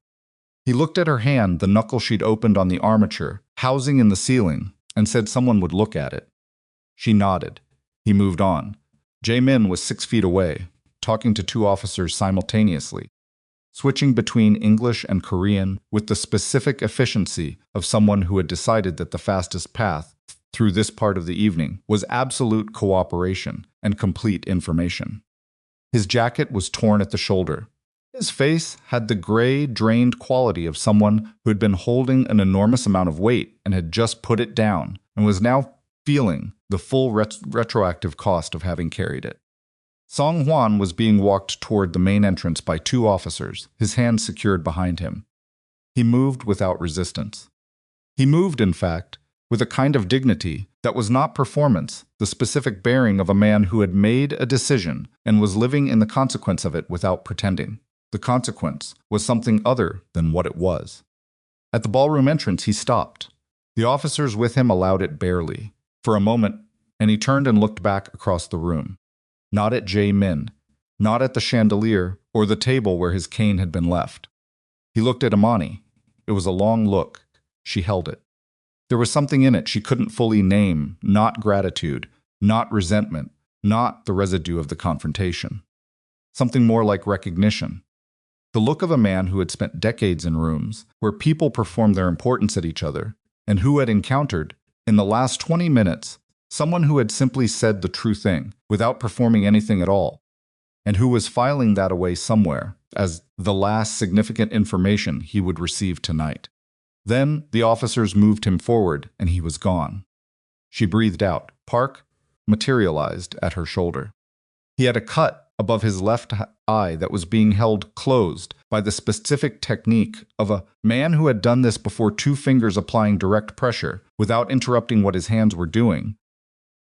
S1: He looked at her hand, the knuckle she'd opened on the armature, housing in the ceiling, and said someone would look at it. She nodded. He moved on. Jae-Min was 6 feet away, talking to 2 officers simultaneously, switching between English and Korean with the specific efficiency of someone who had decided that the fastest path through this part of the evening was absolute cooperation and complete information. His jacket was torn at the shoulder. His face had the gray, drained quality of someone who had been holding an enormous amount of weight and had just put it down and was now feeling the full retroactive cost of having carried it. Sung-hwan was being walked toward the main entrance by 2 officers, his hands secured behind him. He moved without resistance. He moved, in fact, with a kind of dignity that was not performance, the specific bearing of a man who had made a decision and was living in the consequence of it without pretending. The consequence was something other than what it was. At the ballroom entrance, he stopped. The officers with him allowed it barely, for a moment, and he turned and looked back across the room. Not at Jae-Min, not at the chandelier or the table where his cane had been left. He looked at Imani. It was a long look. She held it. There was something in it she couldn't fully name, not gratitude, not resentment, not the residue of the confrontation. Something more like recognition. The look of a man who had spent decades in rooms where people performed their importance at each other, and who had encountered, in the last 20 minutes, someone who had simply said the true thing without performing anything at all, and who was filing that away somewhere as the last significant information he would receive tonight. Then the officers moved him forward, and he was gone. She breathed out. Park materialized at her shoulder. He had a cut above his left eye that was being held closed by the specific technique of a man who had done this before, 2 fingers applying direct pressure without interrupting what his hands were doing,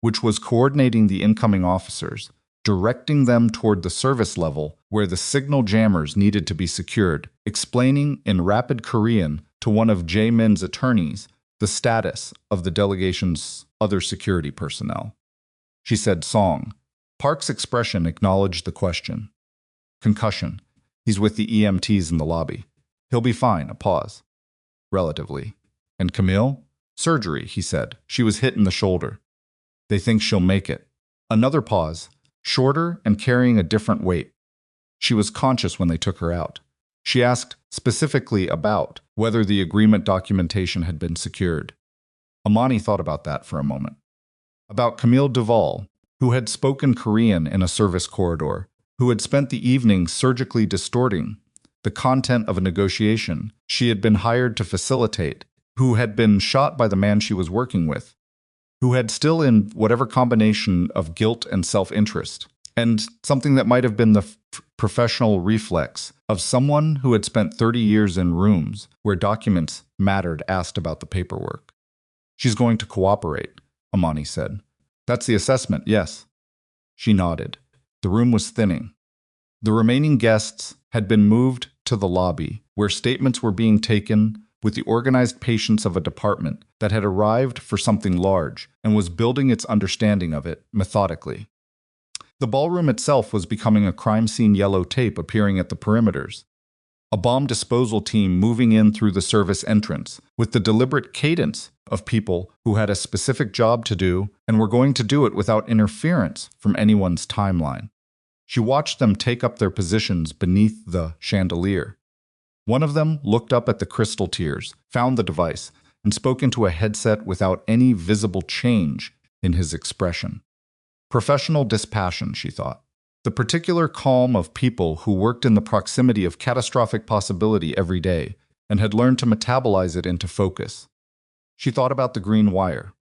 S1: which was coordinating the incoming officers, directing them toward the service level where the signal jammers needed to be secured, explaining in rapid Korean to one of Jae-Min's attorneys the status of the delegation's other security personnel. She said, "Song." Park's expression acknowledged the question. "Concussion. He's with the EMTs in the lobby. He'll be fine." A pause. "Relatively." "And Camille?" "Surgery," he said. "She was hit in the shoulder. They think she'll make it." Another pause, shorter and carrying a different weight. "She was conscious when they took her out." She asked specifically about whether the agreement documentation had been secured. Imani thought about that for a moment. About Camille Duval, who had spoken Korean in a service corridor, who had spent the evening surgically distorting the content of a negotiation she had been hired to facilitate, who had been shot by the man she was working with, who had still in whatever combination of guilt and self-interest, and something that might have been the professional reflex of someone who had spent 30 years in rooms where documents mattered, asked about the paperwork. "She's going to cooperate," Imani said. "That's the assessment, yes." She nodded. The room was thinning. The remaining guests had been moved to the lobby, where statements were being taken with the organized patience of a department that had arrived for something large and was building its understanding of it methodically. The ballroom itself was becoming a crime scene yellow tape appearing at the perimeters. A bomb disposal team moving in through the service entrance with the deliberate cadence of people who had a specific job to do and were going to do it without interference from anyone's timeline. She watched them take up their positions beneath the chandelier. One of them looked up at the crystal tiers, found the device, and spoke into a headset without any visible change in his expression. Professional dispassion, she thought. The particular calm of people who worked in the proximity of catastrophic possibility every day and had learned to metabolize it into focus. She thought about the green wire.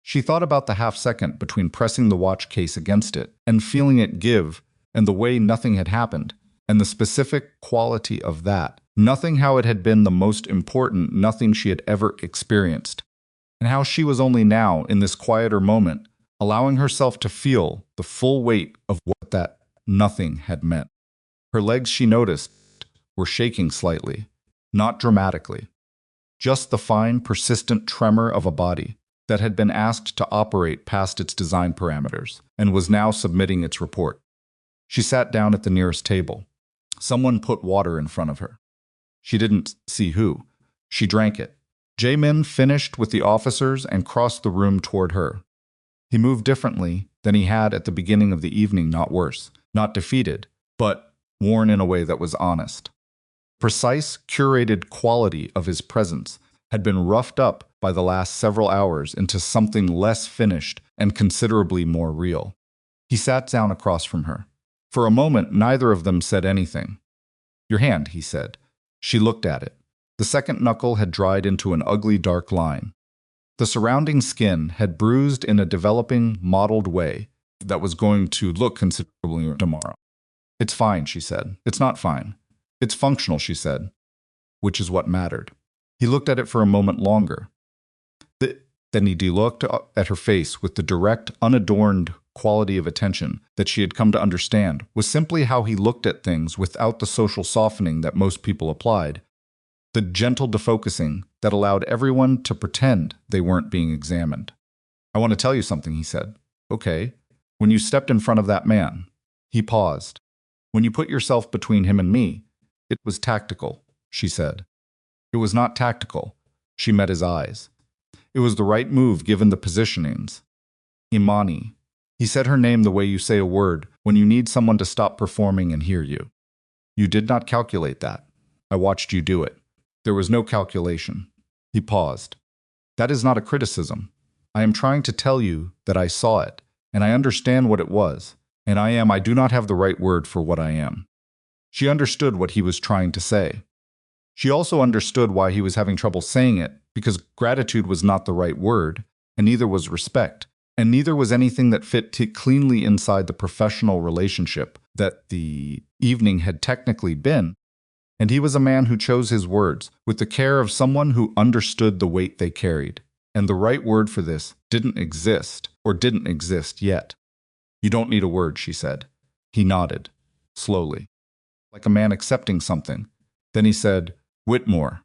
S1: She thought about the half-second between pressing the watch case against it and feeling it give, and the way nothing had happened, and the specific quality of that. Nothing how it had been the most important nothing she had ever experienced, and how she was only now, in this quieter moment, allowing herself to feel the full weight of what that nothing had meant. Her legs, she noticed, were shaking slightly, not dramatically. Just the fine, persistent tremor of a body that had been asked to operate past its design parameters and was now submitting its report. She sat down at the nearest table. Someone put water in front of her. She didn't see who. She drank it. Jae-Min finished with the officers and crossed the room toward her. He moved differently than he had at the beginning of the evening, not worse, not defeated, but worn in a way that was honest. Precise, curated quality of his presence had been roughed up by the last several hours into something less finished and considerably more real. He sat down across from her. For a moment, neither of them said anything. "Your hand," he said. She looked at it. The second knuckle had dried into an ugly dark line. The surrounding skin had bruised in a developing, mottled way that was going to look considerably tomorrow. "It's fine," she said. "It's not fine. It's functional," she said, which is what mattered. He looked at it for a moment longer. Then he looked at her face with the direct, unadorned quality of attention that she had come to understand was simply how he looked at things without the social softening that most people applied, the gentle defocusing that allowed everyone to pretend they weren't being examined. "I want to tell you something," he said. "Okay. When you stepped in front of that man," he paused. "When you put yourself between him and me, it was tactical," she said. "It was not tactical." She met his eyes. It was the right move given the positionings. Imani. He said her name the way you say a word when you need someone to stop performing and hear you. You did not calculate that. I watched you do it. There was no calculation. He paused. That is not a criticism. I am trying to tell you that I saw it, and I understand what it was, and I do not have the right word for what I am. She understood what he was trying to say. She also understood why he was having trouble saying it, because gratitude was not the right word, and neither was respect, and neither was anything that fit cleanly inside the professional relationship that the evening had technically been. And he was a man who chose his words with the care of someone who understood the weight they carried. And the right word for this didn't exist, or didn't exist yet. You don't need a word, she said. He nodded, slowly, like a man accepting something. Then he said, Whitmore.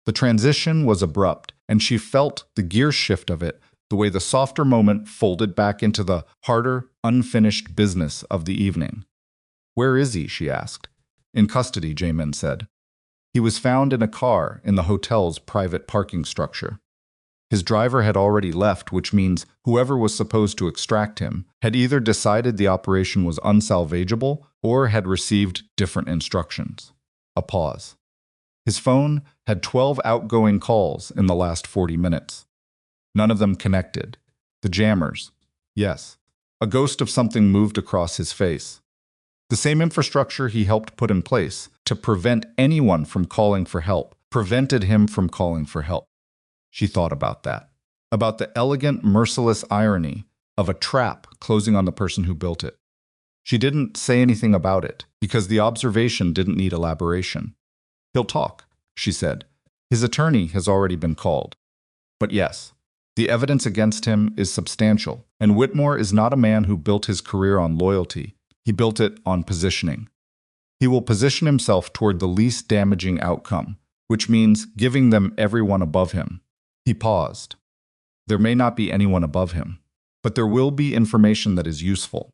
S1: The transition was abrupt, and she felt the gear shift of it, the way the softer moment folded back into the harder, unfinished business of the evening. Where is he? She asked. In custody, Jae-Min said. He was found in a car in the hotel's private parking structure. His driver had already left, which means whoever was supposed to extract him had either decided the operation was unsalvageable or had received different instructions. A pause. His phone had 12 outgoing calls in the last 40 minutes. None of them connected. The jammers. Yes. A ghost of something moved across his face. The same infrastructure he helped put in place to prevent anyone from calling for help prevented him from calling for help. She thought about that, about the elegant, merciless irony of a trap closing on the person who built it. She didn't say anything about it because the observation didn't need elaboration. He'll talk, she said. His attorney has already been called. But yes, the evidence against him is substantial, and Whitmore is not a man who built his career on loyalty. He built it on positioning. He will position himself toward the least damaging outcome, which means giving them everyone above him. He paused. There may not be anyone above him, but there will be information that is useful.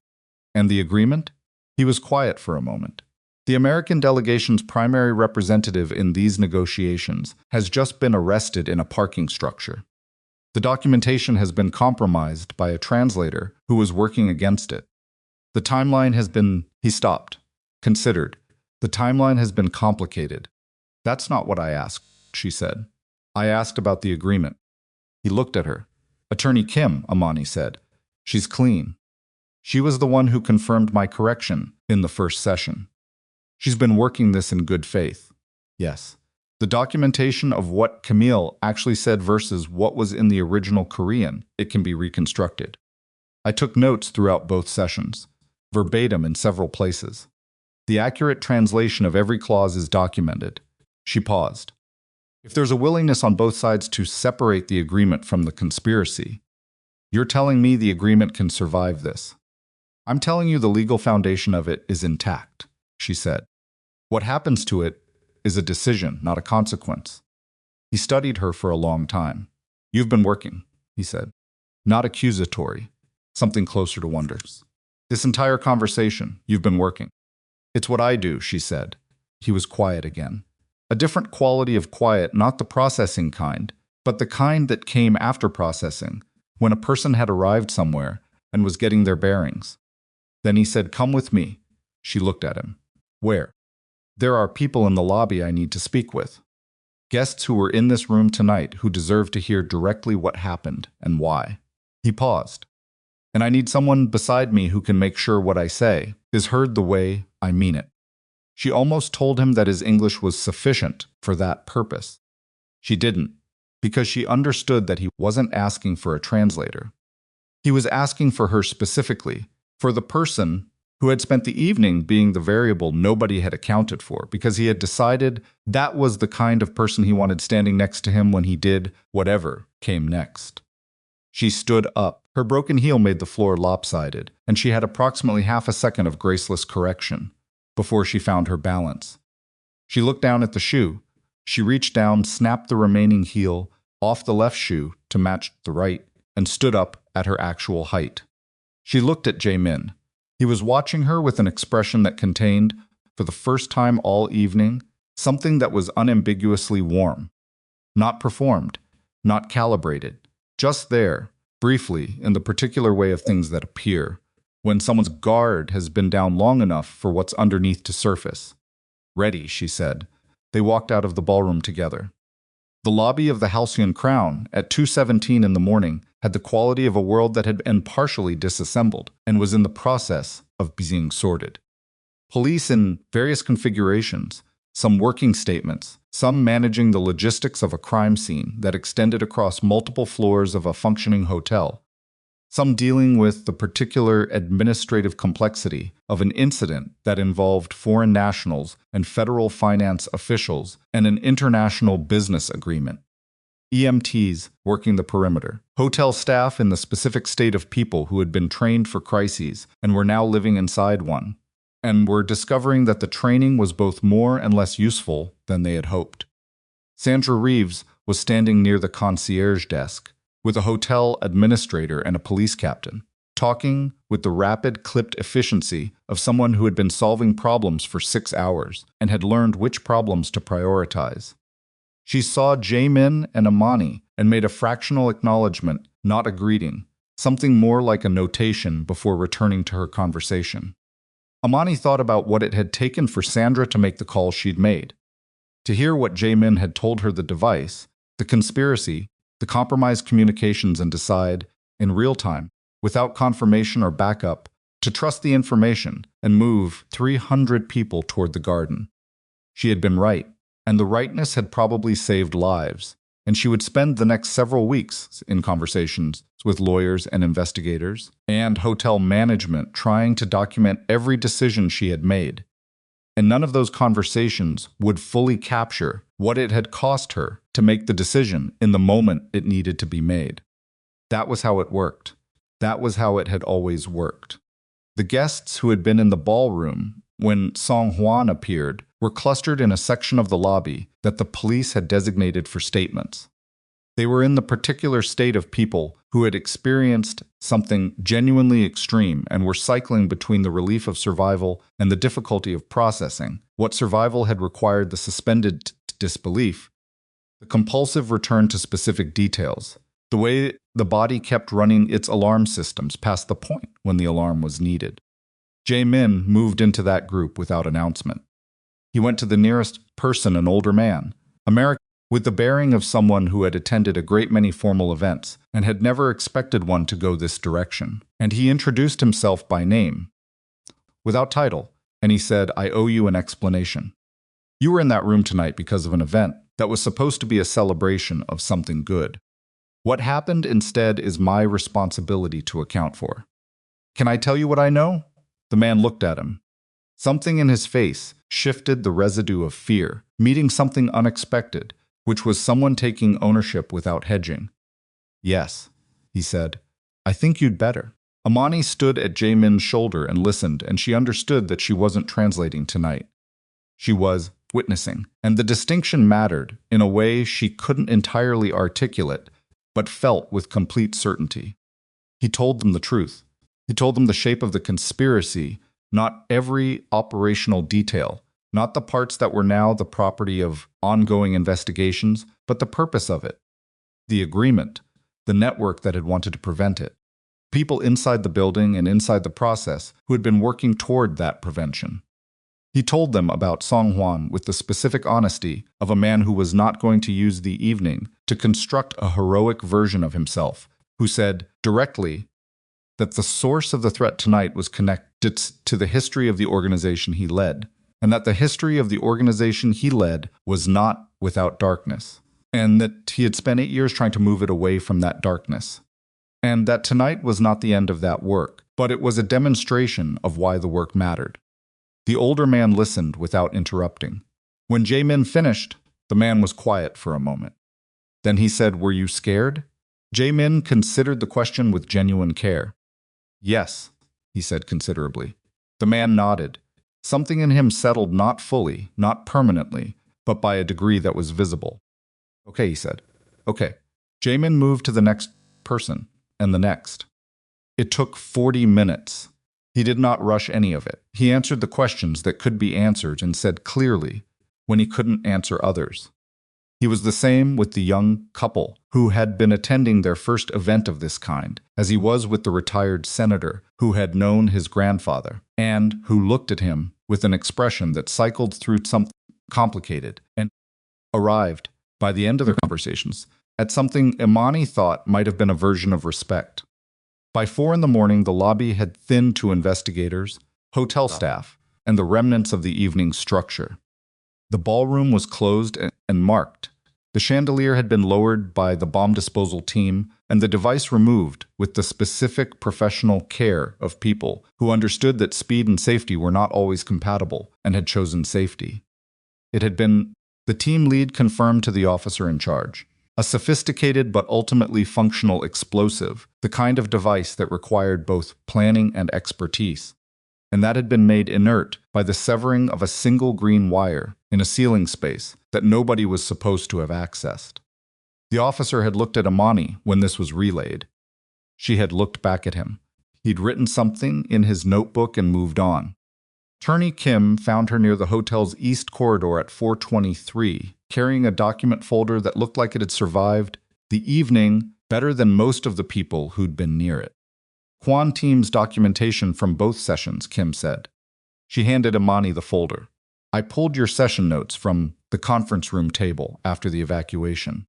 S1: And the agreement? He was quiet for a moment. The American delegation's primary representative in these negotiations has just been arrested in a parking structure. The documentation has been compromised by a translator who was working against it. The timeline has been, he stopped, considered. The timeline has been complicated. That's not what I asked, she said. I asked about the agreement. He looked at her. Attorney Kim, Imani said. She's clean. She was the one who confirmed my correction in the first session. She's been working this in good faith. Yes. The documentation of what Camille actually said versus what was in the original Korean, it can be reconstructed. I took notes throughout both sessions, verbatim in several places. The accurate translation of every clause is documented. She paused. If there's a willingness on both sides to separate the agreement from the conspiracy, you're telling me the agreement can survive this. I'm telling you the legal foundation of it is intact, she said. What happens to it is a decision, not a consequence. He studied her for a long time. You've been working, he said. Not accusatory, something closer to wonders. This entire conversation, you've been working. It's what I do, she said. He was quiet again. A different quality of quiet, not the processing kind, but the kind that came after processing, when a person had arrived somewhere and was getting their bearings. Then he said, "Come with me." She looked at him. "Where?" "There are people in the lobby I need to speak with. Guests who were in this room tonight who deserve to hear directly what happened and why." He paused. "And I need someone beside me who can make sure what I say is heard the way I mean it." She almost told him that his English was sufficient for that purpose. She didn't, because she understood that he wasn't asking for a translator. He was asking for her specifically, for the person who had spent the evening being the variable nobody had accounted for, because he had decided that was the kind of person he wanted standing next to him when he did whatever came next. She stood up. Her broken heel made the floor lopsided, and she had approximately half a second of graceless correction before she found her balance. She looked down at the shoe. She reached down, snapped the remaining heel off the left shoe to match the right, and stood up at her actual height. She looked at Jae-Min. He was watching her with an expression that contained, for the first time all evening, something that was unambiguously warm. Not performed, not calibrated. Just there, briefly, in the particular way of things that appear, when someone's guard has been down long enough for what's underneath to surface. Ready, she said. They walked out of the ballroom together. The lobby of the Halcyon Crown, at 2:17 in the morning, had the quality of a world that had been partially disassembled and was in the process of being sorted. Police in various configurations, some working statements, some managing the logistics of a crime scene that extended across multiple floors of a functioning hotel, some dealing with the particular administrative complexity of an incident that involved foreign nationals and federal finance officials and an international business agreement. EMTs working the perimeter, hotel staff in the specific state of people who had been trained for crises and were now living inside one, and were discovering that the training was both more and less useful than they had hoped. Sandra Reeves was standing near the concierge desk, with a hotel administrator and a police captain, talking with the rapid, clipped efficiency of someone who had been solving problems for 6 hours and had learned which problems to prioritize. She saw Jae-Min and Imani and made a fractional acknowledgement, not a greeting, something more like a notation before returning to her conversation. Imani thought about what it had taken for Sandra to make the call she'd made. To hear what Jae-Min had told her the device, the conspiracy, the compromised communications, and decide, in real time, without confirmation or backup, to trust the information and move 300 people toward the garden. She had been right, and the rightness had probably saved lives, and she would spend the next several weeks in conversations with lawyers and investigators and hotel management trying to document every decision she had made. And none of those conversations would fully capture what it had cost her to make the decision in the moment it needed to be made. That was how it worked. That was how it had always worked. The guests who had been in the ballroom when Song Hwan appeared were clustered in a section of the lobby that the police had designated for statements. They were in the particular state of people who had experienced something genuinely extreme and were cycling between the relief of survival and the difficulty of processing what survival had required: the suspended disbelief, the compulsive return to specific details, the way the body kept running its alarm systems past the point when the alarm was needed. Jae-Min moved into that group without announcement. He went to the nearest person, an older man, American, with the bearing of someone who had attended a great many formal events and had never expected one to go this direction. And he introduced himself by name, without title, and he said, "I owe you an explanation. You were in that room tonight because of an event that was supposed to be a celebration of something good. What happened instead is my responsibility to account for. Can I tell you what I know?" The man looked at him. Something in his face shifted the residue of fear, meeting something unexpected, which was someone taking ownership without hedging. "Yes," he said. "I think you'd better." Imani stood at Jae-Min's shoulder and listened, and she understood that she wasn't translating tonight. She was witnessing, and the distinction mattered in a way she couldn't entirely articulate, but felt with complete certainty. He told them the truth. He told them the shape of the conspiracy, not every operational detail, not the parts that were now the property of ongoing investigations, but the purpose of it, the agreement, the network that had wanted to prevent it, people inside the building and inside the process who had been working toward that prevention. He told them about Song Hwan with the specific honesty of a man who was not going to use the evening to construct a heroic version of himself, who said directly that the source of the threat tonight was connected to the history of the organization he led, and that the history of the organization he led was not without darkness, and that he had spent 8 years trying to move it away from that darkness, and that tonight was not the end of that work, but it was a demonstration of why the work mattered. The older man listened without interrupting. When Jae-Min finished, the man was quiet for a moment. Then he said, "Were you scared?" Jae-Min considered the question with genuine care. "Yes," he said considerably. The man nodded. Something in him settled, not fully, not permanently, but by a degree that was visible. "Okay," he said. "Okay." Jae-Min moved to the next person, and the next. It took 40 minutes. He did not rush any of it. He answered the questions that could be answered and said clearly when he couldn't answer others. He was the same with the young couple who had been attending their first event of this kind, as he was with the retired senator who had known his grandfather, and who looked at him with an expression that cycled through something complicated and arrived, by the end of their conversations, at something Imani thought might have been a version of respect. By 4 in the morning, the lobby had thinned to investigators, hotel staff, and the remnants of the evening's structure. The ballroom was closed and marked. The chandelier had been lowered by the bomb disposal team and the device removed with the specific professional care of people who understood that speed and safety were not always compatible and had chosen safety. It had been the team lead confirmed to the officer in charge. A sophisticated but ultimately functional explosive, the kind of device that required both planning and expertise. And that had been made inert by the severing of a single green wire in a ceiling space that nobody was supposed to have accessed. The officer had looked at Imani when this was relayed. She had looked back at him. He'd written something in his notebook and moved on. Attorney Kim found her near the hotel's east corridor at 4:23, carrying a document folder that looked like it had survived the evening better than most of the people who'd been near it. Kwon team's documentation from both sessions, Kim said. She handed Imani the folder. I pulled your session notes from the conference room table after the evacuation.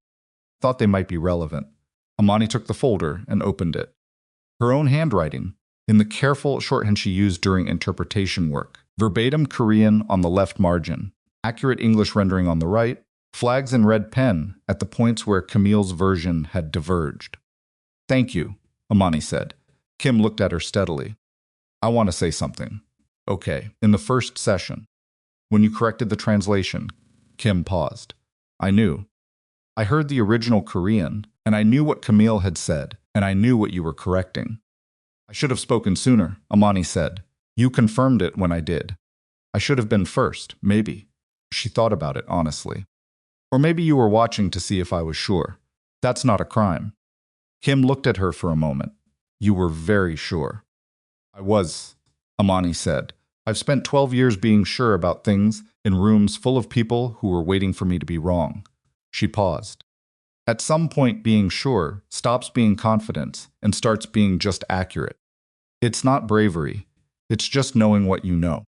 S1: Thought they might be relevant. Imani took the folder and opened it. Her own handwriting, in the careful shorthand she used during interpretation work, verbatim Korean on the left margin, accurate English rendering on the right, flags in red pen at the points where Camille's version had diverged. Thank you, Imani said. Kim looked at her steadily. I want to say something. Okay, in the first session, when you corrected the translation, Kim paused. I knew. I heard the original Korean, and I knew what Camille had said, and I knew what you were correcting. I should have spoken sooner, Imani said. You confirmed it when I did. I should have been first, maybe. She thought about it honestly. Or maybe you were watching to see if I was sure. That's not a crime. Kim looked at her for a moment. You were very sure. I was, Imani said. I've spent 12 years being sure about things in rooms full of people who were waiting for me to be wrong. She paused. At some point, being sure stops being confidence and starts being just accurate. It's not bravery. It's just knowing what you know.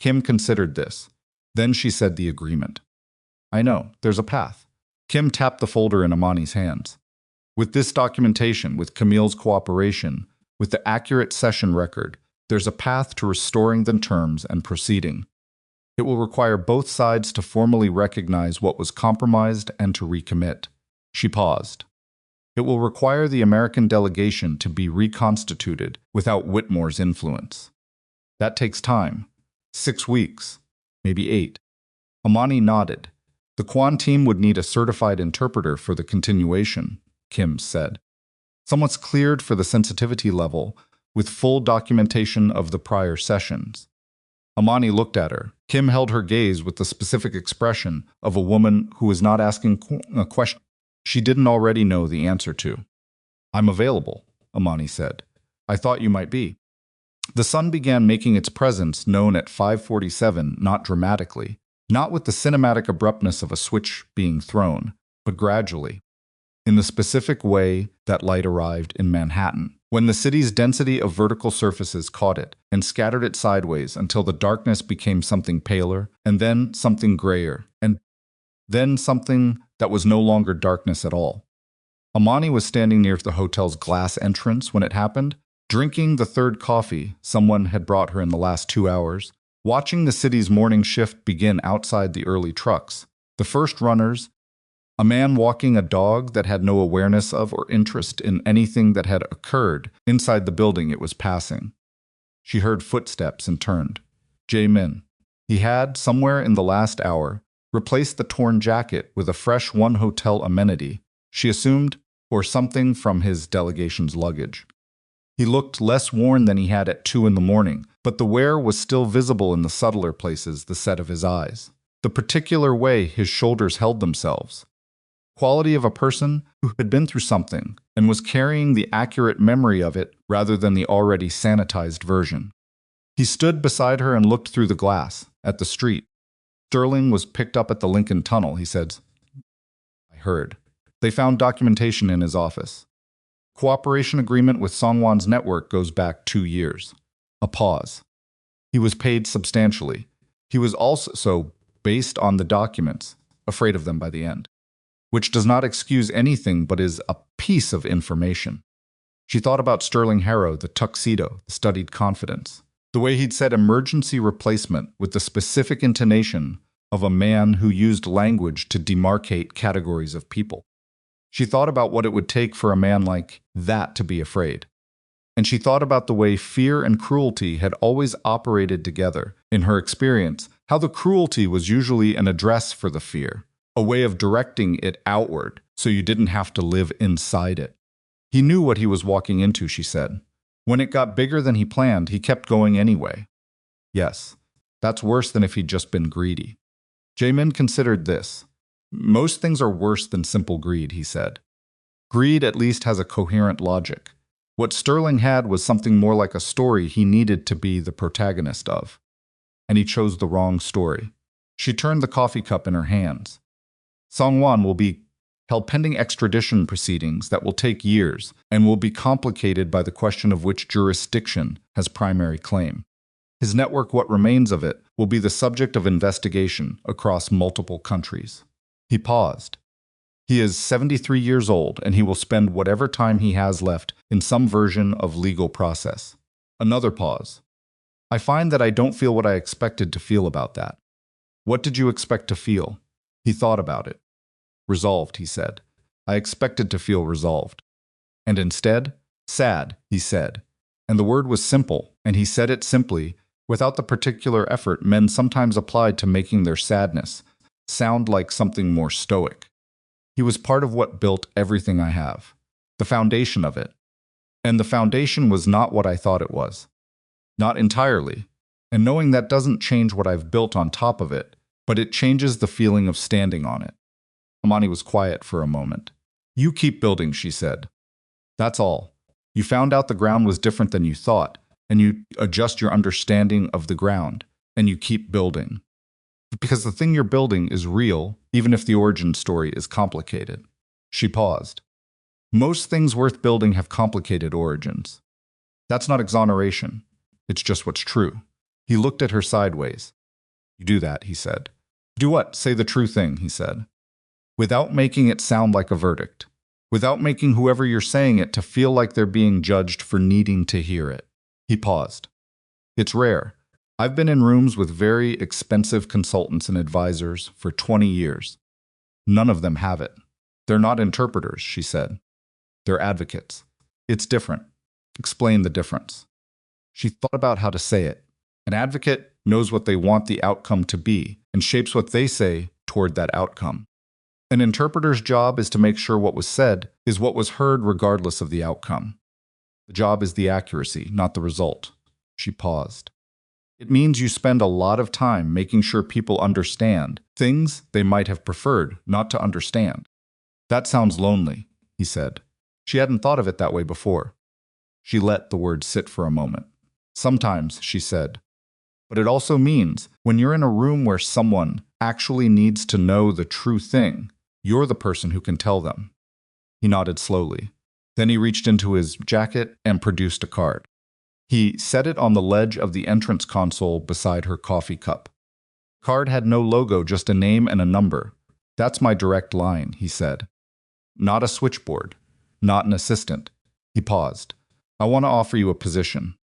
S1: Kim considered this. Then she said the agreement. I know, there's a path. Kim tapped the folder in Imani's hands. With this documentation, with Camille's cooperation, with the accurate session record, there's a path to restoring the terms and proceeding. It will require both sides to formally recognize what was compromised and to recommit. She paused. It will require the American delegation to be reconstituted without Whitmore's influence. That takes time. 6 weeks, maybe 8. Imani nodded. The Kwon team would need a certified interpreter for the continuation, Kim said. Someone's cleared for the sensitivity level with full documentation of the prior sessions. Imani looked at her. Kim held her gaze with the specific expression of a woman who was not asking a question she didn't already know the answer to. I'm available, Imani said. I thought you might be. The sun began making its presence known at 5:47, not dramatically, not with the cinematic abruptness of a switch being thrown, but gradually, in the specific way that light arrived in Manhattan, when the city's density of vertical surfaces caught it and scattered it sideways until the darkness became something paler, and then something grayer, and then something that was no longer darkness at all. Imani was standing near the hotel's glass entrance when it happened, drinking the third coffee someone had brought her in the last 2 hours, watching the city's morning shift begin outside the early trucks, the first runners, a man walking a dog that had no awareness of or interest in anything that had occurred inside the building it was passing. She heard footsteps and turned. Jae-Min. He had, somewhere in the last hour, replaced the torn jacket with a fresh one-hotel amenity, she assumed, or something from his delegation's luggage. He looked less worn than he had at 2 in the morning, but the wear was still visible in the subtler places, the set of his eyes, the particular way his shoulders held themselves. Quality of a person who had been through something and was carrying the accurate memory of it rather than the already sanitized version. He stood beside her and looked through the glass, at the street. Sterling was picked up at the Lincoln Tunnel, he said. heard. They found documentation in his office. Cooperation agreement with Songwon's network goes back 2 years. A pause. He was paid substantially. He was also, based on the documents, afraid of them by the end. Which does not excuse anything but is a piece of information. She thought about Sterling Harrow, the tuxedo, the studied confidence. The way he'd said emergency replacement with the specific intonation of a man who used language to demarcate categories of people. She thought about what it would take for a man like that to be afraid. And she thought about the way fear and cruelty had always operated together. In her experience, how the cruelty was usually an address for the fear, a way of directing it outward so you didn't have to live inside it. He knew what he was walking into, she said. When it got bigger than he planned, he kept going anyway. Yes, that's worse than if he'd just been greedy. Jae-Min considered this. Most things are worse than simple greed, he said. Greed at least has a coherent logic. What Sterling had was something more like a story he needed to be the protagonist of. And he chose the wrong story. She turned the coffee cup in her hands. Songwon will be held pending extradition proceedings that will take years and will be complicated by the question of which jurisdiction has primary claim. His network, what remains of it, will be the subject of investigation across multiple countries. He paused. He is 73 years old, and he will spend whatever time he has left in some version of legal process. Another pause. I find that I don't feel what I expected to feel about that. What did you expect to feel? He thought about it. Resolved, he said. I expected to feel resolved. And instead, sad, he said. And the word was simple, and he said it simply, without the particular effort men sometimes applied to making their sadness sound like something more stoic. He was part of what built everything I have, the foundation of it. And the foundation was not what I thought it was. Not entirely. And knowing that doesn't change what I've built on top of it, but it changes the feeling of standing on it. Imani was quiet for a moment. You keep building, she said. That's all. You found out the ground was different than you thought, and you adjust your understanding of the ground, and you keep building. Because the thing you're building is real, even if the origin story is complicated. She paused. Most things worth building have complicated origins. That's not exoneration. It's just what's true. He looked at her sideways. You do that, he said. Do what? Say the true thing, he said. Without making it sound like a verdict. Without making whoever you're saying it to feel like they're being judged for needing to hear it. He paused. It's rare. I've been in rooms with very expensive consultants and advisors for 20 years. None of them have it. They're not interpreters, she said. They're advocates. It's different. Explain the difference. She thought about how to say it. An advocate knows what they want the outcome to be and shapes what they say toward that outcome. An interpreter's job is to make sure what was said is what was heard regardless of the outcome. The job is the accuracy, not the result. She paused. It means you spend a lot of time making sure people understand things they might have preferred not to understand. That sounds lonely, he said. She hadn't thought of it that way before. She let the word sit for a moment. Sometimes, she said. But it also means when you're in a room where someone actually needs to know the true thing, you're the person who can tell them. He nodded slowly. Then he reached into his jacket and produced a card. He set it on the ledge of the entrance console beside her coffee cup. The card had no logo, just a name and a number. That's my direct line, he said. Not a switchboard. Not an assistant. He paused. I want to offer you a position.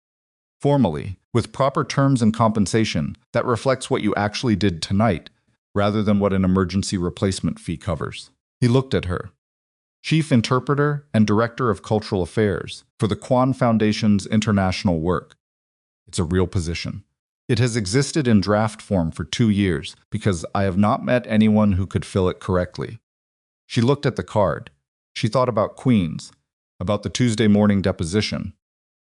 S1: Formally, with proper terms and compensation that reflects what you actually did tonight, rather than what an emergency replacement fee covers. He looked at her. Chief Interpreter and Director of Cultural Affairs for the Kwon Foundation's international work. It's a real position. It has existed in draft form for 2 years because I have not met anyone who could fill it correctly. She looked at the card. She thought about Queens, about the Tuesday morning deposition,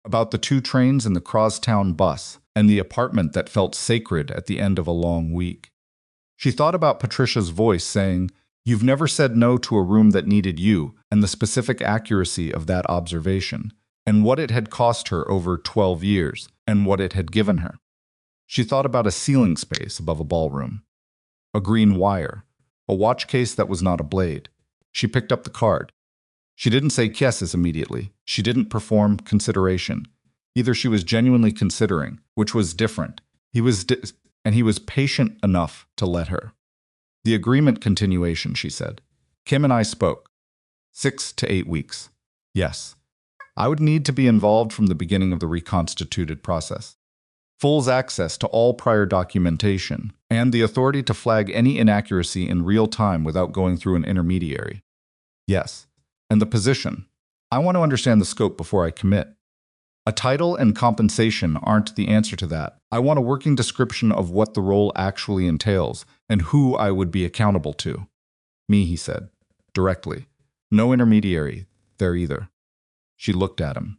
S1: about the 2 trains in the Crosstown bus, and the apartment that felt sacred at the end of a long week. She thought about Patricia's voice saying, "You've never said no to a room that needed you," and the specific accuracy of that observation, and what it had cost her over 12 years, and what it had given her. She thought about a ceiling space above a ballroom, a green wire, a watch case that was not a blade, She picked up the card. She didn't say yeses immediately. She didn't perform consideration. Either she was genuinely considering, which was different. He was patient enough to let her. The agreement continuation, she said. Kim and I spoke. 6 to 8 weeks. Yes. I would need to be involved from the beginning of the reconstituted process. Full access to all prior documentation, and the authority to flag any inaccuracy in real time without going through an intermediary. Yes. And the position. I want to understand the scope before I commit. A title and compensation aren't the answer to that. I want a working description of what the role actually entails and who I would be accountable to. Me, he said, directly. No intermediary there either. She looked at him.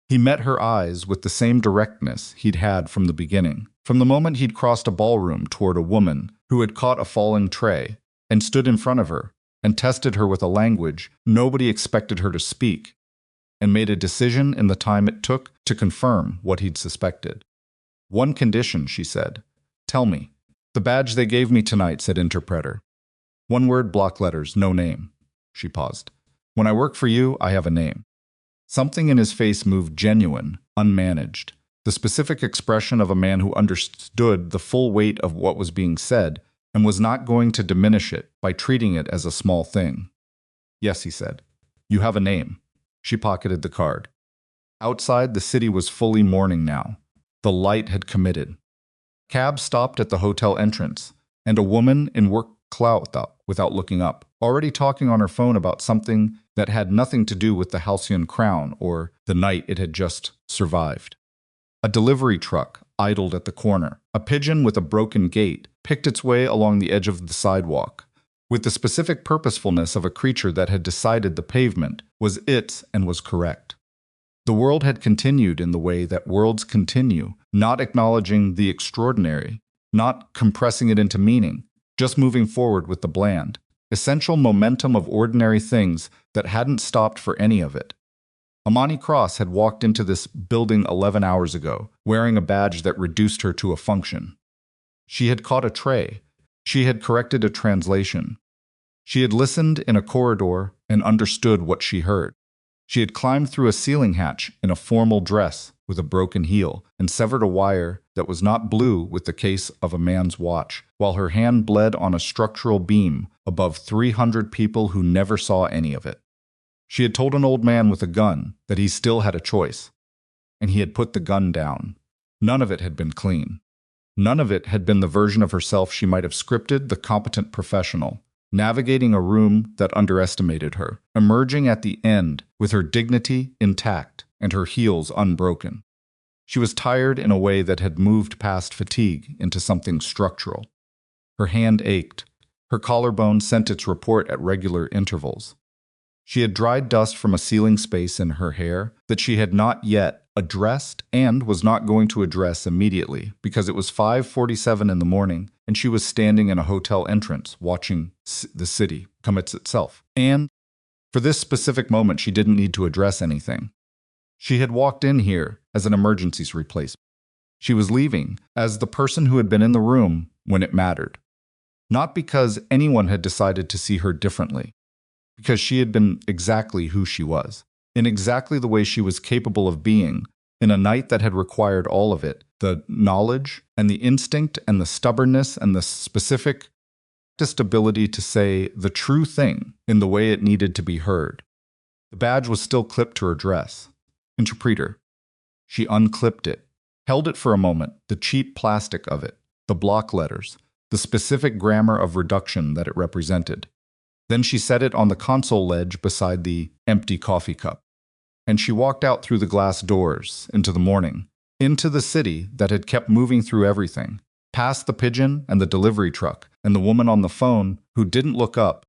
S1: He met her eyes with the same directness he'd had from the beginning, from the moment he'd crossed a ballroom toward a woman who had caught a falling tray and stood in front of her and tested her with a language nobody expected her to speak, and made a decision in the time it took to confirm what he'd suspected. One condition, she said. Tell me. The badge they gave me tonight, said interpreter. One word, block letters, no name. She paused. When I work for you, I have a name. Something in his face moved genuine, unmanaged. The specific expression of a man who understood the full weight of what was being said and was not going to diminish it by treating it as a small thing. Yes, he said. You have a name. She pocketed the card. Outside, the city was fully morning now. The light had committed. Cab stopped at the hotel entrance, and a woman in work clout without looking up, already talking on her phone about something that had nothing to do with the halcyon crown or the night it had just survived. A delivery truck idled at the corner. A pigeon with a broken gate picked its way along the edge of the sidewalk, with the specific purposefulness of a creature that had decided the pavement was its and was correct. The world had continued in the way that worlds continue, not acknowledging the extraordinary, not compressing it into meaning, just moving forward with the bland, essential momentum of ordinary things that hadn't stopped for any of it. Imani Cross had walked into this building 11 hours ago, wearing a badge that reduced her to a function. She had caught a tray. She had corrected a translation. She had listened in a corridor and understood what she heard. She had climbed through a ceiling hatch in a formal dress with a broken heel and severed a wire that was not blue with the case of a man's watch, while her hand bled on a structural beam above 300 people who never saw any of it. She had told an old man with a gun that he still had a choice, and he had put the gun down. None of it had been clean. None of it had been the version of herself she might have scripted, the competent professional, navigating a room that underestimated her, emerging at the end with her dignity intact and her heels unbroken. She was tired in a way that had moved past fatigue into something structural. Her hand ached. Her collarbone sent its report at regular intervals. She had dried dust from a ceiling space in her hair that she had not yet addressed and was not going to address immediately because it was 5:47 in the morning and she was standing in a hotel entrance watching the city come itself. And for this specific moment, she didn't need to address anything. She had walked in here as an emergencies replacement. She was leaving as the person who had been in the room when it mattered. Not because anyone had decided to see her differently, because she had been exactly who she was, in exactly the way she was capable of being, in a night that had required all of it, the knowledge and the instinct and the stubbornness and the specific ability to say the true thing in the way it needed to be heard. The badge was still clipped to her dress. Interpreter. She unclipped it, held it for a moment, the cheap plastic of it, the block letters, the specific grammar of reduction that it represented. Then she set it on the console ledge beside the empty coffee cup. And she walked out through the glass doors into the morning, into the city that had kept moving through everything, past the pigeon and the delivery truck and the woman on the phone who didn't look up,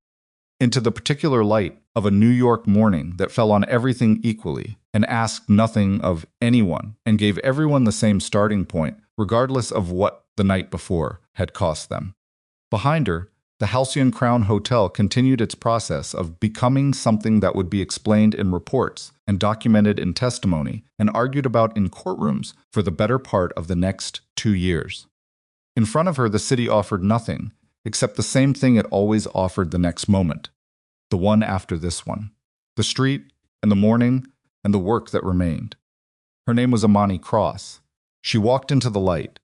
S1: into the particular light of a New York morning that fell on everything equally and asked nothing of anyone and gave everyone the same starting point, regardless of what the night before had cost them. Behind her, the Halcyon Crown Hotel continued its process of becoming something that would be explained in reports and documented in testimony and argued about in courtrooms for the better part of the next 2 years. In front of her, the city offered nothing except the same thing it always offered the next moment. the one after this one, the street, and the morning, and the work that remained. Her name was Imani Cross. She walked into the light,